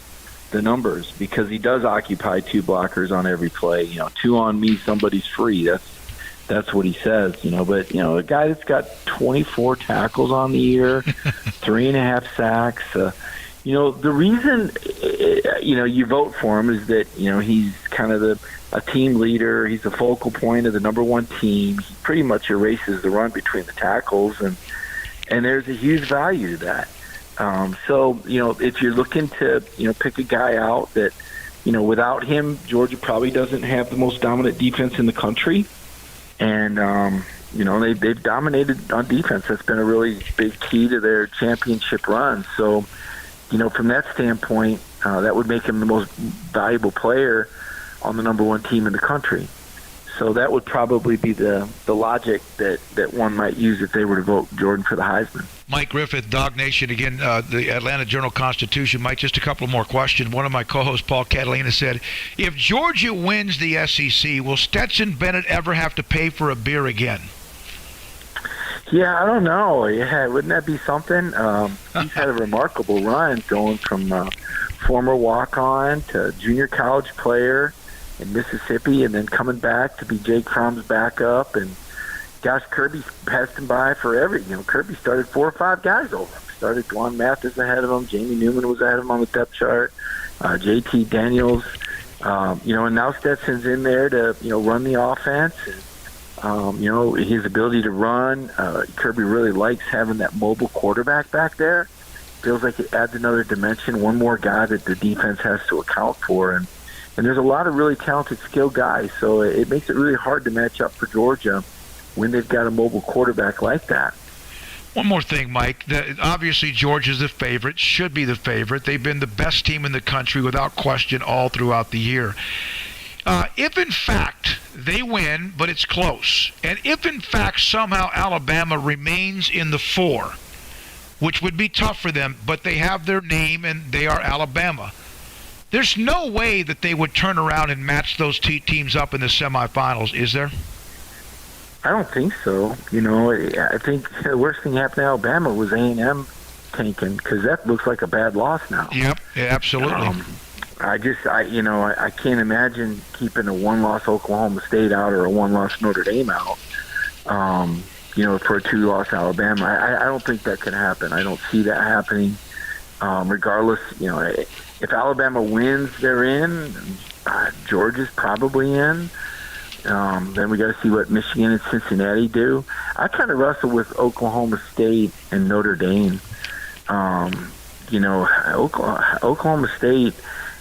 C: the numbers, because he does occupy 2 blockers on every play. 2 on me, somebody's free. That's what he says. But a guy that's got 24 tackles on the year, 3.5 sacks. The reason you vote for him is that he's kind of a team leader. He's the focal point of the number 1 team. He pretty much erases the run between the tackles, and there's a huge value to that. So if you're looking to pick a guy out that without him, Georgia probably doesn't have the most dominant defense in the country, and they've dominated on defense. That's been a really big key to their championship run. So from that standpoint, that would make him the most valuable player on the number 1 team in the country. So that would probably be the logic that one might use if they were to vote Jordan for the Heisman.
F: Mike Griffith, Dog Nation, again, the Atlanta Journal-Constitution. Mike, just a couple more questions. One of my co-hosts, Paul Catalina, said, if Georgia wins the SEC, will Stetson Bennett ever have to pay for a beer again?
C: Yeah, I don't know. Yeah, wouldn't that be something? He's had a remarkable run, going from former walk-on to junior college player in Mississippi, and then coming back to be Jake Fromm's backup. And gosh, Kirby passed him by forever. Kirby started 4 or 5 guys over him. Started Dwan Mathis ahead of him. Jamie Newman was ahead of him on the depth chart. JT Daniels. And now Stetson's in there to run the offense. And, his ability to run. Kirby really likes having that mobile quarterback back there. Feels like it adds another dimension, one more guy that the defense has to account for. And there's a lot of really talented, skilled guys, so it makes it really hard to match up for Georgia when they've got a mobile quarterback like that.
F: One more thing, Mike. Obviously, Georgia's the favorite, should be the favorite. They've been the best team in the country without question all throughout the year. If, in fact, they win, but it's close, and if, in fact, somehow Alabama remains in the 4, which would be tough for them, but they have their name and they are Alabama, there's no way that they would turn around and match those teams up in the semifinals, is there?
C: I don't think so. I think the worst thing happened to Alabama was A&M tanking, because that looks like a bad loss now.
F: Yep, yeah, absolutely.
C: I can't imagine keeping a 1-loss Oklahoma State out or a 1-loss Notre Dame out, for a 2-loss Alabama. I don't think that can happen. I don't see that happening. Regardless, if Alabama wins, they're in. Georgia's probably in. Then we got to see what Michigan and Cincinnati do. I kind of wrestle with Oklahoma State and Notre Dame. Oklahoma State,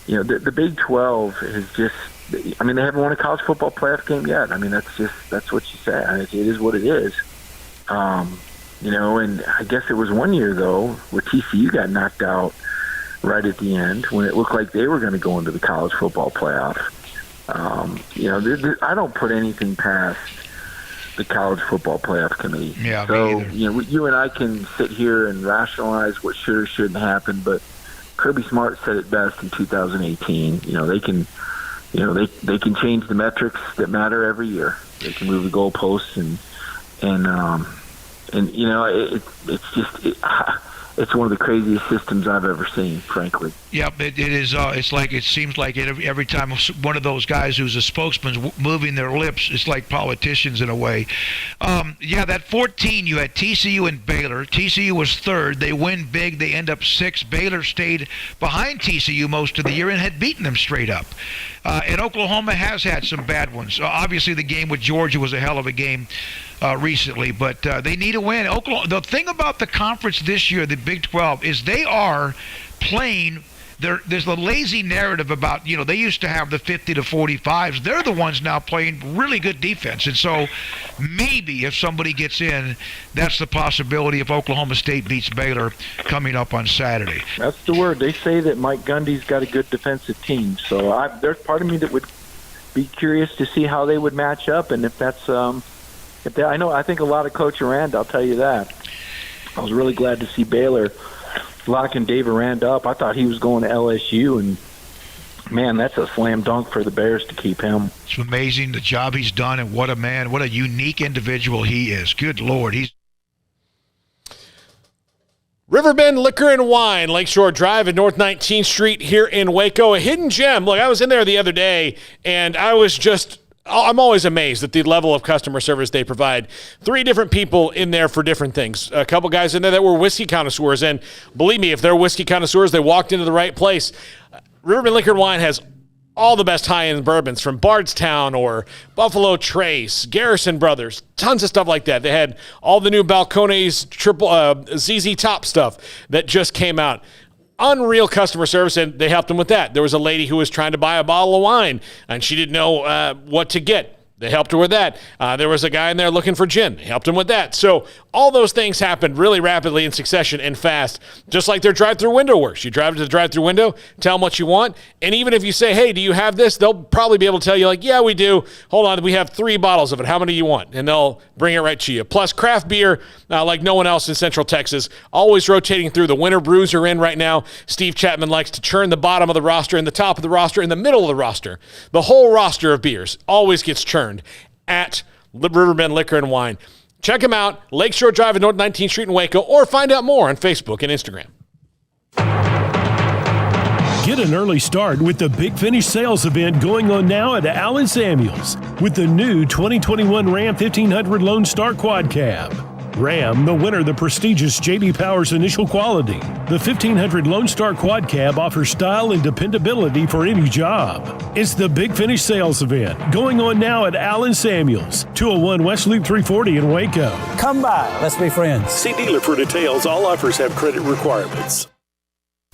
C: the Big 12 is just, they haven't won a college football playoff game yet. That's what you say. It is what it is. And I guess it was one year, though, where TCU got knocked out right at the end when it looked like they were going to go into the college football playoff. I don't put anything past the college football playoff committee.
F: Yeah,
C: so, you and I can sit here and rationalize what should or shouldn't happen, but Kirby Smart said it best in 2018. They can change the metrics that matter every year. They can move the goalposts it's one of the craziest systems I've ever seen, frankly.
F: Yep, it is. It seems like every time one of those guys who's a spokesman's moving their lips, it's like politicians in a way. That 14, you had TCU and Baylor. TCU was 3rd. They win big. They end up 6th. Baylor stayed behind TCU most of the year and had beaten them straight up. And Oklahoma has had some bad ones. Obviously, the game with Georgia was a hell of a game recently, but they need a win. The thing about the conference this year, the Big 12, is they are playing. There's a lazy narrative about, they used to have the 50 to 45s. They're the ones now playing really good defense. And so maybe if somebody gets in, that's the possibility if Oklahoma State beats Baylor coming up on Saturday.
C: That's the word. They say that Mike Gundy's got a good defensive team. So there's part of me that would be curious to see how they would match up. And if that's, I think a lot of Coach Aranda, I'll tell you that. I was really glad to see Baylor locking Dave Aranda up. I thought he was going to LSU, and man, that's a slam dunk for the Bears to keep him.
F: It's amazing the job he's done, and what a man, what a unique individual he is. Good Lord, he's
H: Riverbend Liquor and Wine, Lakeshore Drive at North 19th Street here in Waco. A hidden gem. Look, I was in there the other day, and I'm always amazed at the level of customer service they provide. 3 different people in there for different things. A couple guys in there that were whiskey connoisseurs, and believe me, if they're whiskey connoisseurs, they walked into the right place. Riverbend Liquor and Wine has all the best high-end bourbons from Bardstown or Buffalo Trace, Garrison Brothers, tons of stuff like that. They had all the new Balcones ZZ Top stuff that just came out. Unreal customer service, and they helped them with that. There was a lady who was trying to buy a bottle of wine, and she didn't know what to get. They helped her with that. There was a guy in there looking for gin. They helped him with that. So all those things happened really rapidly in succession and fast, just like their drive-through window works. You drive to the drive-through window, tell them what you want, and even if you say, hey, do you have this? They'll probably be able to tell you, like, yeah, we do. Hold on, we have 3 bottles of it. How many do you want? And they'll bring it right to you. Plus, craft beer, like no one else in Central Texas, always rotating through. The winter brews are in right now. Steve Chapman likes to churn the bottom of the roster and the top of the roster and the middle of the roster. The whole roster of beers always gets churned at Riverbend Liquor and Wine. Check them out, Lakeshore Drive at North 19th Street in Waco, or find out more on Facebook and Instagram.
D: Get an early start with the Big Finish sales event going on now at Allen Samuels with the new 2021 Ram 1500 Lone Star Quad Cab. Ram, the winner of the prestigious J.D. Power's Initial Quality. The 1500 Lone Star Quad Cab offers style and dependability for any job. It's the Big Finish sales event going on now at Allen Samuels, 201 West Loop 340 in Waco.
P: Come by, let's be friends.
D: See dealer for details. All offers have credit requirements.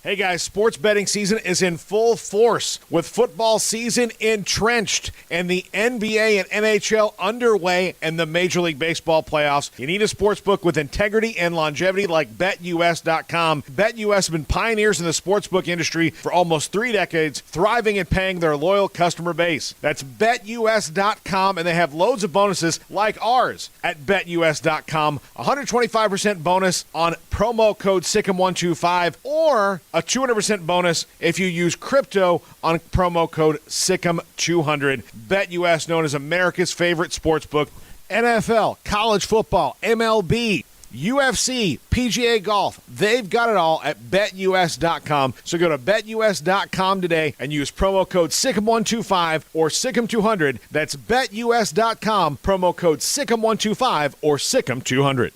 H: Hey guys, sports betting season is in full force with football season entrenched and the NBA and NHL underway and the Major League Baseball playoffs. You need a sports book with integrity and longevity like BetUS.com. BetUS has been pioneers in the sportsbook industry for almost 3 decades, thriving and paying their loyal customer base. That's BetUS.com, and they have loads of bonuses like ours at BetUS.com. 125% bonus on promo code SICK'EM125 or a 200% bonus if you use crypto on promo code SICK'EM200. BetUS, known as America's favorite sportsbook. NFL, college football, MLB, UFC, PGA golf. They've got it all at BetUS.com. So go to BetUS.com today and use promo code SICK'EM125 or SICK'EM200. That's BetUS.com, promo code SICK'EM125 or SICK'EM200.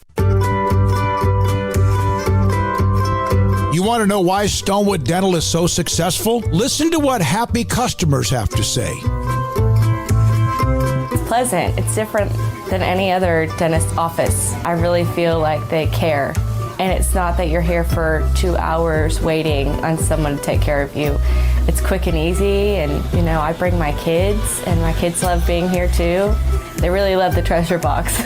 O: You want to know why Stonewood Dental is so successful? Listen to what happy customers have to say.
T: It's pleasant. It's different than any other dentist office. I really feel like they care. And it's not that you're here for 2 hours waiting on someone to take care of you. It's quick and easy, and I bring my kids, and my kids love being here too. They really love the treasure box.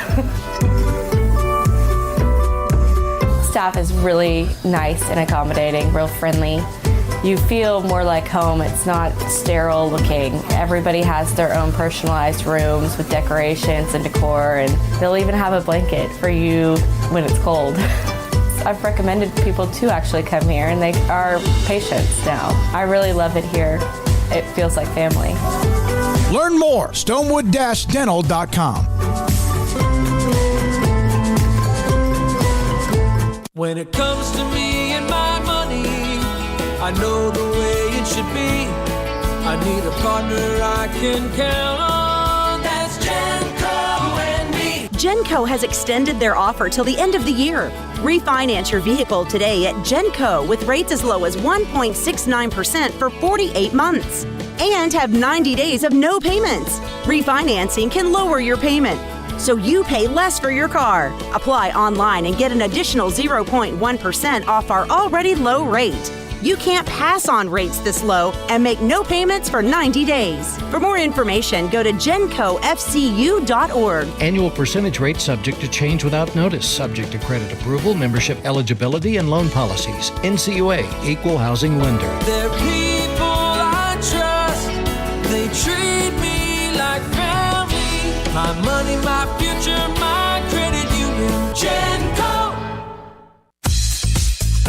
T: Staff is really nice and accommodating, real friendly. You feel more like home. It's not sterile looking. Everybody has their own personalized rooms with decorations and decor, and they'll even have a blanket for you when it's cold. I've recommended people to actually come here, and they are patients now. I really love it here. It feels like family.
O: Learn more, stonewood-dental.com.
J: When it comes to me and my money, I know the way it should be. I need a partner I can count on. That's Genco and me.
U: Genco has extended their offer till the end of the year. Refinance your vehicle today at Genco with rates as low as 1.69% for 48 months. And have 90 days of no payments. Refinancing can lower your payment, so you pay less for your car. Apply online and get an additional 0.1% off our already low rate. You can't pass on rates this low and make no payments for 90 days. For more information, go to GencoFCU.org.
V: Annual percentage rate subject to change without notice, subject to credit approval, membership eligibility, and loan policies. NCUA, Equal Housing Lender.
J: They're people I trust. They treat me like family. My money, my future, my credit union. Genco.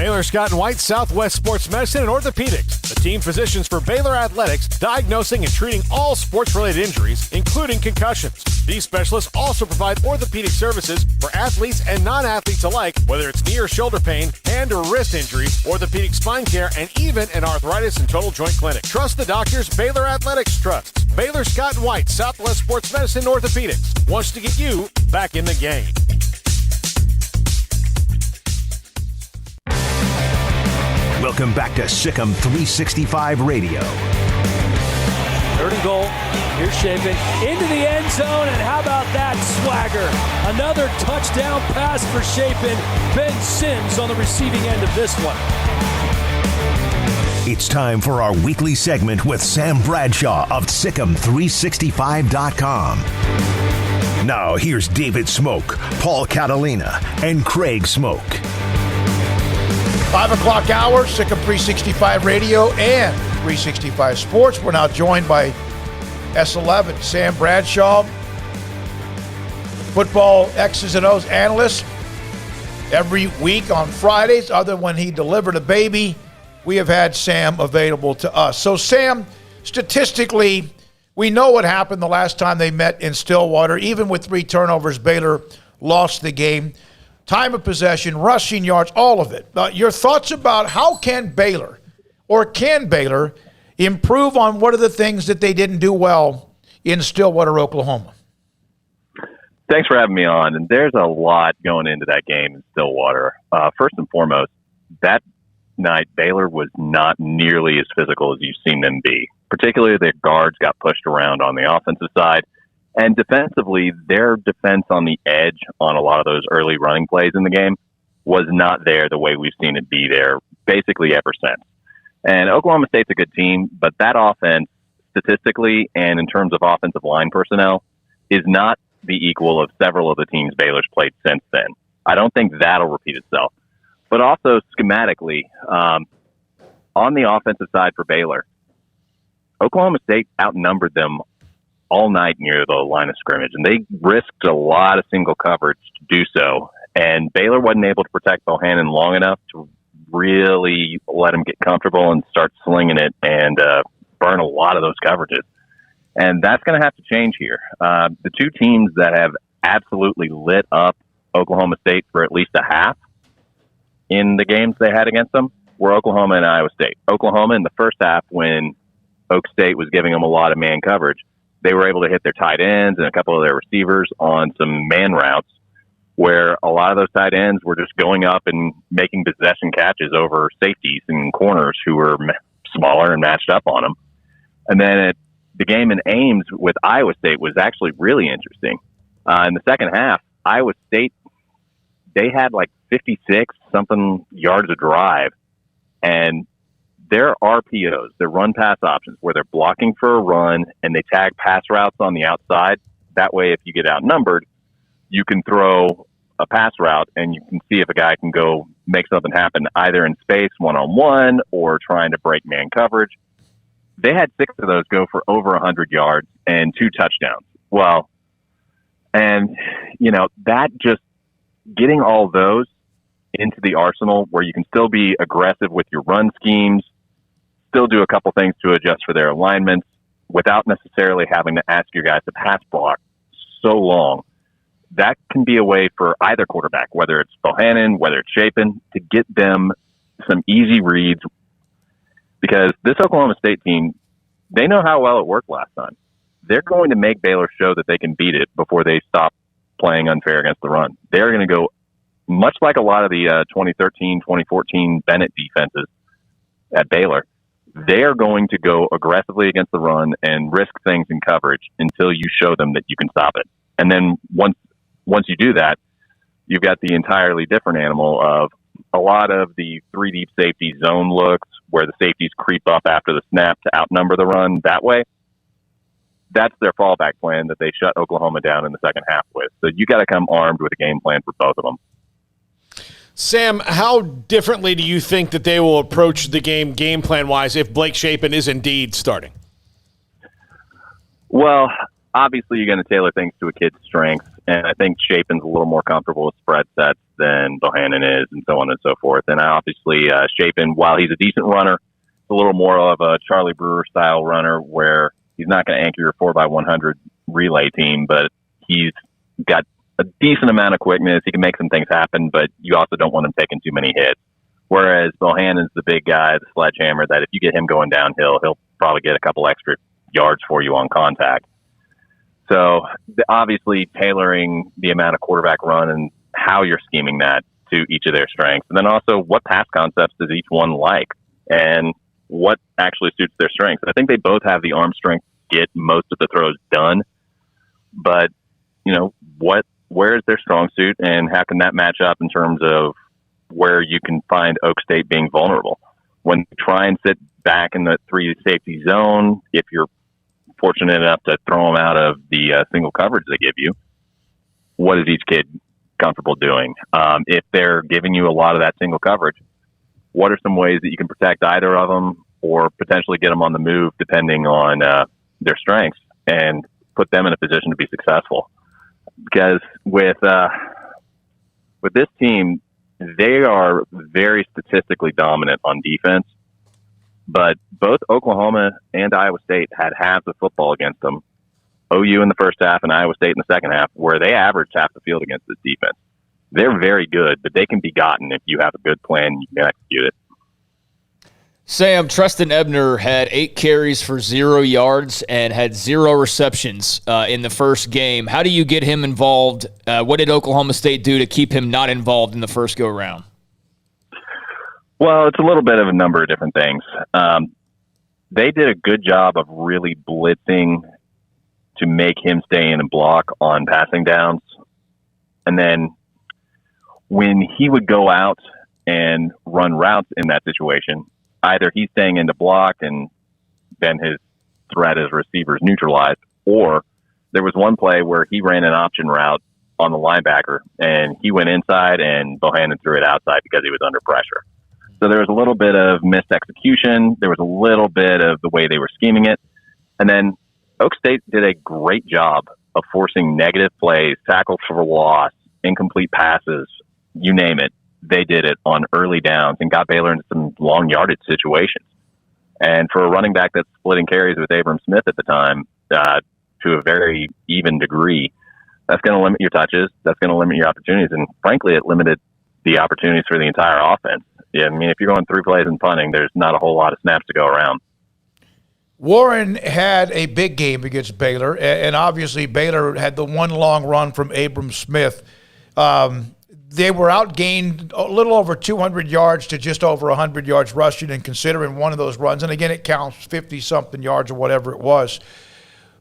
A: Baylor Scott and White, Southwest Sports Medicine and Orthopedics, the team physicians for Baylor Athletics, diagnosing and treating all sports-related injuries, including concussions. These specialists also provide orthopedic services for athletes and non-athletes alike, whether it's knee or shoulder pain, hand or wrist injuries, orthopedic spine care, and even an arthritis and total joint clinic. Trust the doctors Baylor Athletics trusts. Baylor Scott and White, Southwest Sports Medicine and Orthopedics wants to get you back in the game.
E: Welcome back to Sikkim 365 Radio.
G: Third and goal. Here's Shapen into the end zone, and how about that swagger? Another touchdown pass for Shapen. Ben Sims on the receiving end of this one.
E: It's time for our weekly segment with Sam Bradshaw of Sikkim365.com. Now here's David Smoak, Paul Catalina, and Craig Smoak.
F: 5 o'clock hour, Sikkim 365 Radio and 365 Sports. We're now joined by S11, Sam Bradshaw, football X's and O's analyst. Every week on Fridays, other than when he delivered a baby, we have had Sam available to us. So, Sam, statistically, we know what happened the last time they met in Stillwater. Even with 3 turnovers, Baylor lost the game. Time of possession, rushing yards, all of it. Your thoughts about how can Baylor improve on what are the things that they didn't do well in Stillwater, Oklahoma?
K: Thanks for having me on. And there's a lot going into that game in Stillwater. First and foremost, that night Baylor was not nearly as physical as you've seen them be. Particularly their guards got pushed around on the offensive side. And defensively, their defense on the edge on a lot of those early running plays in the game was not there the way we've seen it be there basically ever since. And Oklahoma State's a good team, but that offense, statistically and in terms of offensive line personnel, is not the equal of several of the teams Baylor's played since then. I don't think that'll repeat itself. But also schematically, on the offensive side for Baylor, Oklahoma State outnumbered them all night near the line of scrimmage, and they risked a lot of single coverage to do so. And Baylor wasn't able to protect Bohannon long enough to really let him get comfortable and start slinging it and burn a lot of those coverages. And that's going to have to change here. The two teams that have absolutely lit up Oklahoma State for at least a half in the games they had against them were Oklahoma and Iowa State. Oklahoma in the first half, when Oak State was giving them a lot of man coverage, they were able to hit their tight ends and a couple of their receivers on some man routes where a lot of those tight ends were just going up and making possession catches over safeties and corners who were smaller and matched up on them. And then the game in Ames with Iowa State was actually really interesting. In the second half, Iowa State, they had like 56-something yards of drive, and their RPOs, their run-pass options, where they're blocking for a run and they tag pass routes on the outside. That way, if you get outnumbered, you can throw a pass route and you can see if a guy can go make something happen either in space, one-on-one, or trying to break man coverage. They had 6 of those go for over 100 yards and 2 touchdowns. Well, and, that just getting all those into the arsenal where you can still be aggressive with your run schemes, still do a couple things to adjust for their alignments without necessarily having to ask your guys to pass block so long. That can be a way for either quarterback, whether it's Bohannon, whether it's Shapen, to get them some easy reads, because this Oklahoma State team, they know how well it worked last time. They're going to make Baylor show that they can beat it before they stop playing unfair against the run. They're going to go much like a lot of the 2013, 2014 Bennett defenses at Baylor. They are going to go aggressively against the run and risk things in coverage until you show them that you can stop it. And then once you do that, you've got the entirely different animal of a lot of the 3-deep safety zone looks where the safeties creep up after the snap to outnumber the run that way. That's their fallback plan that they shut Oklahoma down in the second half with. So you got to come armed with a game plan for both of them.
H: Sam, how differently do you think that they will approach the game plan-wise if Blake Shapen is indeed starting?
K: Well, obviously you're going to tailor things to a kid's strengths, and I think Shapen's a little more comfortable with spread sets than Bohannon is, and so on and so forth. And obviously, Chapin, while he's a decent runner, a little more of a Charlie Brewer style runner where he's not going to anchor your 4x100 relay team, but he's got a decent amount of quickness. He can make some things happen, but you also don't want him taking too many hits. Whereas Bohannon's the big guy, the sledgehammer, that if you get him going downhill, he'll probably get a couple extra yards for you on contact. So obviously tailoring the amount of quarterback run and how you're scheming that to each of their strengths. And then also what pass concepts does each one like and what actually suits their strengths. I think they both have the arm strength to get most of the throws done, but where is their strong suit and how can that match up in terms of where you can find Oak State being vulnerable? When you try and sit back in the 3 safety zone, if you're fortunate enough to throw them out of the single coverage they give you, what is each kid comfortable doing? If they're giving you a lot of that single coverage, what are some ways that you can protect either of them or potentially get them on the move depending on their strengths and put them in a position to be successful? Because with this team, they are very statistically dominant on defense, but both Oklahoma and Iowa State had halves of football against them. OU in the first half and Iowa State in the second half, where they averaged half the field against this defense. They're very good, but they can be gotten if you have a good plan and you can execute it.
I: Sam, Treston Ebner had 8 carries for 0 yards and had 0 receptions in the first game. How do you get him involved? What did Oklahoma State do to keep him not involved in the first go-round?
K: Well, it's a little bit of a number of different things. They did a good job of really blitzing to make him stay in and block on passing downs. And then when he would go out and run routes in that situation, either he's staying in to block and then his threat as receiver is neutralized, or there was one play where he ran an option route on the linebacker and he went inside and Bohannon threw it outside because he was under pressure. So there was a little bit of missed execution. There was a little bit of the way they were scheming it. And then Oak State did a great job of forcing negative plays, tackles for loss, incomplete passes, you name it. They did it on early downs and got Baylor into some long yardage situations. And for a running back that's splitting carries with Abram Smith at the time to a very even degree, that's going to limit your touches. That's going to limit your opportunities. And frankly, it limited the opportunities for the entire offense. Yeah, I mean, if you're going 3 plays and punting, there's not a whole lot of snaps to go around.
F: Warren had a big game against Baylor, and obviously Baylor had the one long run from Abram Smith. They were outgained a little over 200 yards to just over 100 yards rushing, and considering one of those runs, and again, it counts 50-something yards or whatever it was.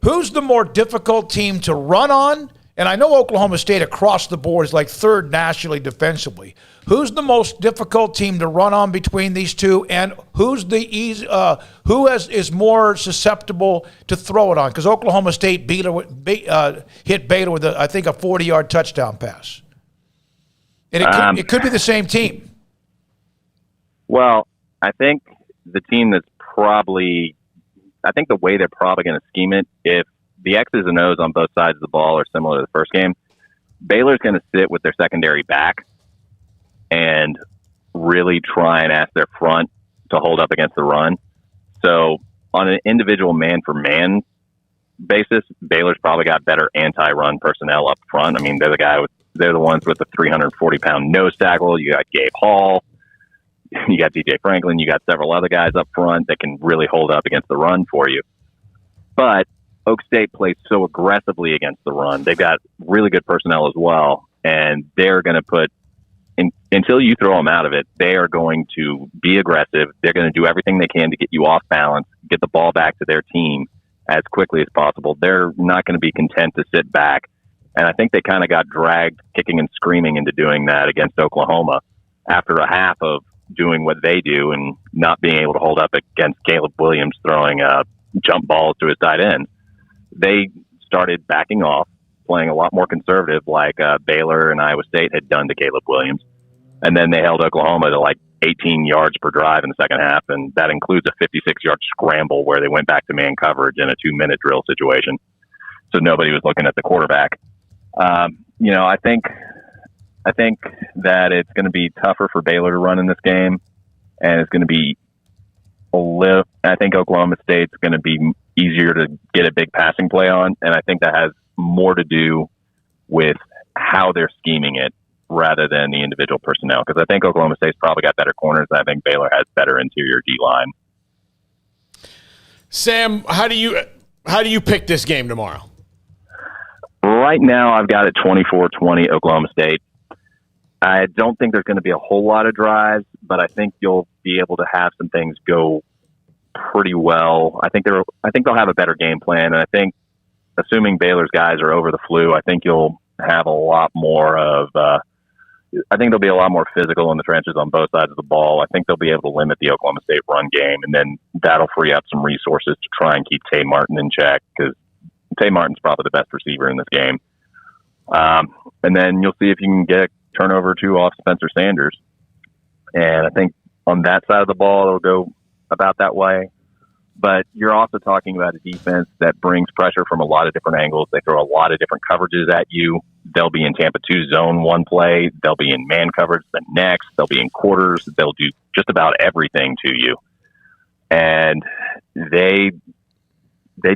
F: Who's the more difficult team to run on? And I know Oklahoma State across the board is like 3rd nationally defensively. Who's the most difficult team to run on between these two, and who's is more susceptible to throw it on? Because Oklahoma State hit Baylor with, I think, a 40-yard touchdown pass. And it could be the same team.
K: Well, I think the team that's I think the way they're probably going to scheme it, if the X's and O's on both sides of the ball are similar to the first game, Baylor's going to sit with their secondary back and really try and ask their front to hold up against the run. So on an individual man-for-man basis, Baylor's probably got better anti-run personnel up front. I mean, they're the ones with the 340-pound nose tackle. You got Gabe Hall. You got DJ Franklin. You got several other guys up front that can really hold up against the run for you. But Oak State plays so aggressively against the run. They've got really good personnel as well, and they're going to put until you throw them out of it, they are going to be aggressive. They're going to do everything they can to get you off balance, get the ball back to their team as quickly as possible. They're not going to be content to sit back. And I think they kind of got dragged kicking and screaming into doing that against Oklahoma after a half of doing what they do and not being able to hold up against Caleb Williams throwing jump balls to his tight end. They started backing off, playing a lot more conservative like Baylor and Iowa State had done to Caleb Williams. And then they held Oklahoma to like 18 yards per drive in the second half, and that includes a 56-yard scramble where they went back to man coverage in a 2-minute drill situation. So nobody was looking at the quarterback. I think I think that it's going to be tougher for Baylor to run in this game, and it's going to be I think Oklahoma State's going to be easier to get a big passing play on, and I think that has more to do with how they're scheming it rather than the individual personnel, because I think Oklahoma State's probably got better corners, and I think Baylor has better interior D-line.
H: Sam, how do you pick this game tomorrow?
K: Right now, I've got it 24-20 Oklahoma State. I don't think there's going to be a whole lot of drives, but I think you'll be able to have some things go pretty well. I think they'll have a better game plan, and I think, assuming Baylor's guys are over the flu, I think you'll have a lot more of. I think they'll be a lot more physical in the trenches on both sides of the ball. I think they'll be able to limit the Oklahoma State run game, and then that'll free up some resources to try and keep Tay Martin in check, because Tay Martin's probably the best receiver in this game. And then you'll see if you can get a turnover or two off Spencer Sanders. And I think on that side of the ball, it'll go about that way. But you're also talking about a defense that brings pressure from a lot of different angles. They throw a lot of different coverages at you. They'll be in Tampa 2 zone one play. They'll be in man coverage the next. They'll be in quarters. They'll do just about everything to you. And they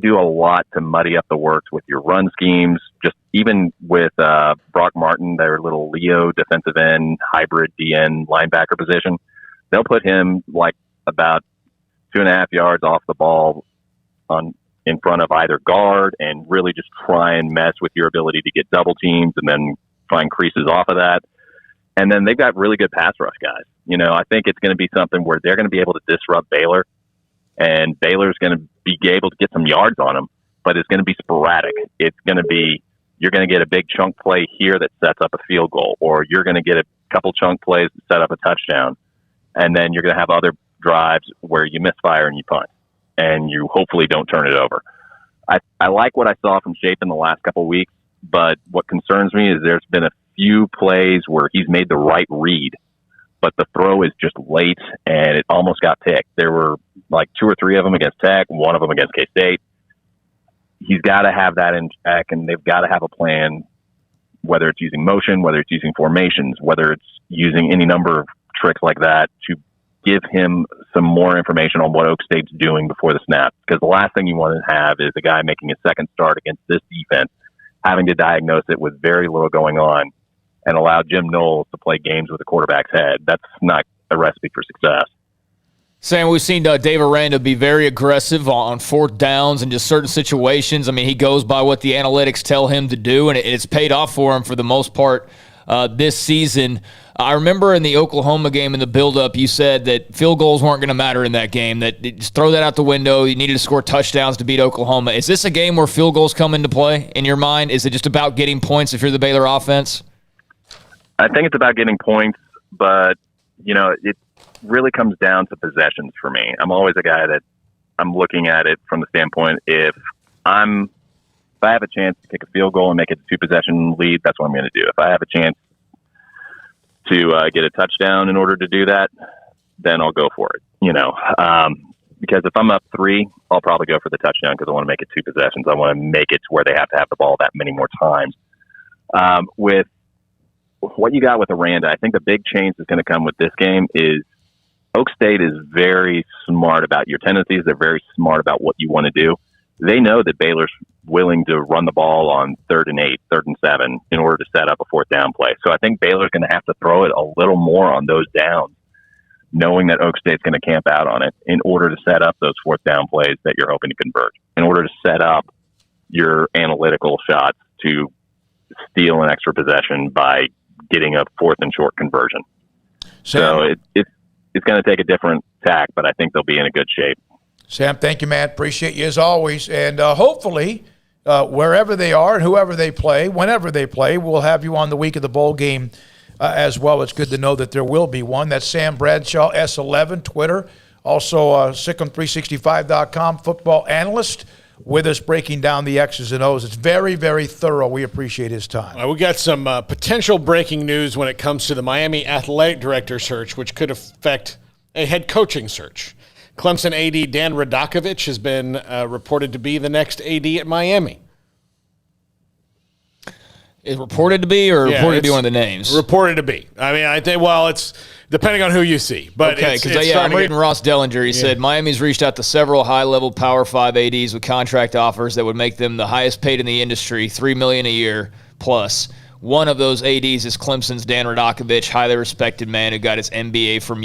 K: do a lot to muddy up the works with your run schemes. Just even with Brock Martin, their little Leo defensive end hybrid DN linebacker position, they'll put him like about 2.5 yards off the ball in front of either guard and really just try and mess with your ability to get double teams and then find creases off of that. And then they've got really good pass rush guys. You know, I think it's going to be something where they're going to be able to disrupt Baylor, and Baylor's going to be able to get some yards on them, but it's going to be sporadic. It's going to be, you're going to get a big chunk play here that sets up a field goal, or you're going to get a couple chunk plays that set up a touchdown, and then you're going to have other drives where you misfire and you punt, and you hopefully don't turn it over. I like what I saw from Shapen the last couple of weeks, but what concerns me is there's been a few plays where he's made the right read, but the throw is just late and it almost got picked. There were like 2 or 3 of them against Tech, one of them against K-State. He's got to have that in check, and they've got to have a plan, whether it's using motion, whether it's using formations, whether it's using any number of tricks like that to give him some more information on what Oak State's doing before the snap. Because the last thing you want to have is a guy making a second start against this defense, having to diagnose it with very little going on, and allow Jim Knowles to play games with the quarterback's head. That's not a recipe for success.
I: Sam, we've seen Dave Aranda be very aggressive on 4th downs and just certain situations. I mean, he goes by what the analytics tell him to do, and it's paid off for him for the most part this season. I remember in the Oklahoma game in the build-up, you said that field goals weren't going to matter in that game, that just throw that out the window. You needed to score touchdowns to beat Oklahoma. Is this a game where field goals come into play in your mind? Is it just about getting points if you're the Baylor offense?
K: I think it's about getting points, but, you know, it really comes down to possessions for me. I'm always a guy that I'm looking at it from the standpoint, if I have a chance to kick a field goal and make it a 2-possession lead, that's what I'm going to do. If I have a chance to get a touchdown in order to do that, then I'll go for it, you know. Because if I'm up 3, I'll probably go for the touchdown because I want to make it 2 possessions. I want to make it to where they have to have the ball that many more times. With what you got with Aranda, I think the big change that's going to come with this game is Oak State is very smart about your tendencies. They're very smart about what you want to do. They know that Baylor's willing to run the ball on 3rd and 8, 3rd and 7 in order to set up a 4th down play. So I think Baylor's going to have to throw it a little more on those downs, knowing that Oak State's going to camp out on it in order to set up those 4th down plays that you're hoping to convert, in order to set up your analytical shots to steal an extra possession by getting a 4th and short conversion. So it's going to take a different tack, but I think they'll be in a good shape.
F: Sam, thank you, man. Appreciate you as always. And hopefully, wherever they are and whoever they play, whenever they play, we'll have you on the week of the bowl game as well. It's good to know that there will be one. That's Sam Bradshaw, S11, Twitter. Also, Sikkim365.com, football analyst, with us breaking down the X's and O's. It's very, very thorough. We appreciate his time.
H: We got some potential breaking news when it comes to the Miami athletic director search, which could affect a head coaching search. Clemson AD Dan Radakovich has been reported to be the next AD at Miami.
I: Is reported to be, or reported to be one of the names?
H: Reported to be. I mean, I think, it's depending on who you see. But
I: okay, because I'm reading Ross Dellinger. He said Miami's reached out to several high-level Power 5 ADs with contract offers that would make them the highest paid in the industry, $3 million a year plus. One of those ADs is Clemson's Dan Radakovich, highly respected man who got his MBA from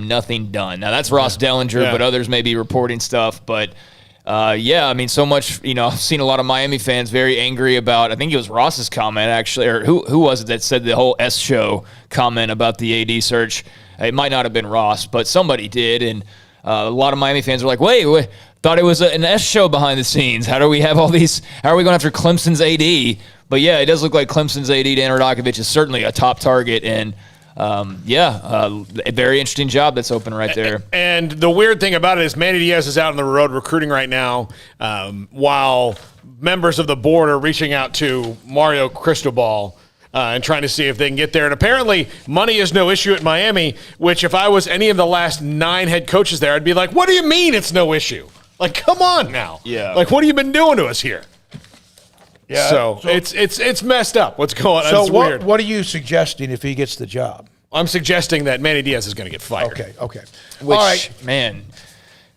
I: Nothing done. Now, that's Ross Dellinger, but others may be reporting stuff. But, I mean, so much, I've seen a lot of Miami fans very angry about, I think it was Ross's comment, actually, or who was it that said the whole S show comment about the AD search? It might not have been Ross, but somebody did. And a lot of Miami fans were like, wait, thought it was an S show behind the scenes. How do we have all these? How are we going after Clemson's AD? But, it does look like Clemson's AD, Dan Radakovich, is certainly a top target. And, a very interesting job that's open right there.
H: And the weird thing about it is Manny Diaz is out on the road recruiting right now while members of the board are reaching out to Mario Cristobal and trying to see if they can get there. And apparently money is no issue at Miami, which if I was any of the last 9 head coaches there, I'd be like, what do you mean it's no issue? Like, come on now.
I: Yeah.
H: Like, what have you been doing to us here?
F: Yeah.
H: So it's messed up. What's going on?
F: So
H: it's weird.
F: What are you suggesting if he gets the job?
H: I'm suggesting that Manny Diaz is going to get fired.
F: Okay.
I: Which,
F: all right.
I: Man,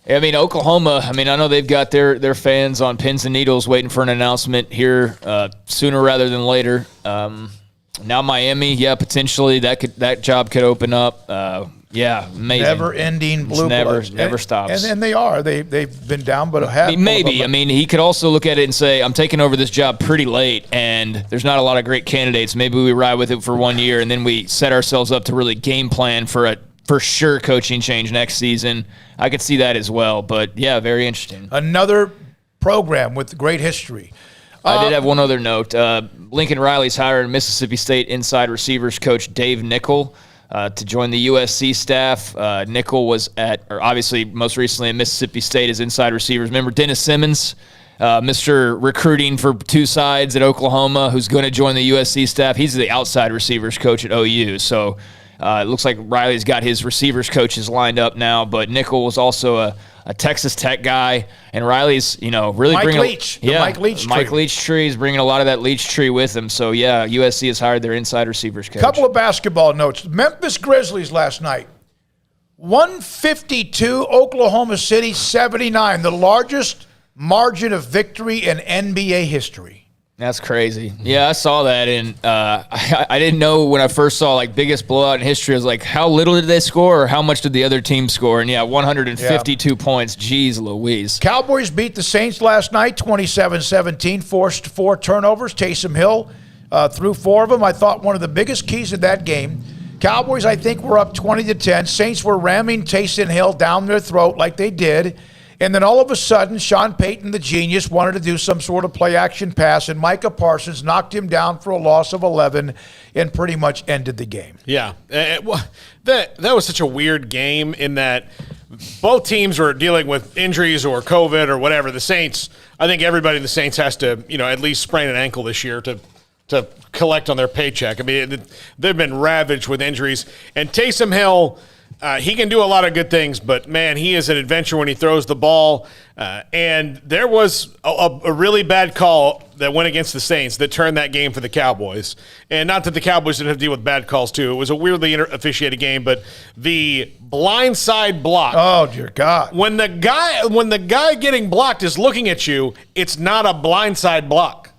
I: I mean, Oklahoma, I know they've got their fans on pins and needles waiting for an announcement here sooner rather than later. Now Miami, potentially that job could open up. Amazing.
F: Never-ending blue blood.
I: Never stops.
F: And they are. They've been down, but have
I: maybe. He could also look at it and say, I'm taking over this job pretty late, and there's not a lot of great candidates. Maybe we ride with it for 1 year, and then we set ourselves up to really game plan for a for sure coaching change next season. I could see that as well. But, very interesting.
F: Another program with great history.
I: I did have one other note. Lincoln Riley's hired Mississippi State inside receivers coach Dave Nickel to join the USC staff. Nickel was obviously most recently at Mississippi State as inside receivers. Remember Dennis Simmons, Mr. Recruiting for two sides at Oklahoma, who's going to join the USC staff. He's the outside receivers coach at OU. So it looks like Riley's got his receivers coaches lined up now, but Nickel was also a Texas Tech guy, and Riley's, really
F: Mike
I: bringing
F: Leach, Mike
I: Leach tree is bringing a lot of that Leach tree with him. So USC has hired their inside receivers coach.
F: Couple of basketball notes. Memphis Grizzlies last night, 152, Oklahoma City 79, the largest margin of victory in NBA history.
I: That's crazy. Yeah, I saw that, and I didn't know when I first saw biggest blowout in history. I was like, how little did they score, or how much did the other team score? And 152 points. Jeez Louise.
F: Cowboys beat the Saints last night, 27-17, forced 4 turnovers. Taysom Hill threw 4 of them. I thought one of the biggest keys of that game, Cowboys, I think, were up 20-10. Saints were ramming Taysom Hill down their throat like they did. And then all of a sudden, Sean Payton, the genius, wanted to do some sort of play-action pass, and Micah Parsons knocked him down for a loss of 11 and pretty much ended the game.
H: Yeah. That was such a weird game in that both teams were dealing with injuries or COVID or whatever. The Saints, I think everybody in the Saints has to, at least sprain an ankle this year to collect on their paycheck. I mean, they've been ravaged with injuries. And Taysom Hill, he can do a lot of good things, but, man, he is an adventure when he throws the ball. And there was a really bad call that went against the Saints that turned that game for the Cowboys. And not that the Cowboys didn't have to deal with bad calls, too. It was a weirdly officiated game, but the blindside block.
F: Oh, dear God.
H: When the guy getting blocked is looking at you, it's not a blindside block.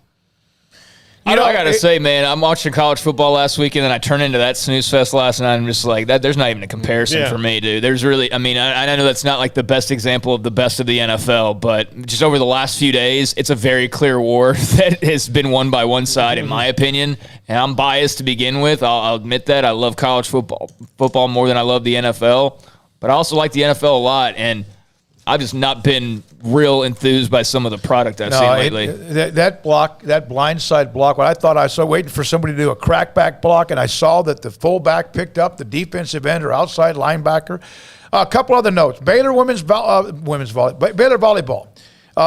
I: I got to say, man, I'm watching college football last week, and then I turned into that snooze fest last night. I'm just like, there's not even a comparison for me, dude. There's really, I know that's not the best example of the best of the NFL, but just over the last few days, it's a very clear war that has been won by one side, in my opinion. And I'm biased to begin with. I'll admit that. I love college football more than I love the NFL, but I also like the NFL a lot, and I've just not been real enthused by some of the product I've seen lately.
F: That block, that blindside block, what I thought I saw waiting for somebody to do a crackback block, and I saw that the fullback picked up the defensive end or outside linebacker. A couple other notes. Baylor Baylor volleyball.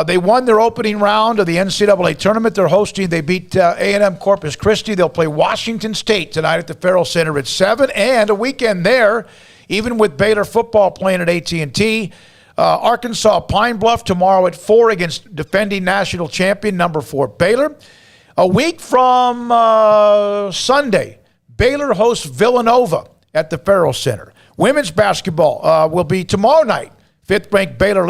F: They won their opening round of the NCAA tournament. They're hosting. They beat A&M Corpus Christi. They'll play Washington State tonight at the Farrell Center at 7, and a weekend there, even with Baylor football playing at AT&T. Arkansas Pine Bluff tomorrow at 4 against defending national champion number 4 Baylor. A week from Sunday, Baylor hosts Villanova at the Farrell Center. Women's basketball will be tomorrow night. Fifth-ranked Baylor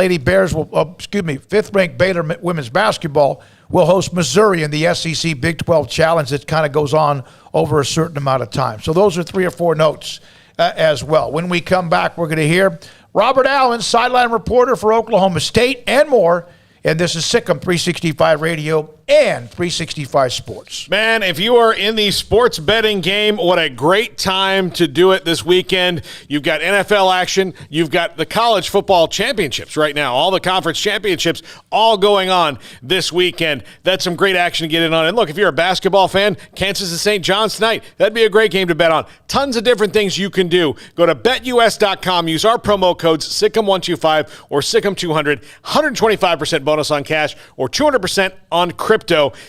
F: women's basketball will host Missouri in the SEC Big 12 Challenge that kind of goes on over a certain amount of time. So those are 3 or 4 notes as well. When we come back, we're going to hear Robert Allen, sideline reporter for Oklahoma State, and more. And this is Sikkim 365 Radio and 365 Sports.
H: Man, if you are in the sports betting game, what a great time to do it this weekend. You've got NFL action. You've got the college football championships right now. All the conference championships all going on this weekend. That's some great action to get in on. And look, if you're a basketball fan, Kansas and St. John's tonight, that'd be a great game to bet on. Tons of different things you can do. Go to betus.com. Use our promo codes SICKM125 or SICKM200. 125% bonus on cash or 200% on crypto.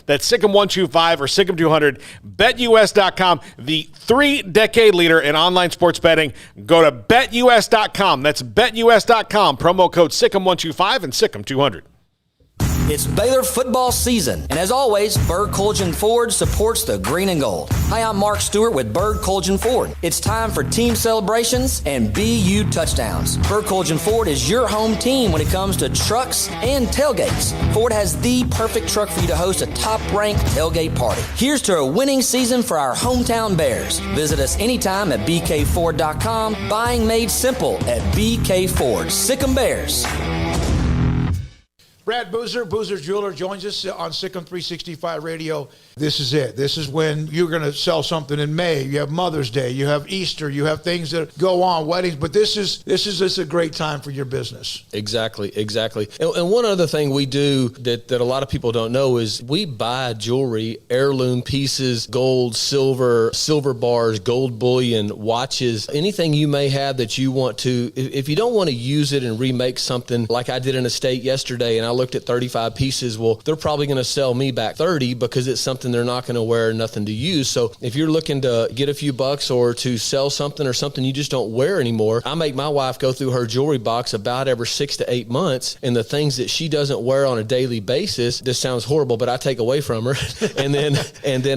H: That's SICKM125 or SICKM200. BetUS.com, the 3-decade leader in online sports betting. Go to BetUS.com. That's BetUS.com. Promo code SICKM125 and SICKM200.
B: It's Baylor football season, and as always, Berg Colgin Ford supports the green and gold. Hi, I'm Mark Stewart with Berg Colgin Ford. It's time for team celebrations and BU touchdowns. Berg Colgin Ford is your home team when it comes to trucks and tailgates. Ford has the perfect truck for you to host a top-ranked tailgate party. Here's to a winning season for our hometown Bears. Visit us anytime at bkford.com. Buying made simple at BK Ford. Sick 'em Bears.
F: Brad Boozer Jeweler, joins us on Sikkim 365 Radio. This is it. This is when you're going to sell something in May. You have Mother's Day. You have Easter. You have things that go on, weddings. But this is a great time for your business.
L: Exactly. And one other thing we do that a lot of people don't know is we buy jewelry, heirloom pieces, gold, silver bars, gold bullion, watches, anything you may have that you want to. If you don't want to use it and remake something like I did in a state yesterday, and I looked at 35 pieces, well, they're probably going to sell me back 30 because it's something they're not going to wear, nothing to use. So if you're looking to get a few bucks or to sell something or something you just don't wear anymore, I make my wife go through her jewelry box about every 6 to 8 months, and the things that she doesn't wear on a daily basis, this sounds horrible, but I take away from her, and then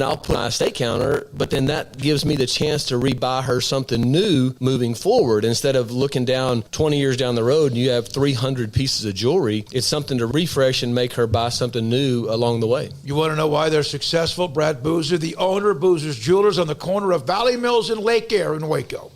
L: I'll put my estate counter, but then that gives me the chance to rebuy her something new moving forward. Instead of looking down 20 years down the road and you have 300 pieces of jewelry, it's something to refresh and make her buy something new along the way.
F: You want to know why they're successful? Brad Boozer, the owner of Boozer's Jewelers on the corner of Valley Mills and Lake Air in Waco.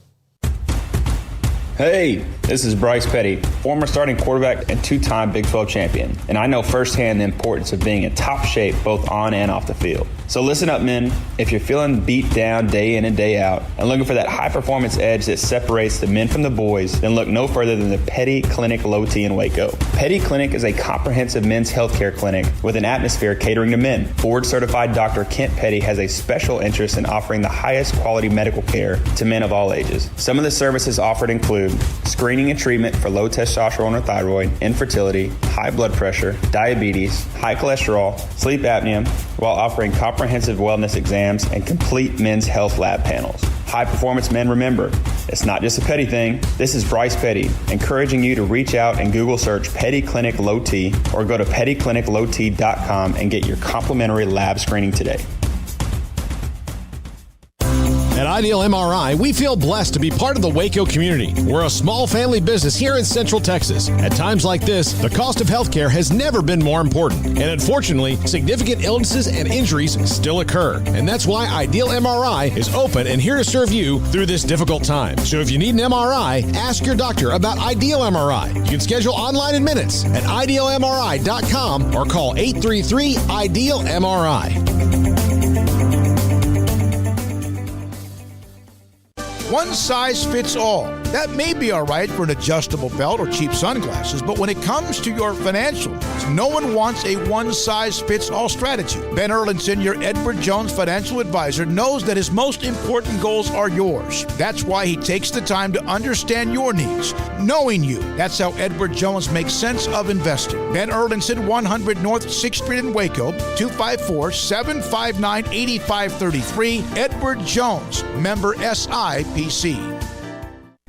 N: Hey, this is Bryce Petty, former starting quarterback and 2-time Big 12 champion, and I know firsthand the importance of being in top shape both on and off the field. So listen up, men. If you're feeling beat down day in and day out and looking for that high-performance edge that separates the men from the boys, then look no further than the Petty Clinic Low T in Waco. Petty Clinic is a comprehensive men's healthcare clinic with an atmosphere catering to men. Board-certified Dr. Kent Petty has a special interest in offering the highest quality medical care to men of all ages. Some of the services offered include screening and treatment for low testosterone or thyroid, infertility, high blood pressure, diabetes, high cholesterol, sleep apnea, while offering comprehensive wellness exams and complete men's health lab panels. High performance men, remember, it's not just a Petty thing. This is Bryce Petty, encouraging you to reach out and Google search Petty Clinic Low T or go to pettycliniclowt.com and get your complimentary lab screening today.
A: At Ideal MRI, we feel blessed to be part of the Waco community. We're a small family business here in Central Texas. At times like this, the cost of healthcare has never been more important. And unfortunately, significant illnesses and injuries still occur. And that's why Ideal MRI is open and here to serve you through this difficult time. So if you need an MRI, ask your doctor about Ideal MRI. You can schedule online in minutes at idealmri.com or call 833-IDEAL-MRI.
F: One size fits all. That may be all right for an adjustable belt or cheap sunglasses, but when it comes to your financial needs, no one wants a one-size-fits-all strategy. Ben Erlinson, your Edward Jones financial advisor, knows that his most important goals are yours. That's why he takes the time to understand your needs, knowing you. That's how Edward Jones makes sense of investing. Ben Erlinson, 100 North 6th Street in Waco, 254-759-8533. Edward Jones, member SIPC.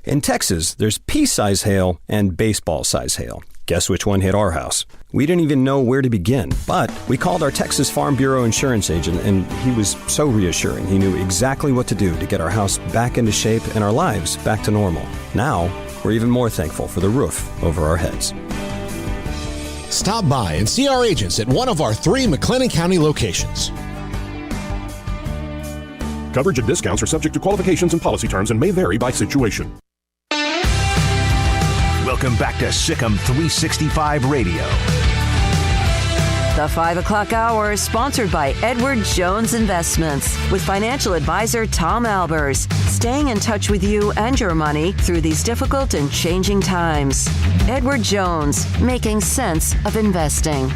M: In Texas, there's pea-size hail and baseball-size hail. Guess which one hit our house? We didn't even know where to begin, but we called our Texas Farm Bureau insurance agent, and he was so reassuring. He knew exactly what to do to get our house back into shape and our lives back to normal. Now, we're even more thankful for the roof over our heads.
A: Stop by and see our agents at one of our 3 McLennan County locations.
Q: Coverage and discounts are subject to qualifications and policy terms and may vary by situation.
E: Welcome back to Sikkim 365 Radio.
W: The 5 o'clock hour is sponsored by Edward Jones Investments with financial advisor Tom Albers, staying in touch with you and your money through these difficult and changing times. Edward Jones, making sense of investing.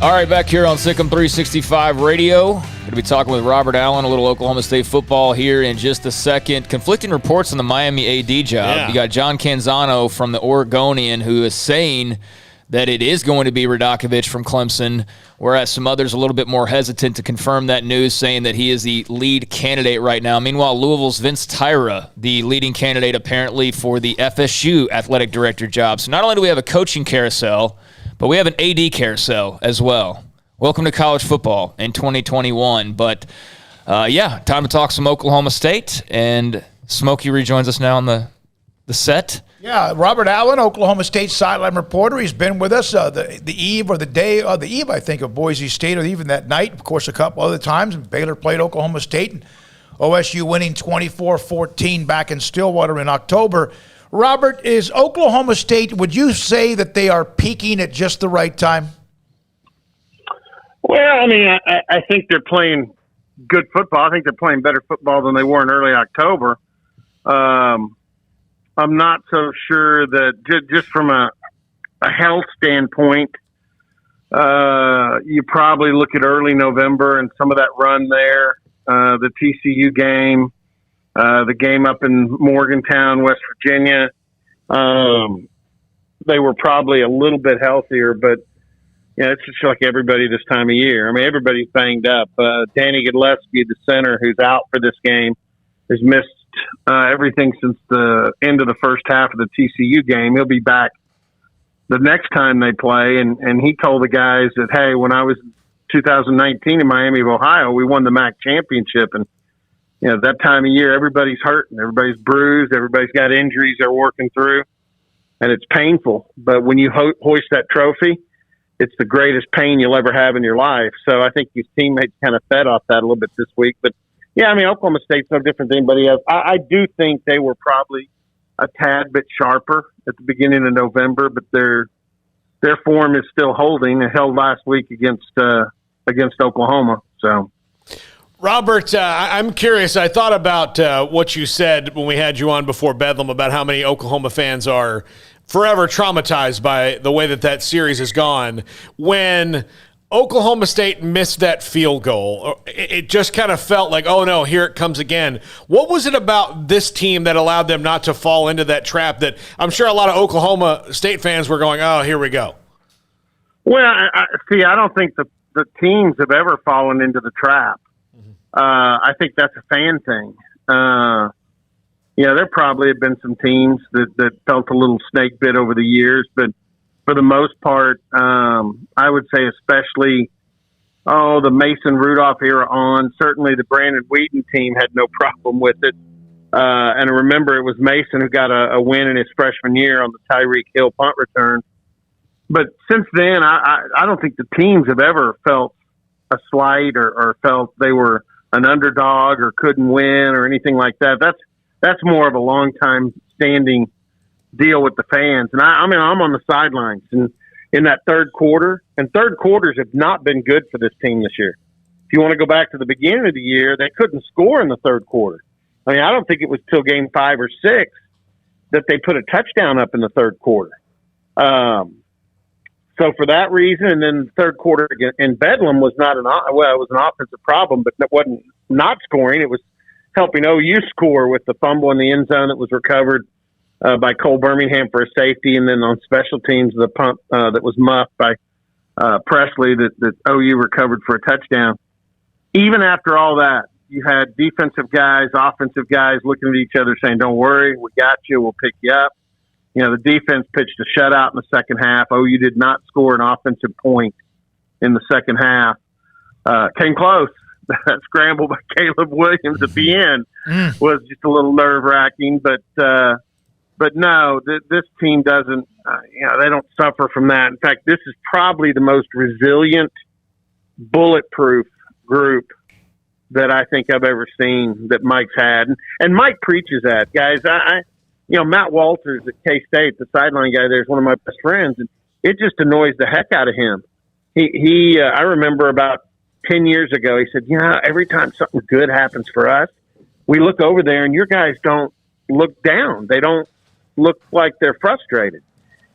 I: All right, back here on Sikkim 365 Radio. Going to be talking with Robert Allen, a little Oklahoma State football here in just a second. Conflicting reports on the Miami AD job.
H: Yeah.
I: You got John Canzano from the Oregonian who is saying that it is going to be Radakovich from Clemson, whereas some others a little bit more hesitant to confirm that news, saying that he is the lead candidate right now. Meanwhile, Louisville's Vince Tyra, the leading candidate apparently for the FSU athletic director job. So not only do we have a coaching carousel, but we have an AD carousel as well. Welcome to college football in 2021. But, time to talk some Oklahoma State. And Smokey rejoins us now on the set.
F: Yeah, Robert Allen, Oklahoma State sideline reporter. He's been with us the eve, I think, of Boise State, or even that night. Of course, a couple other times. Baylor played Oklahoma State, and OSU winning 24-14 back in Stillwater in October. Robert, is Oklahoma State, would you say that they are peaking at just the right time?
X: Well, I mean, I think they're playing good football. I think they're playing better football than they were in early October. I'm not so sure that just from a health standpoint, you probably look at early November and some of that run there, the TCU game, the game up in Morgantown, West Virginia. They were probably a little bit healthier, but it's just like everybody this time of year. I mean, everybody's banged up. Danny Godleski, the center, who's out for this game, has missed everything since the end of the first half of the TCU game. He'll be back the next time they play. And he told the guys that, hey, when I was in 2019 in Miami of Ohio, we won the MAC championship. And, that time of year, everybody's hurting, everybody's bruised, everybody's got injuries they're working through, and it's painful. But when you hoist that trophy, it's the greatest pain you'll ever have in your life. So I think his teammates kind of fed off that a little bit this week. But, Oklahoma State's no different than anybody else. I do think they were probably a tad bit sharper at the beginning of November, but their form is still holding. It held last week against Oklahoma. So,
H: Robert, I'm curious. I thought about what you said when we had you on before Bedlam about how many Oklahoma fans are forever traumatized by the way that series has gone. When Oklahoma State missed that field goal, it just kind of felt like, oh, no, here it comes again. What was it about this team that allowed them not to fall into that trap that I'm sure a lot of Oklahoma State fans were going, oh, here we go?
X: Well, I don't think the teams have ever fallen into the trap. I think that's a fan thing. There probably have been some teams that felt a little snake bit over the years, but for the most part, I would say especially, the Mason Rudolph era on. Certainly the Brandon Wheaton team had no problem with it. And I remember it was Mason who got a win in his freshman year on the Tyreek Hill punt return. But since then, I don't think the teams have ever felt a slight or felt they were an underdog or couldn't win or anything like that. That's more of a long time standing deal with the fans. And I'm on the sidelines and in that third quarter, and third quarters have not been good for this team this year. If you want to go back to the beginning of the year, they couldn't score in the third quarter. I mean, I don't think it was till game 5 or 6 that they put a touchdown up in the third quarter. So for that reason, and then the third quarter in Bedlam was it was an offensive problem, but it wasn't not scoring. It was helping OU score with the fumble in the end zone that was recovered by Cole Birmingham for a safety, and then on special teams, the punt that was muffed by Presley that OU recovered for a touchdown. Even after all that, you had defensive guys, offensive guys looking at each other saying, don't worry, we got you, we'll pick you up. The defense pitched a shutout in the second half. OU did not score an offensive point in the second half. Came close. That scramble by Caleb Williams at the end was just a little nerve-wracking. But no, this team doesn't. They don't suffer from that. In fact, this is probably the most resilient, bulletproof group that I think I've ever seen that Mike's had. And Mike preaches that, guys. Matt Walters at K-State, the sideline guy there, is one of my best friends, and it just annoys the heck out of him. I remember about 10 years ago, he said, every time something good happens for us, we look over there and your guys don't look down. They don't look like they're frustrated.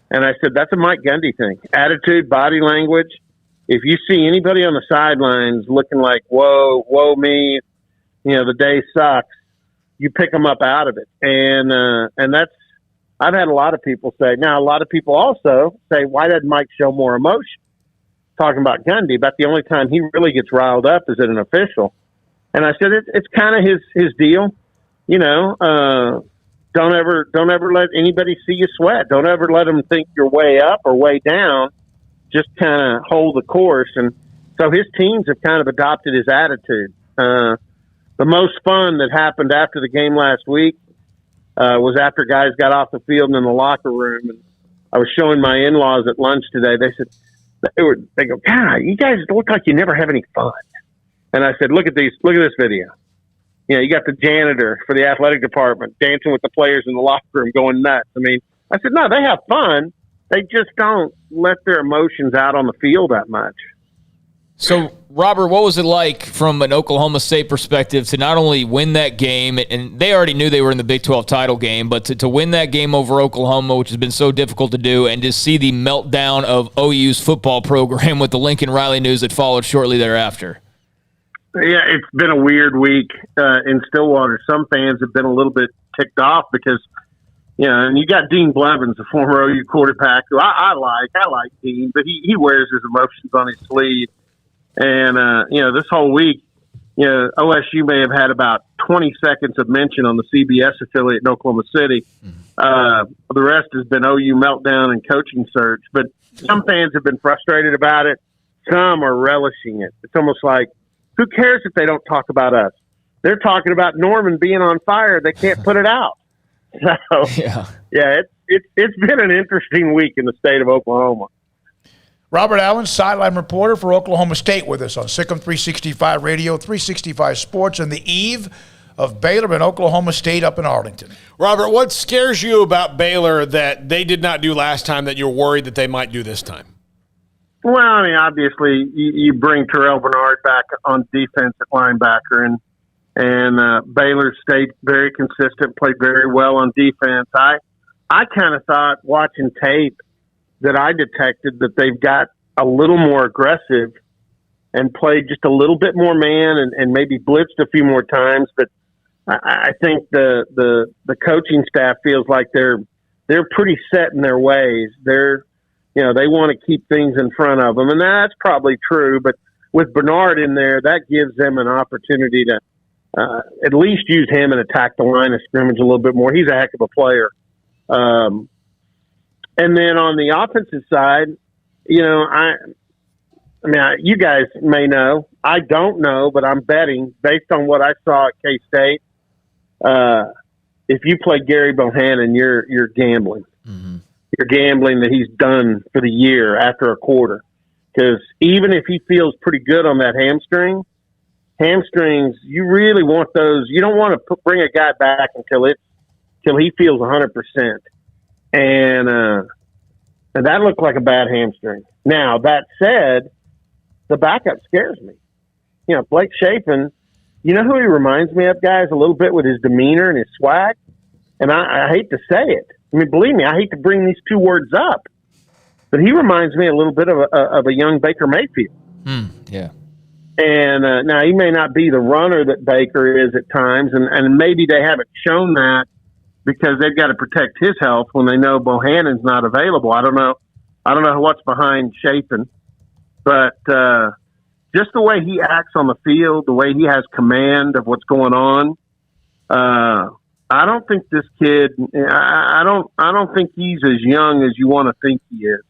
X: And I said, that's a Mike Gundy thing. Attitude, body language. If you see anybody on the sidelines looking like, woe me, the day sucks, you pick them up out of it. And that's, I've had a lot of people say, now a lot of people also say, why doesn't Mike show more emotion? Talking about Gundy, about the only time he really gets riled up is at an official. And I said, it's kind of his deal. Don't ever let anybody see you sweat. Don't ever let them think you're way up or way down. Just kind of hold the course. And so his teams have kind of adopted his attitude. The most fun that happened after the game last week was after guys got off the field and in the locker room. And I was showing my in-laws at lunch today. They said, they go, God, you guys look like you never have any fun. And I said, look at this video. You got the janitor for the athletic department dancing with the players in the locker room going nuts. I said, no, they have fun. They just don't let their emotions out on the field that much.
I: So, Robert, what was it like from an Oklahoma State perspective to not only win that game, and they already knew they were in the Big 12 title game, but to win that game over Oklahoma, which has been so difficult to do, and to see the meltdown of OU's football program with the Lincoln Riley news that followed shortly thereafter?
X: Yeah, it's been a weird week in Stillwater. Some fans have been a little bit ticked off because, and you got Dean Blevins, the former OU quarterback, who I like Dean, but he wears his emotions on his sleeve. And, this whole week, OSU may have had about 20 seconds of mention on the CBS affiliate in Oklahoma City. The rest has been OU meltdown and coaching search. But some fans have been frustrated about it. Some are relishing it. It's almost like, who cares if they don't talk about us? They're talking about Norman being on fire. They can't put it out. So, it's been an interesting week in the state of Oklahoma.
F: Robert Allen, sideline reporter for Oklahoma State, with us on Sikkim 365 Radio, 365 Sports, on the eve of Baylor and Oklahoma State up in Arlington.
H: Robert, what scares you about Baylor that they did not do last time that you're worried that they might do this time?
X: Well, obviously, you bring Terrell Bernard back on defense at linebacker, and Baylor stayed very consistent, played very well on defense. I kind of thought, watching tape, that I detected that they've got a little more aggressive and played just a little bit more man and maybe blitzed a few more times. But I think the coaching staff feels like they're pretty set in their ways. They want to keep things in front of them, and that's probably true. But with Bernard in there, that gives them an opportunity to at least use him and attack the line of scrimmage a little bit more. He's a heck of a player. And then on the offensive side, you guys may know. I don't know, but I'm betting, based on what I saw at K-State, if you play Gary Bohannon, you're gambling. Mm-hmm. You're gambling that he's done for the year after a quarter. Because even if he feels pretty good on that hamstrings, you really want those. You don't want to bring a guy back until he feels 100%. And that looked like a bad hamstring. Now, that said, the backup scares me. Blake Shapen, who he reminds me of, guys, a little bit with his demeanor and his swag? And I hate to say it. Believe me, I hate to bring these two words up. But he reminds me a little bit of a young Baker Mayfield.
I: Yeah.
X: And now he may not be the runner that Baker is at times, and maybe they haven't shown that because they've got to protect his health when they know Bohannon's not available. I don't know what's behind Shapen, but just the way he acts on the field, the way he has command of what's going on, I don't think this kid. I don't think he's as young as you want to think he is.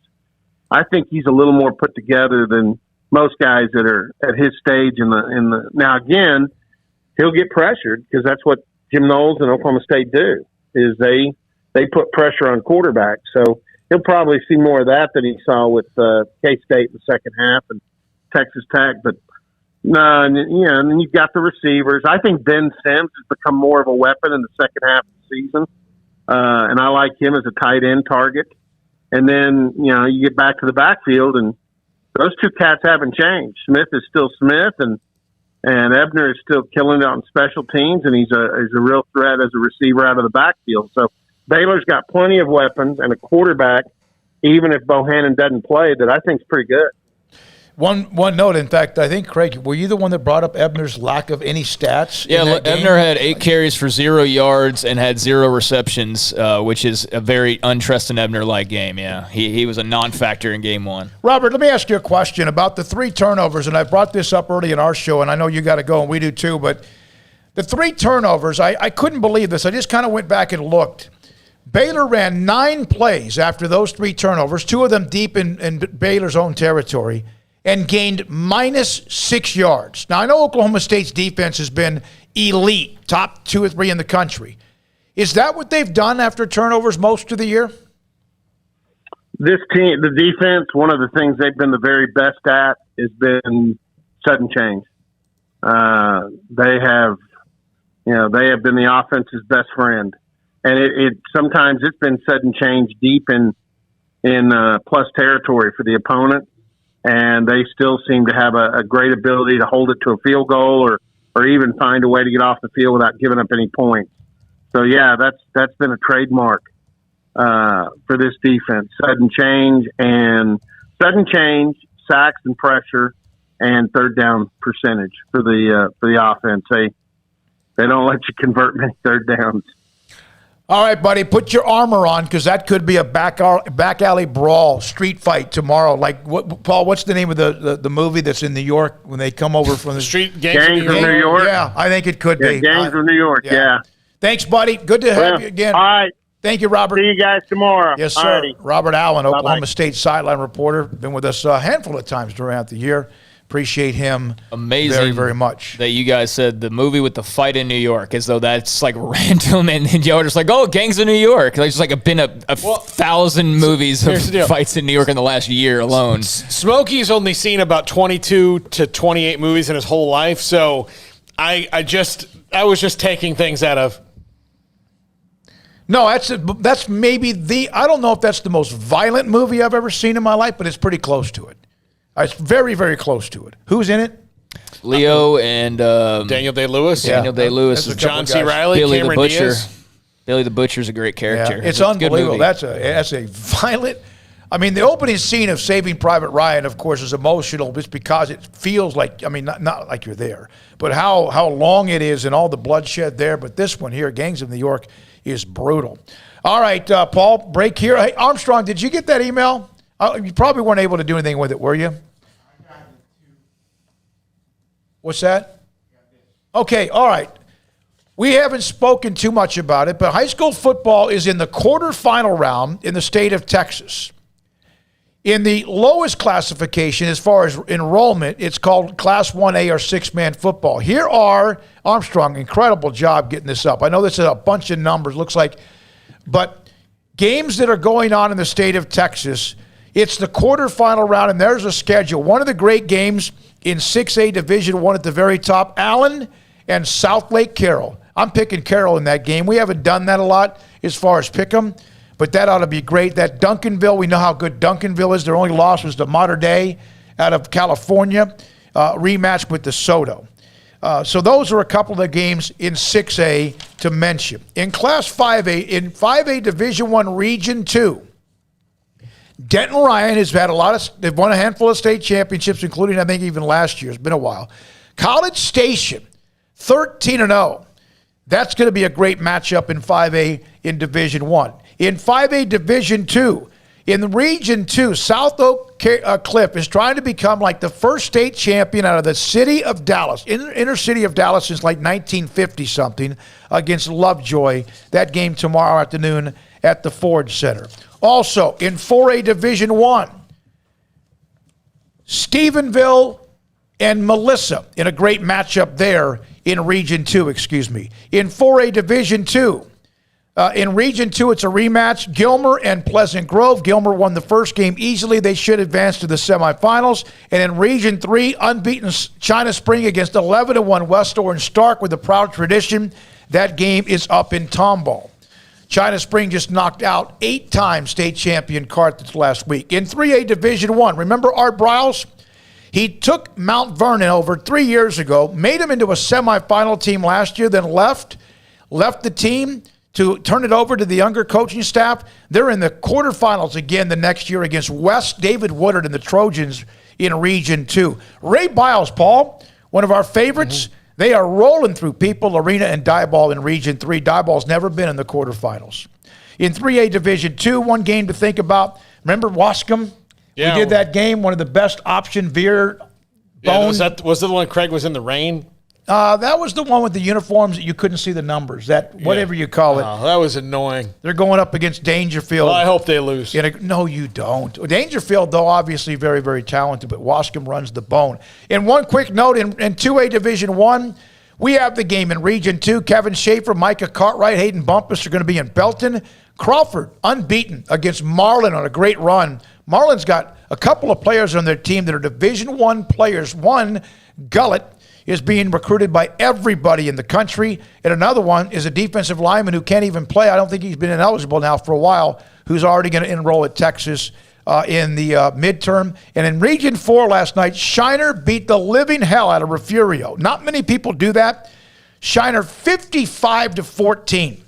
X: I think he's a little more put together than most guys that are at his stage in the. Now again, he'll get pressured because that's what Jim Knowles and Oklahoma State do. Is they put pressure on quarterbacks. So he'll probably see more of that than he saw with K-State in the second half and Texas Tech. But no, and then you've got the receivers. I think Ben Sims has become more of a weapon in the second half of the season, and I like him as a tight end target. And then you get back to the backfield, and those two cats haven't changed. Smith is still Smith, and Ebner is still killing it on special teams, and he's a real threat as a receiver out of the backfield. So Baylor's got plenty of weapons and a quarterback, even if Bohannon doesn't play, that I think is pretty good.
F: One note, in fact, I think, Craig, were you the one that brought up Ebner's lack of any stats?
I: Yeah, Ebner had 8 carries for 0 yards and had 0 receptions, which is a very untrested Ebner-like game, yeah. He was a non-factor in game 1.
F: Robert, let me ask you a question about the 3 turnovers, and I brought this up early in our show, and I know you got to go, and we do too, but the 3 turnovers, I couldn't believe this. I just kind of went back and looked. Baylor ran 9 plays after those 3 turnovers, 2 of them deep in Baylor's own territory, and gained -6 yards. Now, I know Oklahoma State's defense has been elite, top 2 or 3 in the country. Is that what they've done after turnovers most of the year?
X: This team, the defense, one of the things they've been the very best at has been sudden change. They have been the offense's best friend. And it sometimes it's been sudden change deep in plus territory for the opponent. And they still seem to have a great ability to hold it to a field goal or even find a way to get off the field without giving up any points. So, yeah, that's been a trademark for this defense. Sudden change, sacks and pressure, and third down percentage for the offense. They don't let you convert many third downs.
F: All right, buddy, put your armor on because that could be a back alley brawl, street fight tomorrow. Like, Paul, what's the name of the movie that's in New York when they come over from the
H: street
X: Gangs of New York?
F: Yeah, I think it could be.
X: Gangs of New York, yeah.
F: Thanks, buddy. Good to have you again.
X: All right.
F: Thank you, Robert.
X: See you guys tomorrow.
F: Yes, sir.
X: Alrighty.
F: Robert Allen,
X: Bye-bye.
F: Oklahoma State sideline reporter, been with us a handful of times throughout the year. Appreciate him
I: amazing
F: very, very much.
I: That you guys said the movie with the fight in New York, as though that's like random, and y'all were just like, oh, Gangs of New York. Like, it's like been a 1,000 movies of fights in New York in the last year alone.
H: Smokey's only seen about 22 to 28 movies in his whole life, so I was just taking things out of.
F: No, that's maybe I don't know if that's the most violent movie I've ever seen in my life, but it's pretty close to it. It's very, very close to it. Who's in it?
I: Leo and
H: Daniel Day-Lewis.
I: Yeah. Daniel Day-Lewis.
H: John C. Reilly.
I: Billy
H: Cameron
I: the Butcher.
H: Diaz.
I: Billy the Butcher's a great character.
F: Yeah, it's unbelievable. That's a violent. I mean, the opening scene of Saving Private Ryan, of course, is emotional just because it feels like, I mean, not like you're there, but how long it is and all the bloodshed there. But this one here, Gangs of New York, is brutal. All right, Paul, break here. Hey, Armstrong, did you get that email? You probably weren't able to do anything with it, were you? What's that? Okay, all right. We haven't spoken too much about it, but high school football is in the quarterfinal round in the state of Texas. In the lowest classification as far as enrollment, it's called Class 1A or 6-man football. Here are, Armstrong, incredible job getting this up. I know this is a bunch of numbers, looks like, but games that are going on in the state of Texas, it's the quarterfinal round, and there's a schedule. One of the great games in 6A Division I at the very top, Allen and South Lake Carroll. I'm picking Carroll in that game. We haven't done that a lot as far as pick 'em, but that ought to be great. That Duncanville, we know how good Duncanville is. Their only loss was to Mater Dei out of California, rematch with DeSoto. So those are a couple of the games in 6A to mention. In Class 5A, in 5A Division I Region 2, Denton Ryan has had they've won a handful of state championships, including, I think, even last year. It's been a while. College Station, 13-0. That's going to be a great matchup in 5A in Division I. In 5A Division II, In the Region 2, South Oak Cliff is trying to become like the first state champion out of the city of Dallas, inner city of Dallas since like 1950-something, against Lovejoy. That game tomorrow afternoon at the Ford Center. Also, in 4A Division 1, Stephenville and Melissa in a great matchup there in Region 2, In 4A Division 2, in Region 2, it's a rematch. Gilmer and Pleasant Grove. Gilmer won the first game easily. They should advance to the semifinals. And in Region 3, unbeaten China Spring against 11-1 West Orange Stark with a proud tradition. That game is up in Tomball. China Spring just knocked out 8-time state champion Carthage last week. In 3A Division 1, remember Art Briles? He took Mount Vernon over 3 years ago, made him into a semifinal team last year, then left the team to turn it over to the younger coaching staff. They're in the quarterfinals again the next year against West David Woodard and the Trojans in Region 2. Ray Biles, Paul, one of our favorites. They are rolling through People, Arena, and Diboll in Region 3. Diboll's never been in the quarterfinals. In 3A Division 2, one game to think about. Remember Wascom? Yeah. We did that game, one of the best option veer bones.
H: Was that the one Craig was in the rain?
F: That was the one with the uniforms that you couldn't see the numbers. Whatever you call it.
H: Oh, that was annoying.
F: They're going up against Dangerfield.
H: Well, I hope they lose.
F: No, you don't. Dangerfield, though, obviously very, very talented, but Wascom runs the bone. And one quick note, in 2A Division 1, we have the game in Region 2. Kevin Schaefer, Micah Cartwright, Hayden Bumpus are going to be in Belton. Crawford, unbeaten against Marlin on a great run. Marlin's got a couple of players on their team that are Division 1 players. One, Gullett, is being recruited by everybody in the country. And another one is a defensive lineman who can't even play. I don't think he's been ineligible now for a while, who's already going to enroll at Texas in the midterm. And in Region 4 last night, Shiner beat the living hell out of Refugio. Not many people do that. Shiner 55-14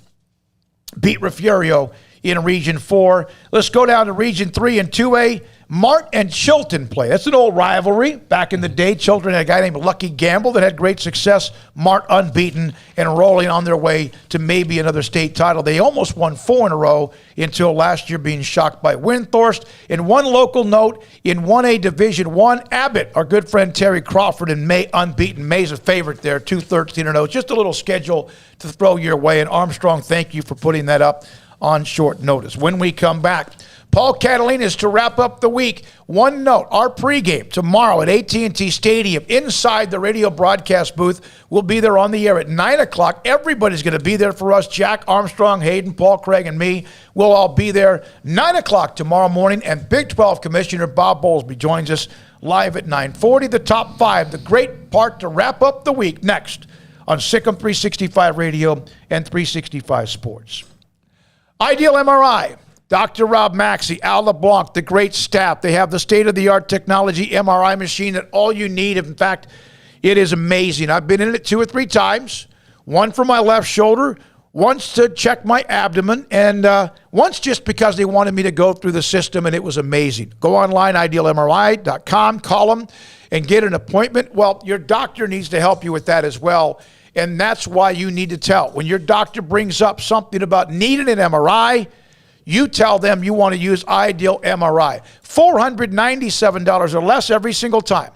F: beat Refugio in Region 4. Let's go down to Region 3 and 2A. Mart and Chilton play. That's an old rivalry. Back in the day, Chilton had a guy named Lucky Gamble that had great success. Mart unbeaten and rolling on their way to maybe another state title. They almost won 4 in a row until last year being shocked by Windthorst. And one local note, in 1A Division 1, Abbott, our good friend Terry Crawford and May unbeaten. May's a favorite there, 2-13-0. Just a little schedule to throw your way. And Armstrong, thank you for putting that up on short notice. When we come back, Paul Catalina is to wrap up the week. One note, our pregame tomorrow at AT&T Stadium inside the radio broadcast booth. We'll be there on the air at 9 o'clock. Everybody's going to be there for us. Jack Armstrong, Hayden, Paul, Craig, and me. We'll all be there 9 o'clock tomorrow morning. And Big 12 Commissioner Bob Bowlesby joins us live at 9:40. The top 5, the great part to wrap up the week next on Sikkim 365 Radio and 365 Sports. Ideal MRI. Dr. Rob Maxey, Al LeBlanc, the great staff. They have the state-of-the-art technology MRI machine that all you need. In fact, it is amazing. I've been in it 2 or 3 times, one for my left shoulder, once to check my abdomen, and once just because they wanted me to go through the system, and it was amazing. Go online, idealmri.com, call them, and get an appointment. Well, your doctor needs to help you with that as well, and that's why you need to tell. When your doctor brings up something about needing an MRI, you tell them you want to use Ideal MRI. $497 or less every single time.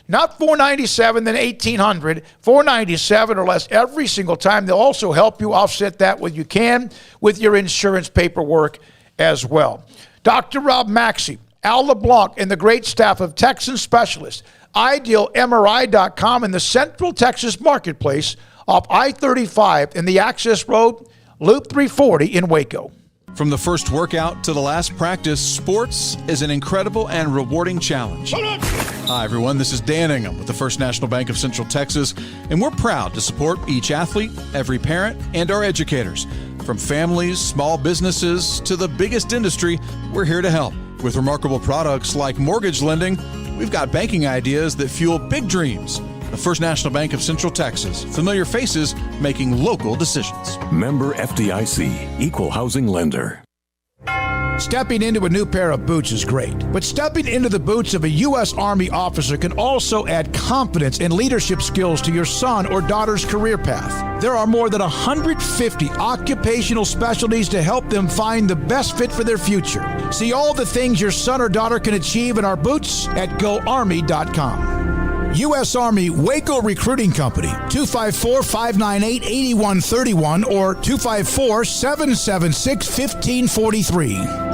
F: Not $497, then $1,800. $497 or less every single time. They'll also help you offset that when you can with your insurance paperwork as well. Dr. Rob Maxey, Al LeBlanc, and the great staff of Texan specialists. IdealMRI.com in the Central Texas Marketplace off I-35 in the Access Road, Loop 340 in Waco.
C: From the first workout to the last practice, sports is an incredible and rewarding challenge. Hi, everyone. This is Dan Ingham with the First National Bank of Central Texas, and we're proud to support each athlete, every parent, and our educators. From families, small businesses, to the biggest industry, we're here to help. With remarkable products like mortgage lending, we've got banking ideas that fuel big dreams. The First National Bank of Central Texas. Familiar faces making local decisions.
Q: Member FDIC, Equal Housing Lender.
O: Stepping into a new pair of boots is great, but stepping into the boots of a U.S. Army officer can also add confidence and leadership skills to your son or daughter's career path. There are more than 150 occupational specialties to help them find the best fit for their future. See all the things your son or daughter can achieve in our boots at GoArmy.com. U.S. Army Waco Recruiting Company, 254-598-8131 or 254-776-1543.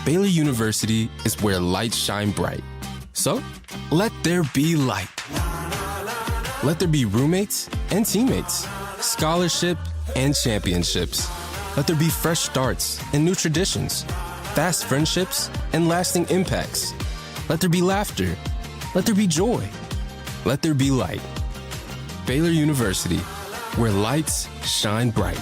D: Baylor University is where lights shine bright. So, let there be light. Let there be roommates and teammates, scholarship and championships. Let there be fresh starts and new traditions, fast friendships and lasting impacts. Let there be laughter. Let there be joy. Let there be light. Baylor University, where lights shine bright.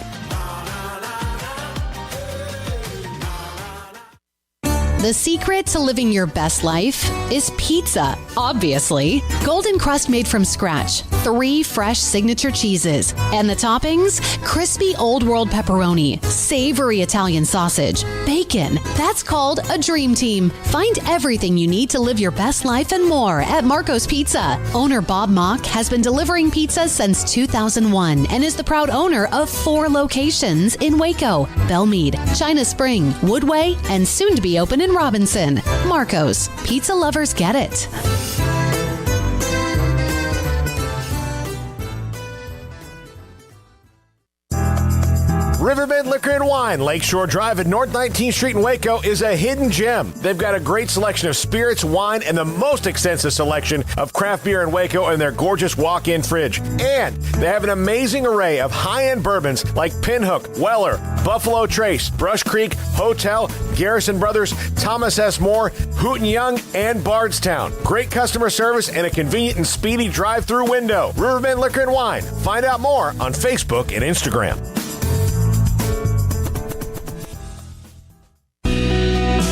P: The secret to living your best life is pizza, obviously. Golden crust made from scratch, 3 fresh signature cheeses, and the toppings, crispy Old World pepperoni, savory Italian sausage, bacon. That's called a dream team. Find everything you need to live your best life and more at Marco's Pizza. Owner Bob Mock has been delivering pizza since 2001 and is the proud owner of 4 locations in Waco, Belmead, China Spring, Woodway, and soon to be open in Robinson. Marco's. Pizza lovers get it.
A: Riverbend Liquor and Wine, Lakeshore Drive at North 19th Street in Waco is a hidden gem. They've got a great selection of spirits, wine, and the most extensive selection of craft beer in Waco in their gorgeous walk-in fridge. And they have an amazing array of high-end bourbons like Pinhook, Weller, Buffalo Trace, Brush Creek, Hotel, Garrison Brothers, Thomas S. Moore, Hooten Young, and Bardstown. Great customer service and a convenient and speedy drive-through window. Riverbend Liquor and Wine. Find out more on Facebook and Instagram.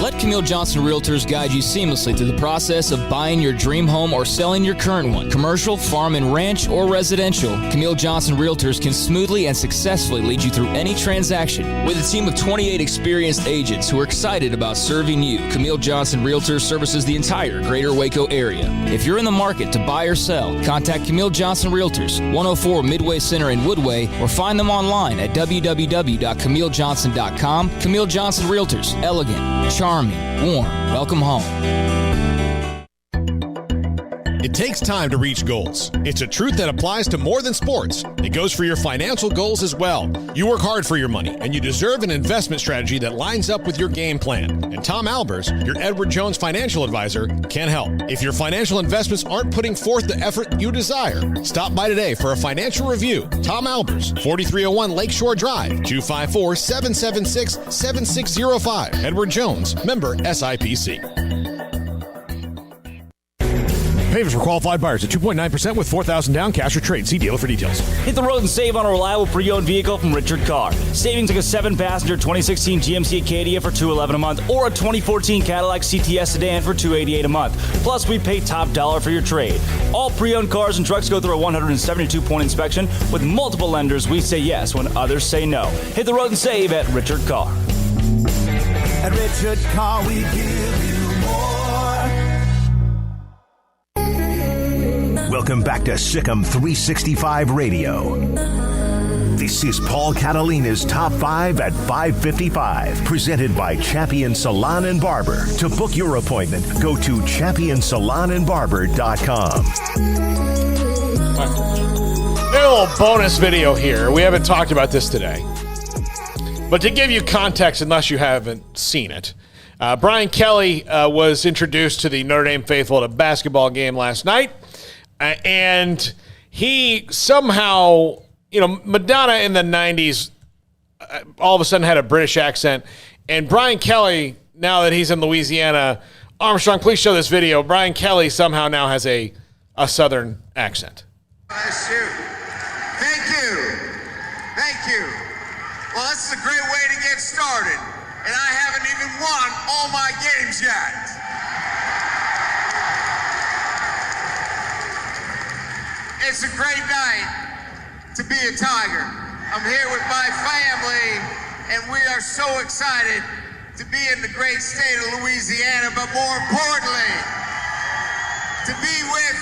I: Let Camille Johnson Realtors guide you seamlessly through the process of buying your dream home or selling your current one. Commercial, farm and ranch, or residential, Camille Johnson Realtors can smoothly and successfully lead you through any transaction. With a team of 28 experienced agents who are excited about serving you, Camille Johnson Realtors services the entire greater Waco area. If you're in the market to buy or sell, contact Camille Johnson Realtors, 104 Midway Center in Woodway, or find them online at www.camillejohnson.com. Camille Johnson Realtors, elegant, charming, warm. Welcome home.
A: It takes time to reach goals. It's a truth that applies to more than sports. It goes for your financial goals as well. You work hard for your money, and you deserve an investment strategy that lines up with your game plan. And Tom Albers, your Edward Jones financial advisor, can help. If your financial investments aren't putting forth the effort you desire, stop by today for a financial review. Tom Albers, 4301 Lakeshore Drive, 254-776-7605. Edward Jones, member SIPC. Payments for qualified buyers at 2.9% with $4,000 down, cash or trade. See dealer for details.
R: Hit the road and save on a reliable pre-owned vehicle from Richard Carr. Savings like a 7-passenger 2016 GMC Acadia for $211 a month or a 2014 Cadillac CTS sedan for $288 a month. Plus, we pay top dollar for your trade. All pre-owned cars and trucks go through a 172-point inspection. With multiple lenders, we say yes when others say no. Hit the road and save at Richard Carr.
S: At Richard Carr, we give you more.
E: Welcome back to Sikkim 365 Radio. This is Paul Catalina's Top 5 at 5:55, presented by Champion Salon and Barber. To book your appointment, go to championsalonandbarber.com.
H: A little bonus video here. We haven't talked about this today. But to give you context, unless you haven't seen it, Brian Kelly was introduced to the Notre Dame faithful at a basketball game last night. And he somehow, Madonna in the 90s all of a sudden had a British accent. And Brian Kelly, now that he's in Louisiana, Armstrong, please show this video. Brian Kelly somehow now has a Southern accent.
Y: Bless you. Thank you. Thank you. Well, this is a great way to get started. And I haven't even won all my games yet. It's a great night to be a Tiger. I'm here with my family, and we are so excited to be in the great state of Louisiana, but more importantly, to be with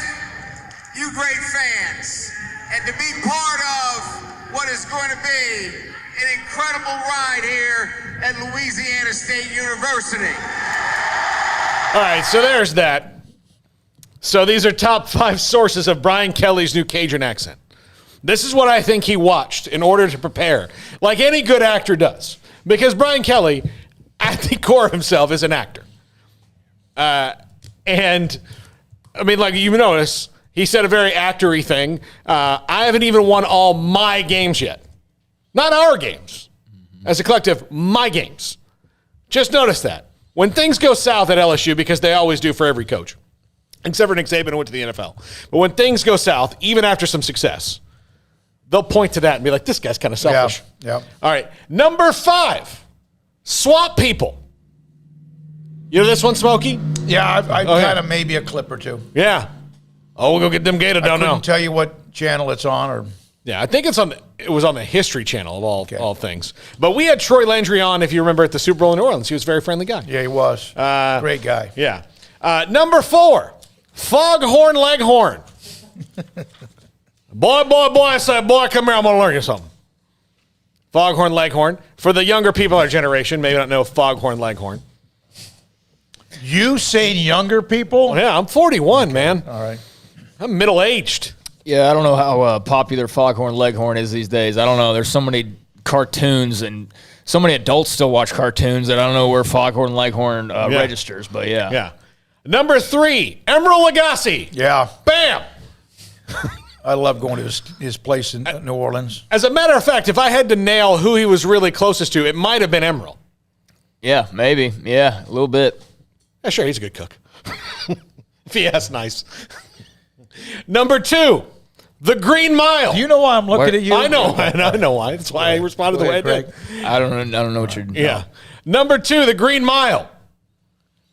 Y: you great fans and to be part of what is going to be an incredible ride here at Louisiana State University.
H: All right, so there's that. So these are top 5 sources of Brian Kelly's new Cajun accent. This is what I think he watched in order to prepare, like any good actor does. Because Brian Kelly, at the core of himself, is an actor. And, I mean, like you notice, he said a very actor-y thing. I haven't even won all my games yet. Not our games. As a collective, my games. Just notice that. When things go south at LSU, because they always do for every coach, except for Nick Saban who went to the NFL. But when things go south, even after some success, they'll point to that and be like, this guy's kind of selfish.
F: Yeah.
H: All right. Number 5, swap people. You know this one, Smokey?
F: Yeah, I kind of maybe a clip or two.
H: Yeah. Oh, we'll go get them Gator. Don't know.
F: I couldn't tell you what channel it's on. Or
H: yeah, I think it was on the History Channel of all things. But we had Troy Landry on, if you remember, at the Super Bowl in New Orleans. He was a very friendly guy.
F: Yeah, he was. Great guy.
H: Yeah. Number 4, Foghorn Leghorn. Boy, I said, boy, come here, I'm going to learn you something. Foghorn Leghorn. For the younger people of our generation, maybe not know Foghorn Leghorn.
F: You saying younger people?
H: Yeah, I'm 41, man.
F: All right.
H: I'm middle-aged.
I: Yeah, I don't know how popular Foghorn Leghorn is these days. I don't know. There's so many cartoons and so many adults still watch cartoons that I don't know where Foghorn Leghorn registers, but yeah.
H: Yeah. Number 3, Emeril Lagasse.
F: Yeah.
H: Bam!
F: I love going to his place in New Orleans.
H: As a matter of fact, if I had to nail who he was really closest to, it might have been Emeril.
I: Yeah, maybe. Yeah, a little bit.
H: Yeah, sure, he's a good cook. If he asks nice. Number 2, The Green Mile.
F: Do you know why I'm looking at you?
H: I know. I know why. That's why I responded the way I did.
I: I don't know what you're doing.
H: Yeah. Number 2, The Green Mile.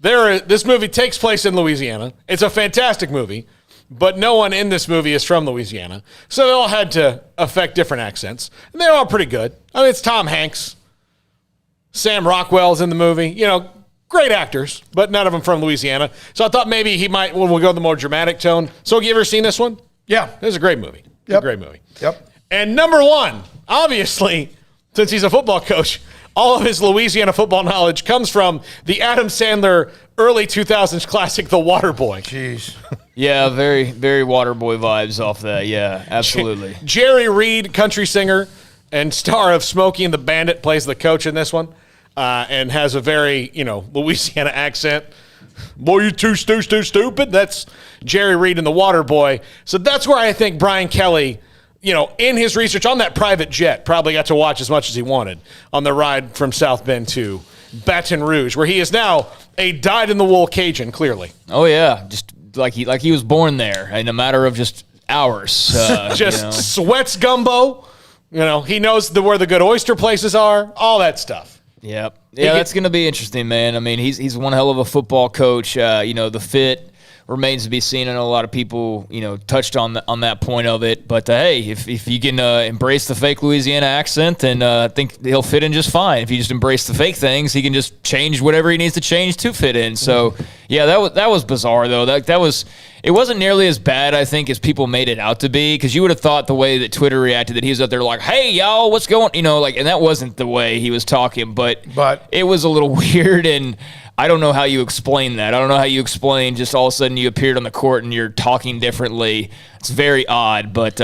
H: This movie takes place in Louisiana. It's a fantastic movie, but no one in this movie is from Louisiana. So they all had to affect different accents. And they're all pretty good. I mean, it's Tom Hanks. Sam Rockwell's in the movie. You know, great actors, but none of them from Louisiana. So I thought maybe he might, we'll go the more dramatic tone. So you ever seen this one?
F: Yeah.
H: This is a great movie.
F: Yep.
H: A great movie.
F: Yep.
H: And number 1, obviously, since he's a football coach, all of his Louisiana football knowledge comes from the Adam Sandler early 2000s classic, The Waterboy.
F: Jeez.
I: Yeah, very, very Waterboy vibes off that. Yeah, absolutely.
H: Jerry Reed, country singer and star of Smokey and the Bandit, plays the coach in this one and has a very, Louisiana accent. Boy, you too stupid. That's Jerry Reed and the Waterboy. So that's where I think Brian Kelly, in his research on that private jet, probably got to watch as much as he wanted on the ride from South Bend to Baton Rouge, where he is now a dyed-in-the-wool Cajun, clearly.
I: Oh, yeah. Just like he was born there in a matter of just hours.
H: Sweats gumbo. He knows where the good oyster places are, all that stuff.
I: Yep. Yeah, that's going to be interesting, man. I mean, he's one hell of a football coach. The fit remains to be seen. I know a lot of people, touched on that point of it. But, hey, if you can embrace the fake Louisiana accent, then I think he'll fit in just fine. If you just embrace the fake things, he can just change whatever he needs to change to fit in. So, yeah, that was bizarre, though. It wasn't nearly as bad, I think, as people made it out to be, because you would have thought the way that Twitter reacted that he was out there like, hey, y'all, what's going, and that wasn't the way he was talking, but it was a little weird, and I don't know how you explain that. I don't know how you explain just all of a sudden you appeared on the court and you're talking differently. It's very odd, but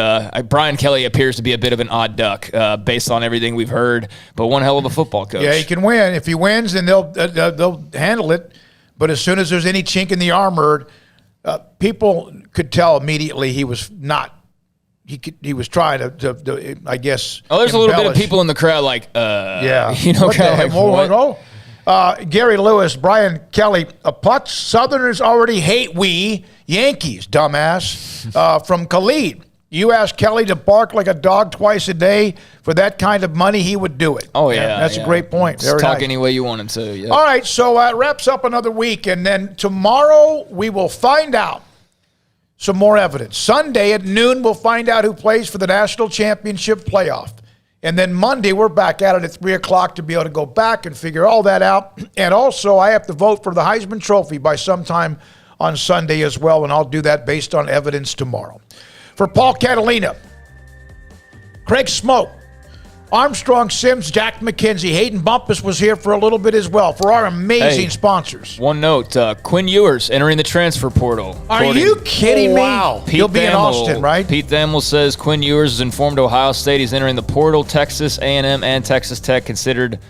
I: Brian Kelly appears to be a bit of an odd duck based on everything we've heard, but one hell of a football coach.
F: Yeah, he can win. If he wins, then they'll handle it, but as soon as there's any chink in the armor, people could tell immediately he was not. He was trying to I guess.
I: Oh, there's a little bit of people in the crowd like,
F: yeah,
I: kind of like,
F: what? Gary Lewis, Brian Kelly, a putz. Southerners already hate we Yankees, dumbass. From Khalid, you ask Kelly to bark like a dog twice a day for that kind of money, he would do it.
I: Oh yeah,
F: that's a great point.
I: Just talk any way you wanted to. Yeah.
F: All right, so it wraps up another week, and then tomorrow we will find out some more evidence. Sunday at noon, we'll find out who plays for the national championship playoff. And then Monday, we're back at it at 3 o'clock to be able to go back and figure all that out. And also, I have to vote for the Heisman Trophy by sometime on Sunday as well, and I'll do that based on evidence tomorrow. For Paul Catalina, Craig Smoak, Armstrong Sims, Jack McKenzie, Hayden Bumpus was here for a little bit as well for our amazing sponsors.
I: One note, Quinn Ewers entering the transfer portal.
F: Are you kidding me? Wow. He'll be in Austin, right?
I: Pete Thamel says Quinn Ewers has informed Ohio State he's entering the portal. Texas A&M and Texas Tech considered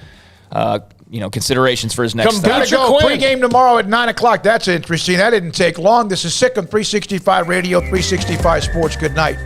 I: considerations for his next step.
F: Gotta go. Pre-game tomorrow at 9 o'clock. That's interesting. That didn't take long. This is Sick on 365 Radio, 365 Sports. Good night.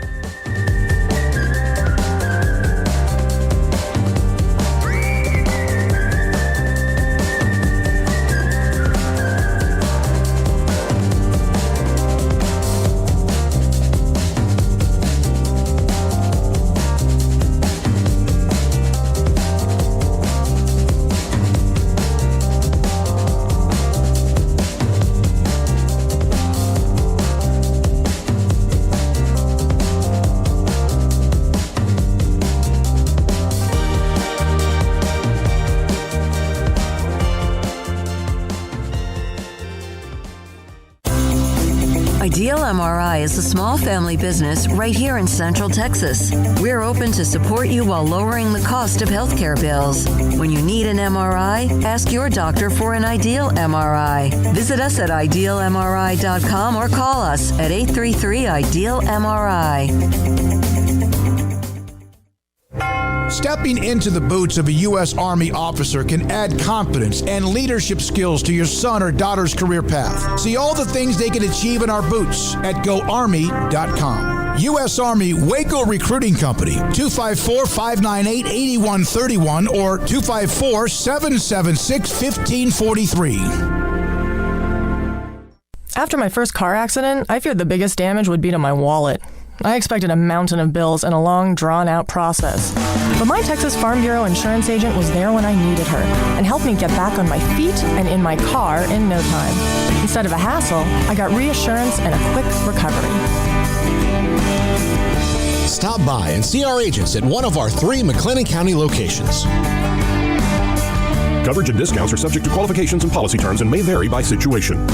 W: Ideal MRI is a small family business right here in Central Texas. We're open to support you while lowering the cost of healthcare bills. When you need an MRI, ask your doctor for an Ideal MRI. Visit us at idealmri.com or call us at 833-IDEAL-MRI.
O: Stepping into the boots of a U.S. Army officer can add confidence and leadership skills to your son or daughter's career path. See all the things they can achieve in our boots at GoArmy.com. U.S. Army Waco Recruiting Company, 254-598-8131 or 254-776-1543.
G: After my first car accident, I feared the biggest damage would be to my wallet. I expected a mountain of bills and a long, drawn-out process. But my Texas Farm Bureau insurance agent was there when I needed her and helped me get back on my feet and in my car in no time. Instead of a hassle, I got reassurance and a quick recovery.
J: Stop by and see our agents at one of our 3 McLennan County locations.
Q: Coverage and discounts are subject to qualifications and policy terms and may vary by situation.